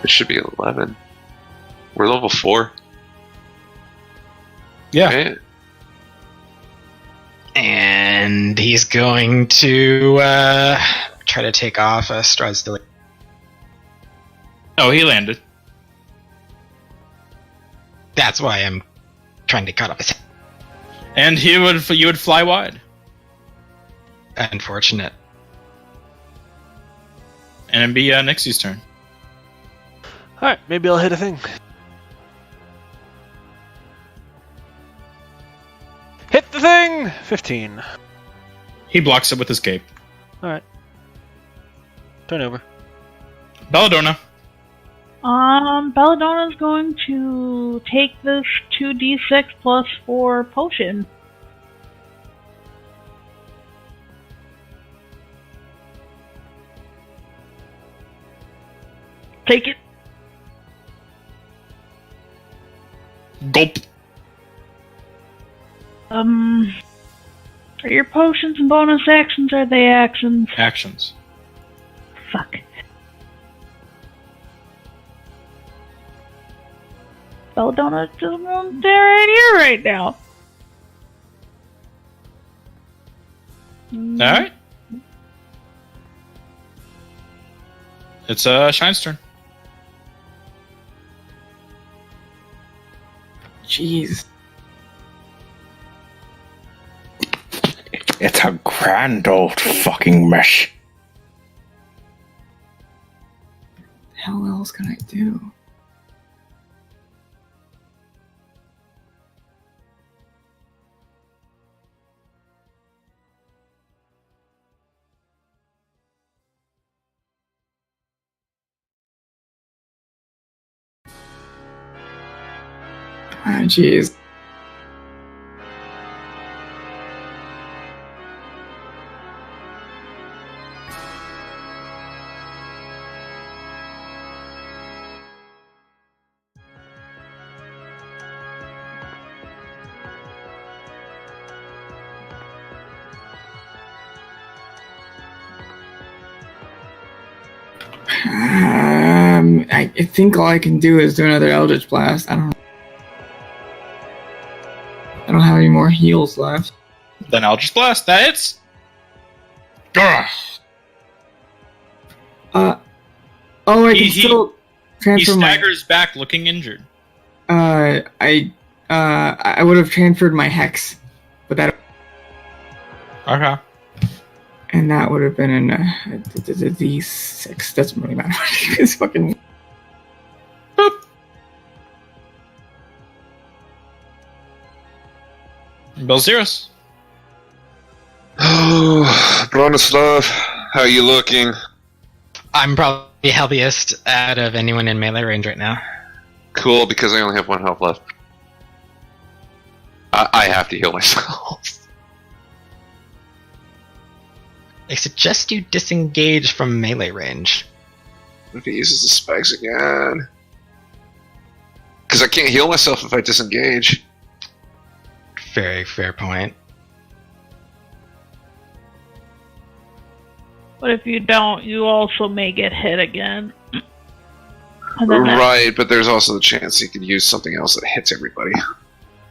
It should be 11. We're level 4. Yeah. Okay. And he's going to try to take off. Strahd's still. Oh, he landed. That's why I'm trying to cut off his head. And you would fly wide. Unfortunate. And it'd be Nixie's turn. Alright, maybe I'll hit a thing. Hit the thing! 15. He blocks it with his cape. Alright. Turn over. Belladonna. Belladonna's going to take this 2d6 plus 4 potion. Take it. Gulp. Are your potions and bonus actions, or are they actions? Actions. Fuck. Belladonna just won't stare right here right now. Alright. It's Shine's turn. Jeez. It's a grand old fucking mess. What the hell else can I do? Ah, jeez. I think all I can do is do another Eldritch Blast. I don't have any more heals left. Then Eldritch Blast. That hits. Grr. I can still He transfer my. staggers back, looking injured. I would have transferred my hex, but that. Okay. And that would have been in D6. Doesn't really matter. It's fucking. Boop. Belzeros. Oh, Bronislav, how are you looking? I'm probably the healthiest out of anyone in melee range right now. Cool, because I only have 1 health left. I have to heal myself. I suggest you disengage from melee range. What if he uses the spikes again? Because I can't heal myself if I disengage. Very fair point. But if you don't, you also may get hit again. And then Right, but there's also the chance he could use something else that hits everybody.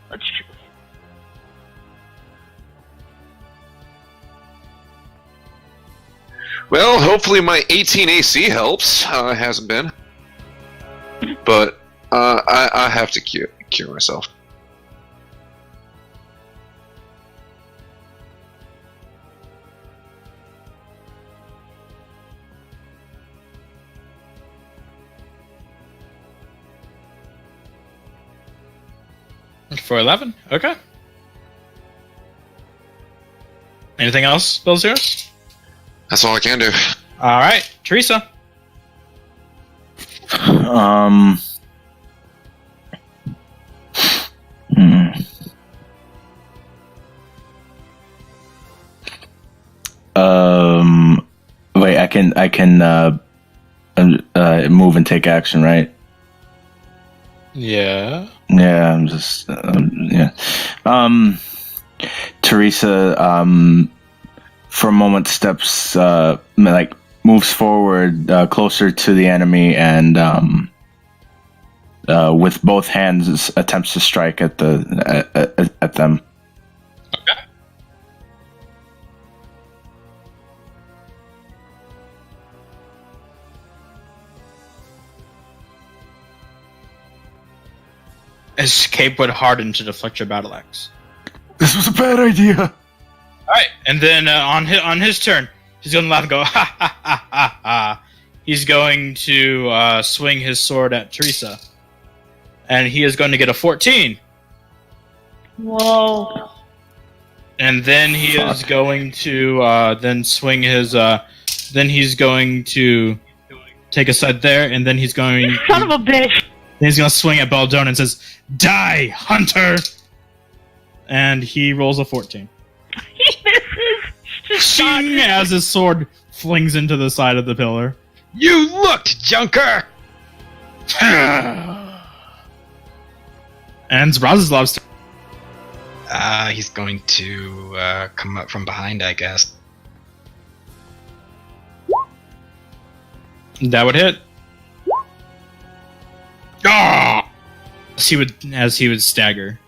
that's true. Well, hopefully my 18 AC helps. It hasn't been. But I have to cure myself. For 11? Okay. Anything else, Belzeros? That's all I can do. Alright, Teresa. Hmm. Wait, I can move and take action, right? Yeah. Yeah, I'm just yeah. Teresa, for a moment, steps moves forward closer to the enemy and with both hands attempts to strike at them. Okay. Escape would harden to deflect your battle axe. This was a bad idea. All right, and then on his turn, he's going to laugh and go ha ha ha ha ha. He's going to swing his sword at Teresa, and he is going to get a 14. Whoa. And then he is going to then swing his. Then he's going to take a side there, and then he's going. Son of a bitch! Then he's going to swing at Baldone and says, "Die, hunter!" And he rolls a 14. He misses! Just Shing! As his sword flings into the side of the pillar. You looked, Junker! And it's Brazoslav's turn. He's going to come up from behind, I guess. That would hit. Ah! As he would stagger.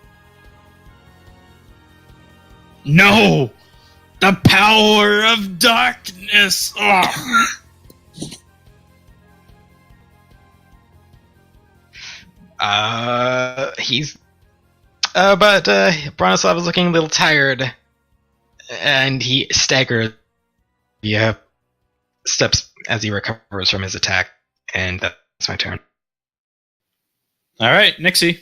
No! The power of darkness! Ah! But Bronislav is looking a little tired, and he staggers. Yeah, steps as he recovers from his attack, and that's my turn. All right, Nixie.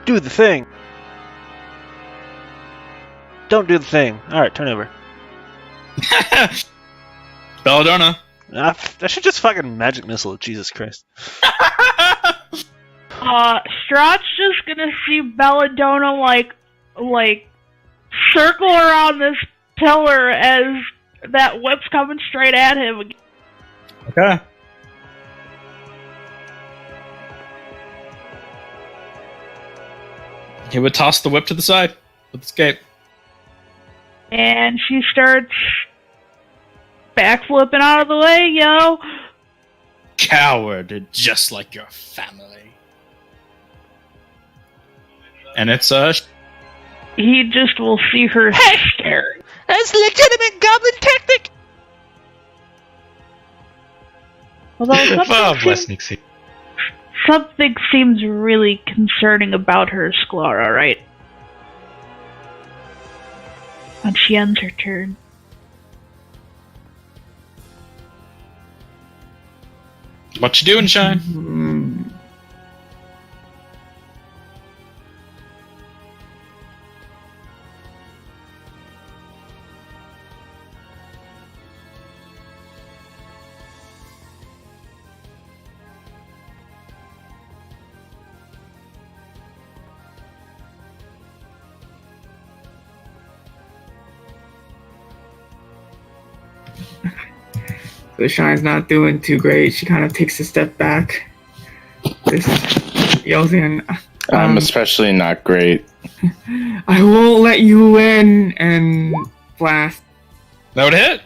Do the thing. Don't do the thing. Alright, turn over. Belladonna. I should just fucking magic missile. Jesus Christ. Strahd's just gonna see Belladonna like circle around this pillar as that whip's coming straight at him. Okay. He would toss the whip to the side with escape. And she starts backflipping out of the way, yo. Coward, just like your family. And it's He just will see her stare. That's legitimate goblin tactic! Although Oh, bless Nixie. something seems really concerning about her, Sklara, right? And she ends her turn. what you doing, Shine? So Shine's not doing too great. She kind of takes a step back. This yells in. I'm especially not great. I won't let you win, and blast. That would hit.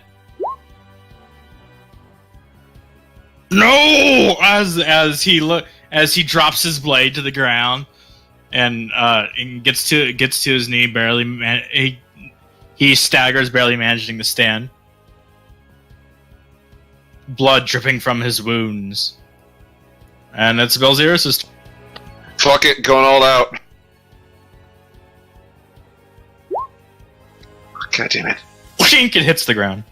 No! As he drops his blade to the ground and gets to his knee, he staggers, barely managing to stand. Blood dripping from his wounds. And it's Belzerus' turn. Fuck it, going all out. God damn it. It hits the ground.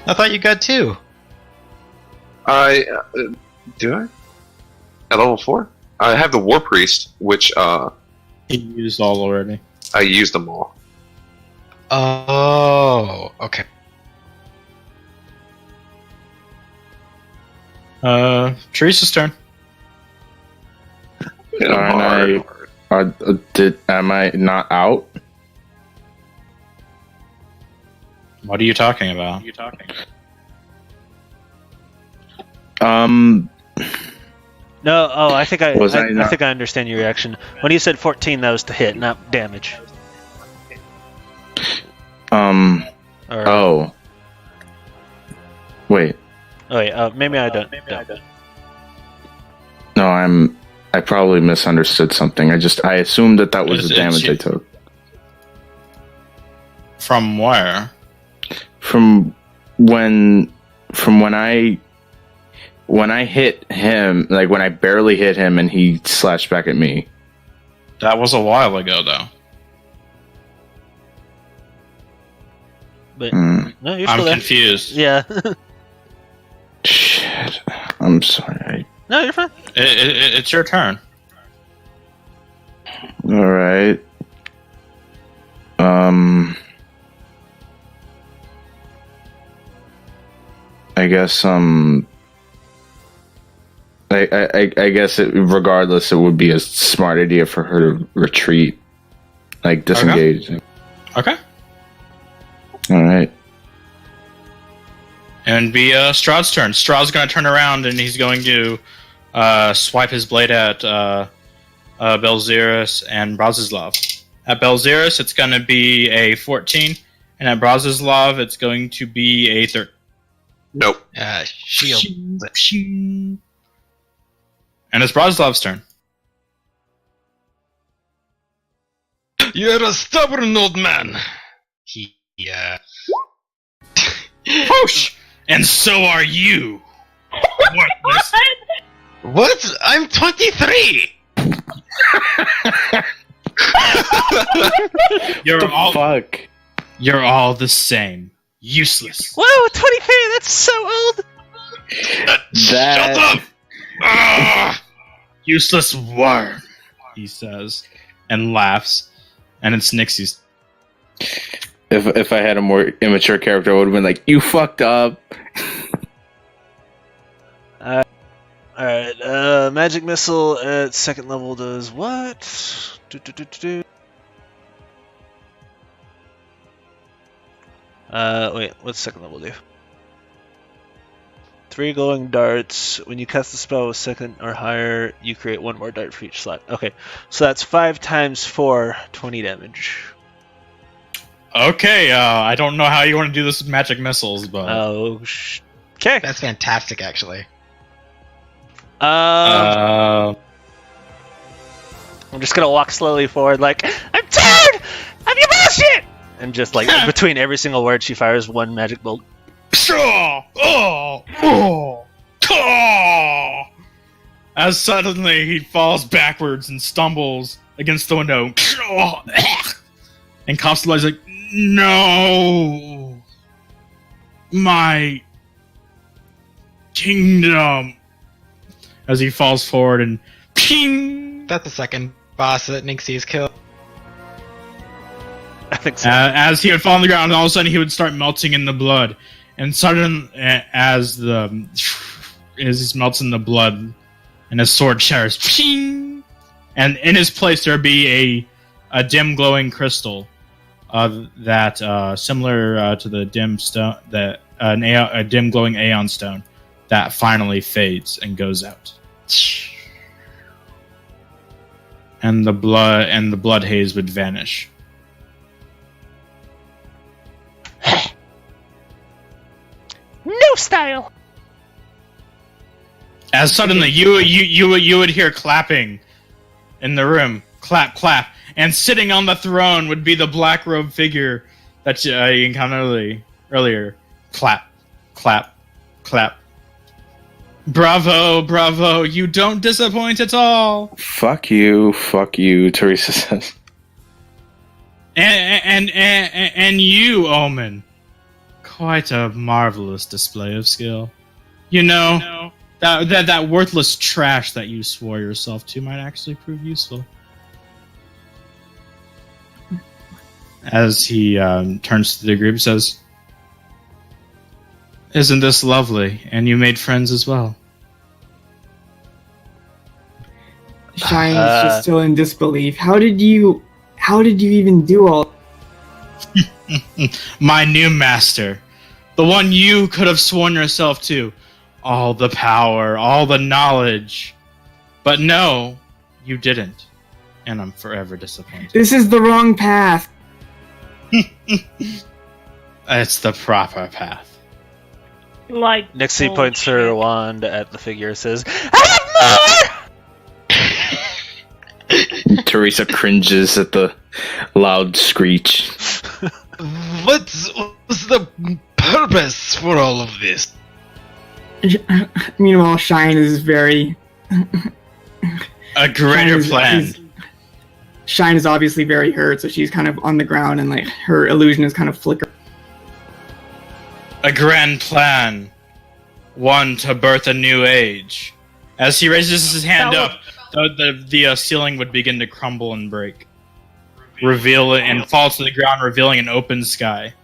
I thought you got 2. Do I? At level 4? I have the War Priest, which, He used all already. I used them all. Oh, okay. Teresa's turn. Hit 'em hard. Am I not out? What are you talking about? No, I think I not- think I understand your reaction. When you said 14, that was to hit, not damage. Or, Oh. Wait. wait, maybe I don't. No, I probably misunderstood something. I assumed that was the damage I took. From where? From when I hit him, like when I barely hit him and he slashed back at me. That was a while ago, though. But Hmm. no, you're I'm still there. confused. Yeah. Shit. I'm sorry. No, you're fine. It's your turn. All right. I guess I guess regardless, it would be a smart idea for her to retreat, like disengage. Okay. All right. And be Strahd's turn. Strahd's going to turn around and he's going to swipe his blade at Belzerus and Bratislav. At Belzerus, it's going to be a 14, and at Bratislav, it's going to be a 13. Nope. Shield. And it's Bratislav's turn. You're a stubborn old man. He, Whoosh! And so are you. Worthless. What? I'm 23! Fuck. You're all the same. Useless. Whoa, 23, that's so old! That. Shut up! Ah! Useless worm, he says, and laughs. And it's Nixie's. If I had a more immature character, I would have been like, "You fucked up." Alright, magic missile at second level does what? Wait, what's second level do? 3 glowing darts. When you cast the spell with second or higher, you create 1 more dart for each slot. Okay, so that's 5 times 4, 20 damage. Okay, I don't know how you want to do this with magic missiles, but Okay. That's fantastic, actually. I'm just gonna walk slowly forward, like, I'm tired of your bullshit! And just, like, between every single word, she fires 1 magic bolt. As suddenly he falls backwards and stumbles against the window. And Constella's like, no! My kingdom! As he falls forward and ping! That's the second boss that Nixie's killed. I think so. As he would fall on the ground, all of a sudden he would start melting in the blood. And suddenly, as he melts in the blood, and his sword shatters, ping! And in his place there would be a dim glowing crystal that similar to the dim stone, a dim glowing Aeon stone that finally fades and goes out. And the blood haze would vanish. No style. As suddenly you would hear clapping in the room, clap, clap, and sitting on the throne would be the black robed figure that you encountered earlier. Clap, clap, clap. Bravo, bravo! You don't disappoint at all. Fuck you, Teresa says. And you, Omen. Quite a marvelous display of skill. You know, that worthless trash that you swore yourself to might actually prove useful. As he turns to the group, says, "Isn't this lovely? And you made friends as well." Shine is just still in disbelief. How did you even do all? My new master. The one you could have sworn yourself to. All the power, all the knowledge. But no, you didn't. And I'm forever disappointed. This is the wrong path. It's the proper path. Like Nixie points her bullshit. wand at the figure and says, I have more! Teresa cringes at the loud screech. What was the purpose for all of this? Meanwhile, Shine is very. A greater plan. Shine is obviously very hurt, so she's kind of on the ground and like her illusion is kind of flickering. A grand plan. One to birth a new age. As he raises his hand up, the ceiling would begin to crumble and break. Reveal it and fall to the ground, revealing an open sky.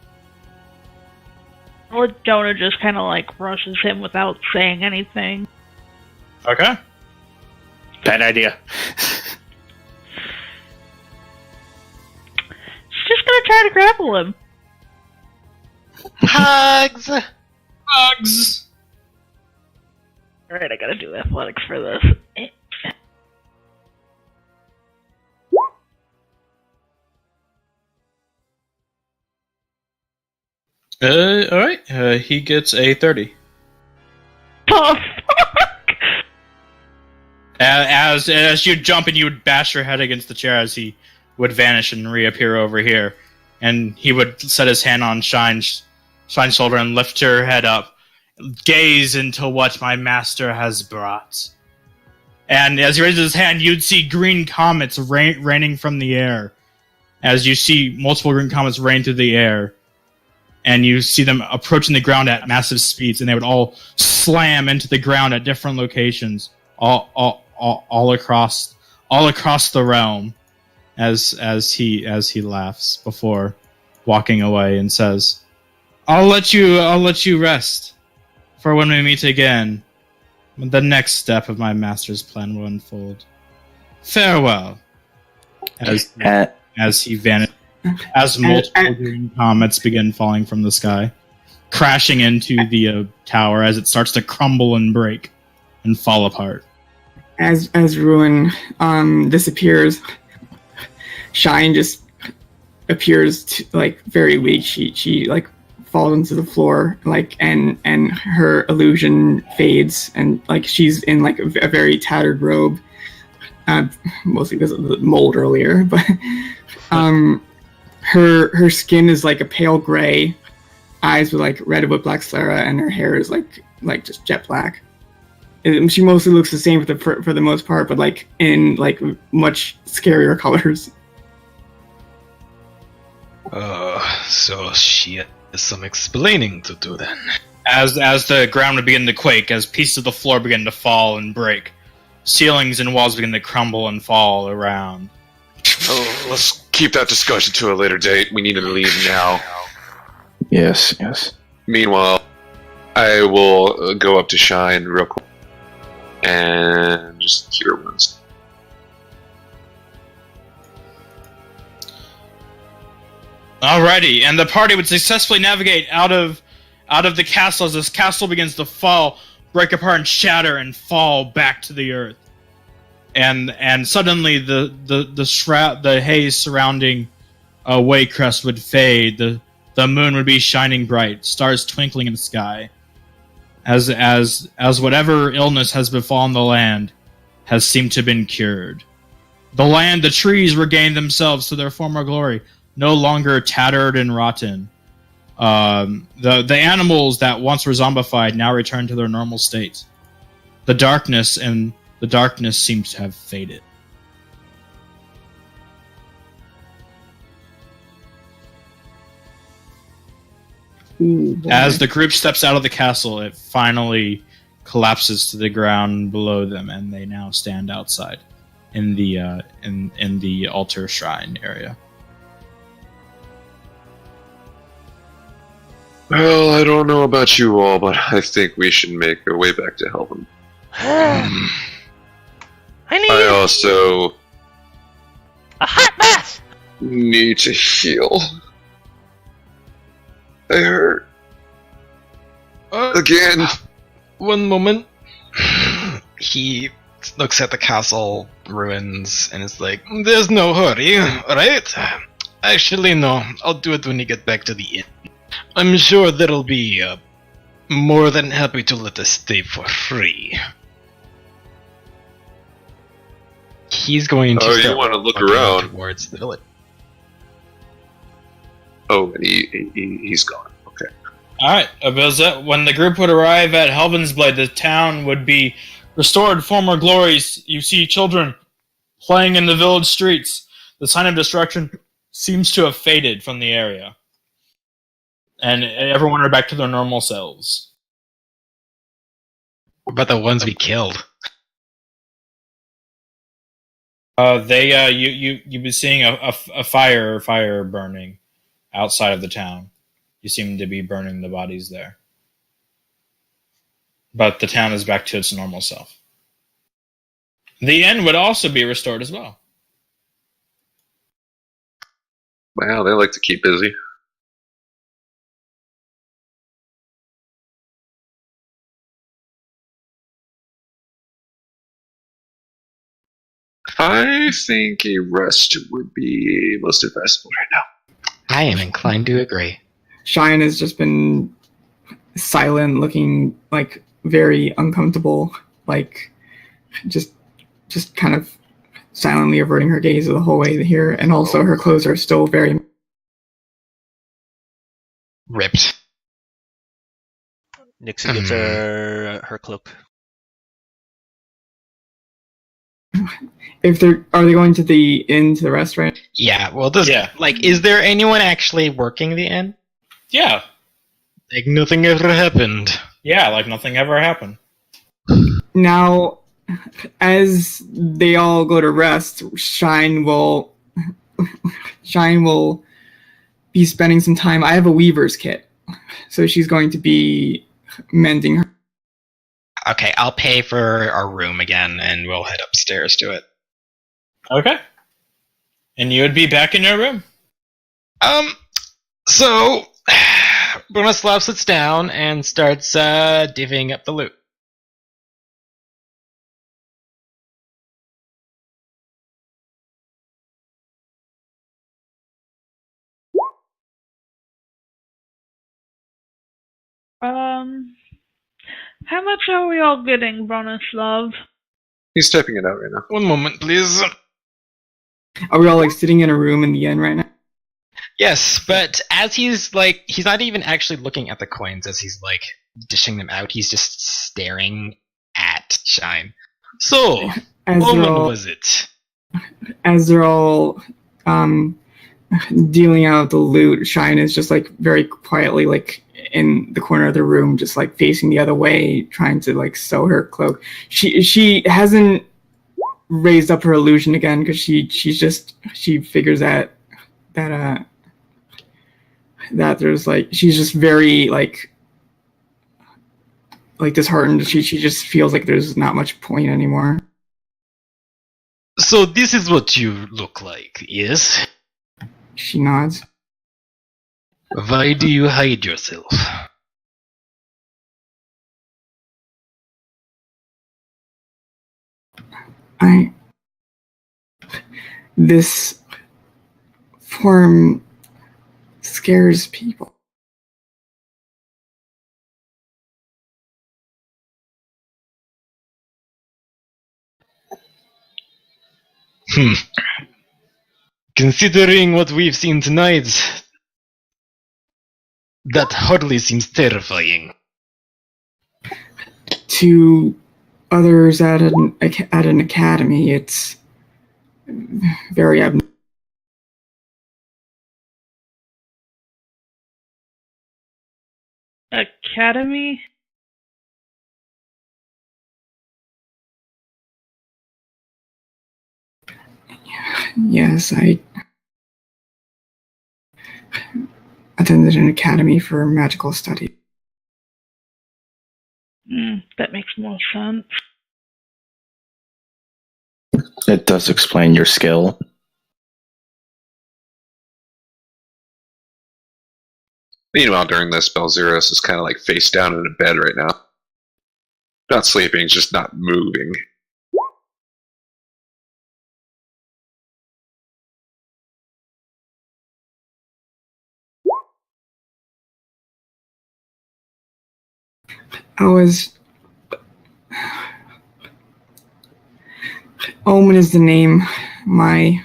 Jonah just kind of like rushes him without saying anything. Okay. Bad idea. She's just gonna try to grapple him. Hugs! Bugs! Alright, I gotta do athletics for this. Alright. He gets a 30. Oh, fuck! As you jump and you would bash your head against the chair as he would vanish and reappear over here. And he would set his hand on Shine's shoulder and lift her head up. Gaze into what my master has brought. And as he raises his hand, you'd see green comets raining from the air. As you see multiple green comets rain through the air. And you see them approaching the ground at massive speeds, and they would all slam into the ground at different locations, all across the realm. As he laughs before walking away and says, "I'll let you rest, for when we meet again, the next step of my master's plan will unfold. Farewell." As he vanished. As multiple green comets begin falling from the sky. crashing into the tower as it starts to crumble and break and fall apart. As Ruin disappears, Shine just appears very weak. She like falls into the floor, and her illusion fades, and she's in a very tattered robe, mostly because of the mold earlier. But her skin is like a pale gray, eyes with red with black sclera, and her hair is just jet black. She mostly looks the same for the most part, but in much scarier colors. So she has some explaining to do then. As the ground would begin to quake, as pieces of the floor begin to fall and break, ceilings and walls begin to crumble and fall around. Oh, let's keep that discussion to a later date. We need to leave now. Yes. Meanwhile, I will go up to Shine real quick and just cure wounds. Alrighty, and the party would successfully navigate out of the castle as this castle begins to fall, break apart and shatter and fall back to the earth. And suddenly the haze surrounding Waycrest would fade. The moon would be shining bright, stars twinkling in the sky. As whatever illness has befallen the land has seemed to have been cured. The trees regained themselves to their former glory, no longer tattered and rotten. The animals that once were zombified now return to their normal state. The darkness seems to have faded. Ooh, As the group steps out of the castle, it finally collapses to the ground below them, and they now stand outside in the altar shrine area. Well, I don't know about you all, but I think we should make our way back to Helvin. I also a hot bath. need to heal. I hurt. Again. One moment. He looks at the castle ruins and is like, "There's no hurry, right? Actually, no. I'll do it when you get back to the inn. I'm sure they'll be more than happy to let us stay for free." He's going to. Oh, you start want to look walking around towards the village. Oh, and he's gone. Okay. Alright, when the group would arrive at Helvin's Blade, the town would be restored to former glories. You see children playing in the village streets. The sign of destruction seems to have faded from the area. And everyone are back to their normal selves. What about the ones we killed? You've been seeing a fire burning outside of the town. You seem to be burning the bodies there. But the town is back to its normal self. The inn would also be restored as well. Wow, they like to keep busy. I think a rest would be most advisable right now. I am inclined to agree. Shine has just been silent, looking very uncomfortable, just kind of silently averting her gaze the whole way here, and also her clothes are still very Ripped. Nixie gives her her cloak. Are they going to the inn, to the restaurant? Yeah, well, Yeah. is there anyone actually working the inn? Yeah. Like, nothing ever happened. Yeah, like nothing ever happened. Now, as they all go to rest, Shine will be spending some time. I have a weaver's kit, so she's going to be mending her. Okay, I'll pay for our room again, and we'll head upstairs to it. Okay. And you would be back in your room. So, Bronislav sits down and starts divvying up the loot. How much are we all getting, Bronislav? He's typing it out right now. One moment, please. Are we all like sitting in a room in the inn right now? Yes, but as he's not even actually looking at the coins as he's like dishing them out. He's just staring at Shine. So, As what they're one all, was it? as they're all dealing out the loot, Shine is just like very quietly like in the corner of the room, just like facing the other way, trying to like sew her cloak. She hasn't raised up her illusion again because she figures that there's like she's just very like disheartened. She just feels like there's not much point anymore. So this is what you look like, yes? She nods. Why do you hide yourself? This form scares people. Considering what we've seen tonight, that hardly seems terrifying. To others at an academy, it's very abnormal. Academy? Yes, I attended an academy for magical study. That makes more sense. It does explain your skill. Meanwhile, during this, Belzeros is kind of like face down in a bed right now. Not sleeping, just not moving. Omen is the name my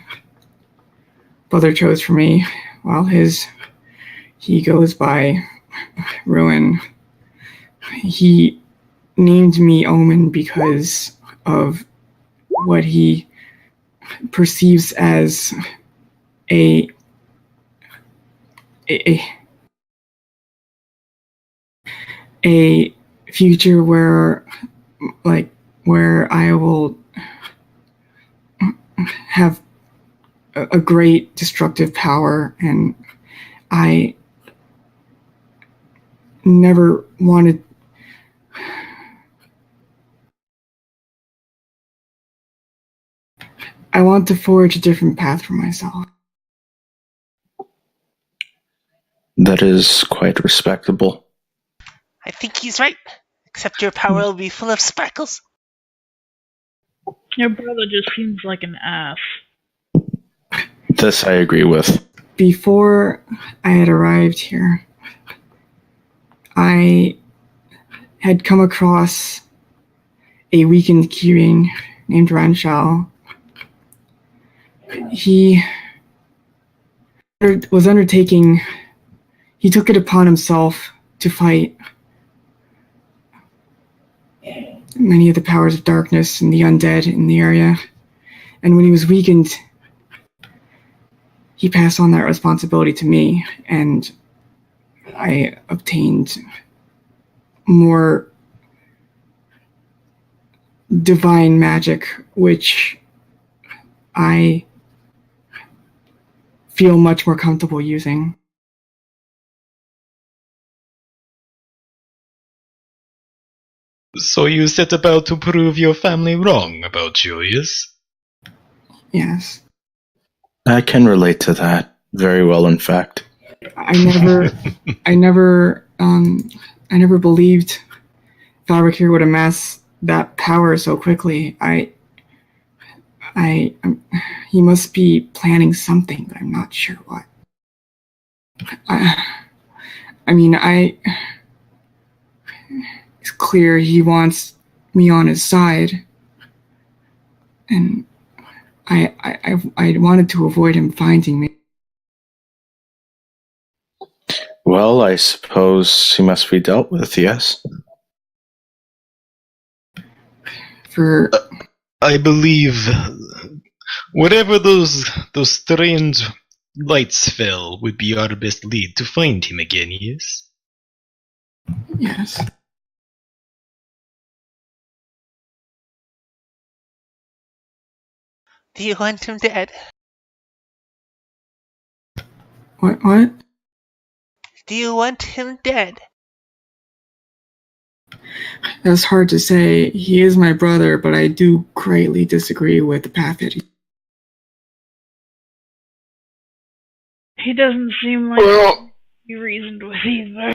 brother chose for me, while he goes by Ruin. He named me Omen because of what he perceives as a future where I will have a great destructive power, and I never wanted I want to forge a different path for myself. That is quite respectable. I think he's right. Except your power will be full of sparkles. Your brother just seems like an ass. This I agree with. Before I had arrived here, I had come across a weakened Kirin named Ranshal. He was undertaking, he took it upon himself to fight many of the powers of darkness and the undead in the area. And when he was weakened, he passed on that responsibility to me, and I obtained more divine magic, which I feel much more comfortable using. So you set about to prove your family wrong about you, yes? Yes. I can relate to that very well, in fact. I never believed Fabricure would amass that power so quickly. He must be planning something, but I'm not sure what. It's clear he wants me on his side, and I wanted to avoid him finding me. Well, I suppose he must be dealt with, yes? I believe wherever those strange lights fell would be our best lead to find him again, yes? Yes. Do you want him dead? What? Do you want him dead? That's hard to say. He is my brother, but I do greatly disagree with the path that He doesn't seem like he reasoned with either.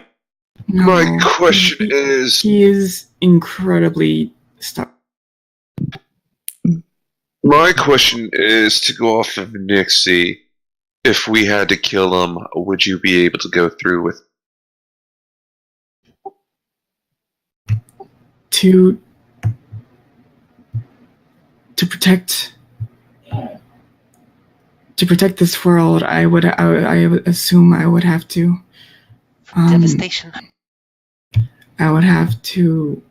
No, my question is... He is incredibly stuck. My question is, to go off of Nixie, if we had to kill him, would you be able to go through with... To protect this world, I would assume I would have to Devastation. I would have to,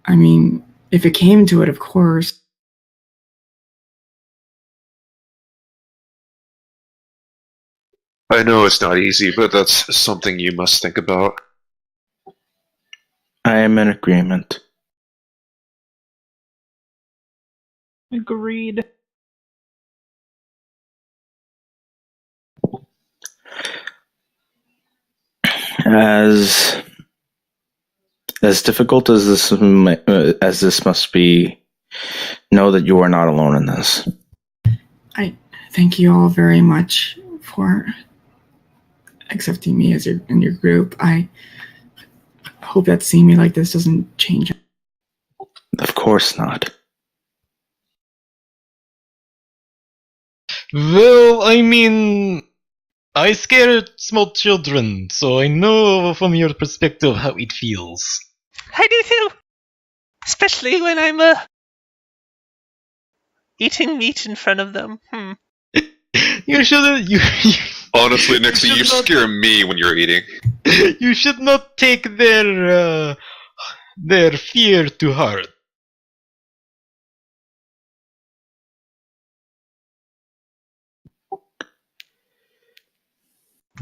I mean, if it came to it, of course. I know it's not easy, but that's something you must think about. I am in agreement. Agreed. As difficult as this must be, know that you are not alone in this. I thank you all very much for accepting me as in your group. I hope that seeing me like this doesn't change. Of course not. Well, I mean, I scare small children, so I know from your perspective how it feels. I do too! Especially when I'm, eating meat in front of them. You shouldn't... Honestly, Nixie, you scare me when you're eating. You should not take their fear to heart.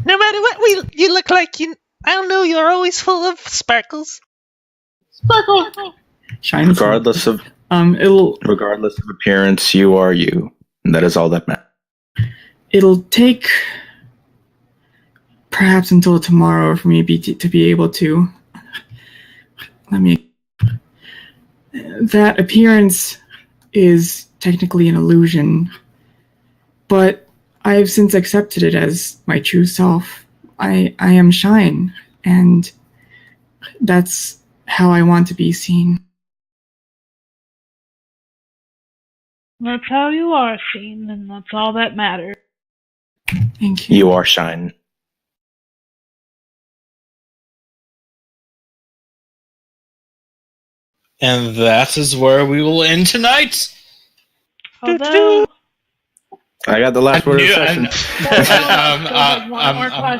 No matter what you look like, I don't know, you're always full of sparkles. Shine. Regardless of appearance, you are you, and that is all that matters. It'll take perhaps until tomorrow for me to be able to. That appearance is technically an illusion, but I have since accepted it as my true self. I am Shine, and that's how I want to be seen. That's how you are seen, and that's all that matters. Thank you. You are Shine. And that is where we will end tonight. Although, I got the last word of the session.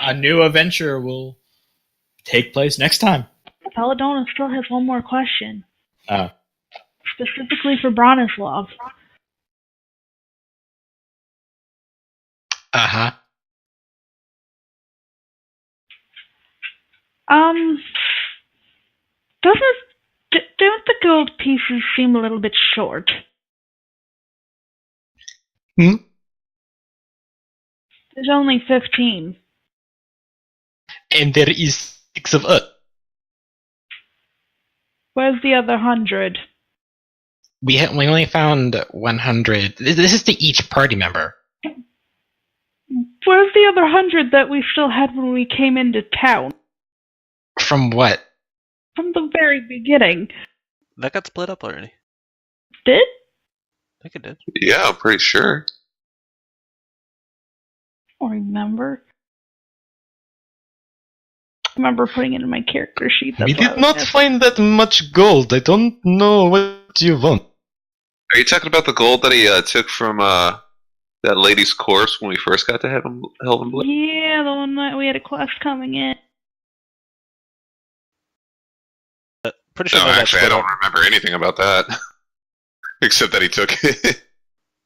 A new adventure will take place next time. Paladona still has one more question. Oh. Specifically for Bronislav. Uh-huh. Don't the gold pieces seem a little bit short? Hmm? There's only 15. And there is 6 of us. Where's the other 100? We only found 100. This is to each party member. Where's the other 100 that we still had when we came into town? From what? From the very beginning. That got split up already. Did? I think it did. Yeah, I'm pretty sure. I don't remember. I remember putting it in my character sheet. We That's why I did was not asking. find that much gold. I don't know what you want. Are you talking about the gold that he took from that lady's course when we first got to Helven Blade? Yeah, the one that we had a quest coming in. Pretty sure No, that got actually, I split don't up. remember anything about that. Except that he took it.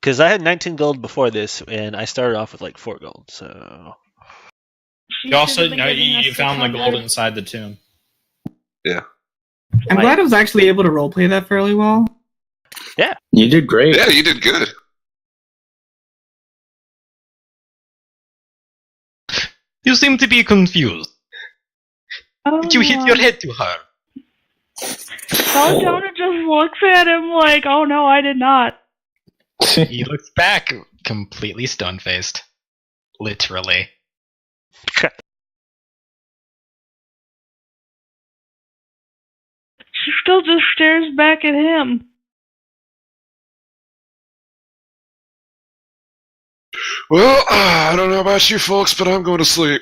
Because I had 19 gold before this, and I started off with like 4 gold, so... She You also should've been giving you us found the 600. gold inside the tomb. I'm glad I was actually able to roleplay that fairly well. You did great. Yeah, you did good. You seem to be confused. Oh, Did you hit no. your head too hard? Jonah just looks at him like, oh no, I did not. He looks back, completely stone-faced. Literally. She still just stares back at him. Well, I don't know about you folks, but I'm going to sleep.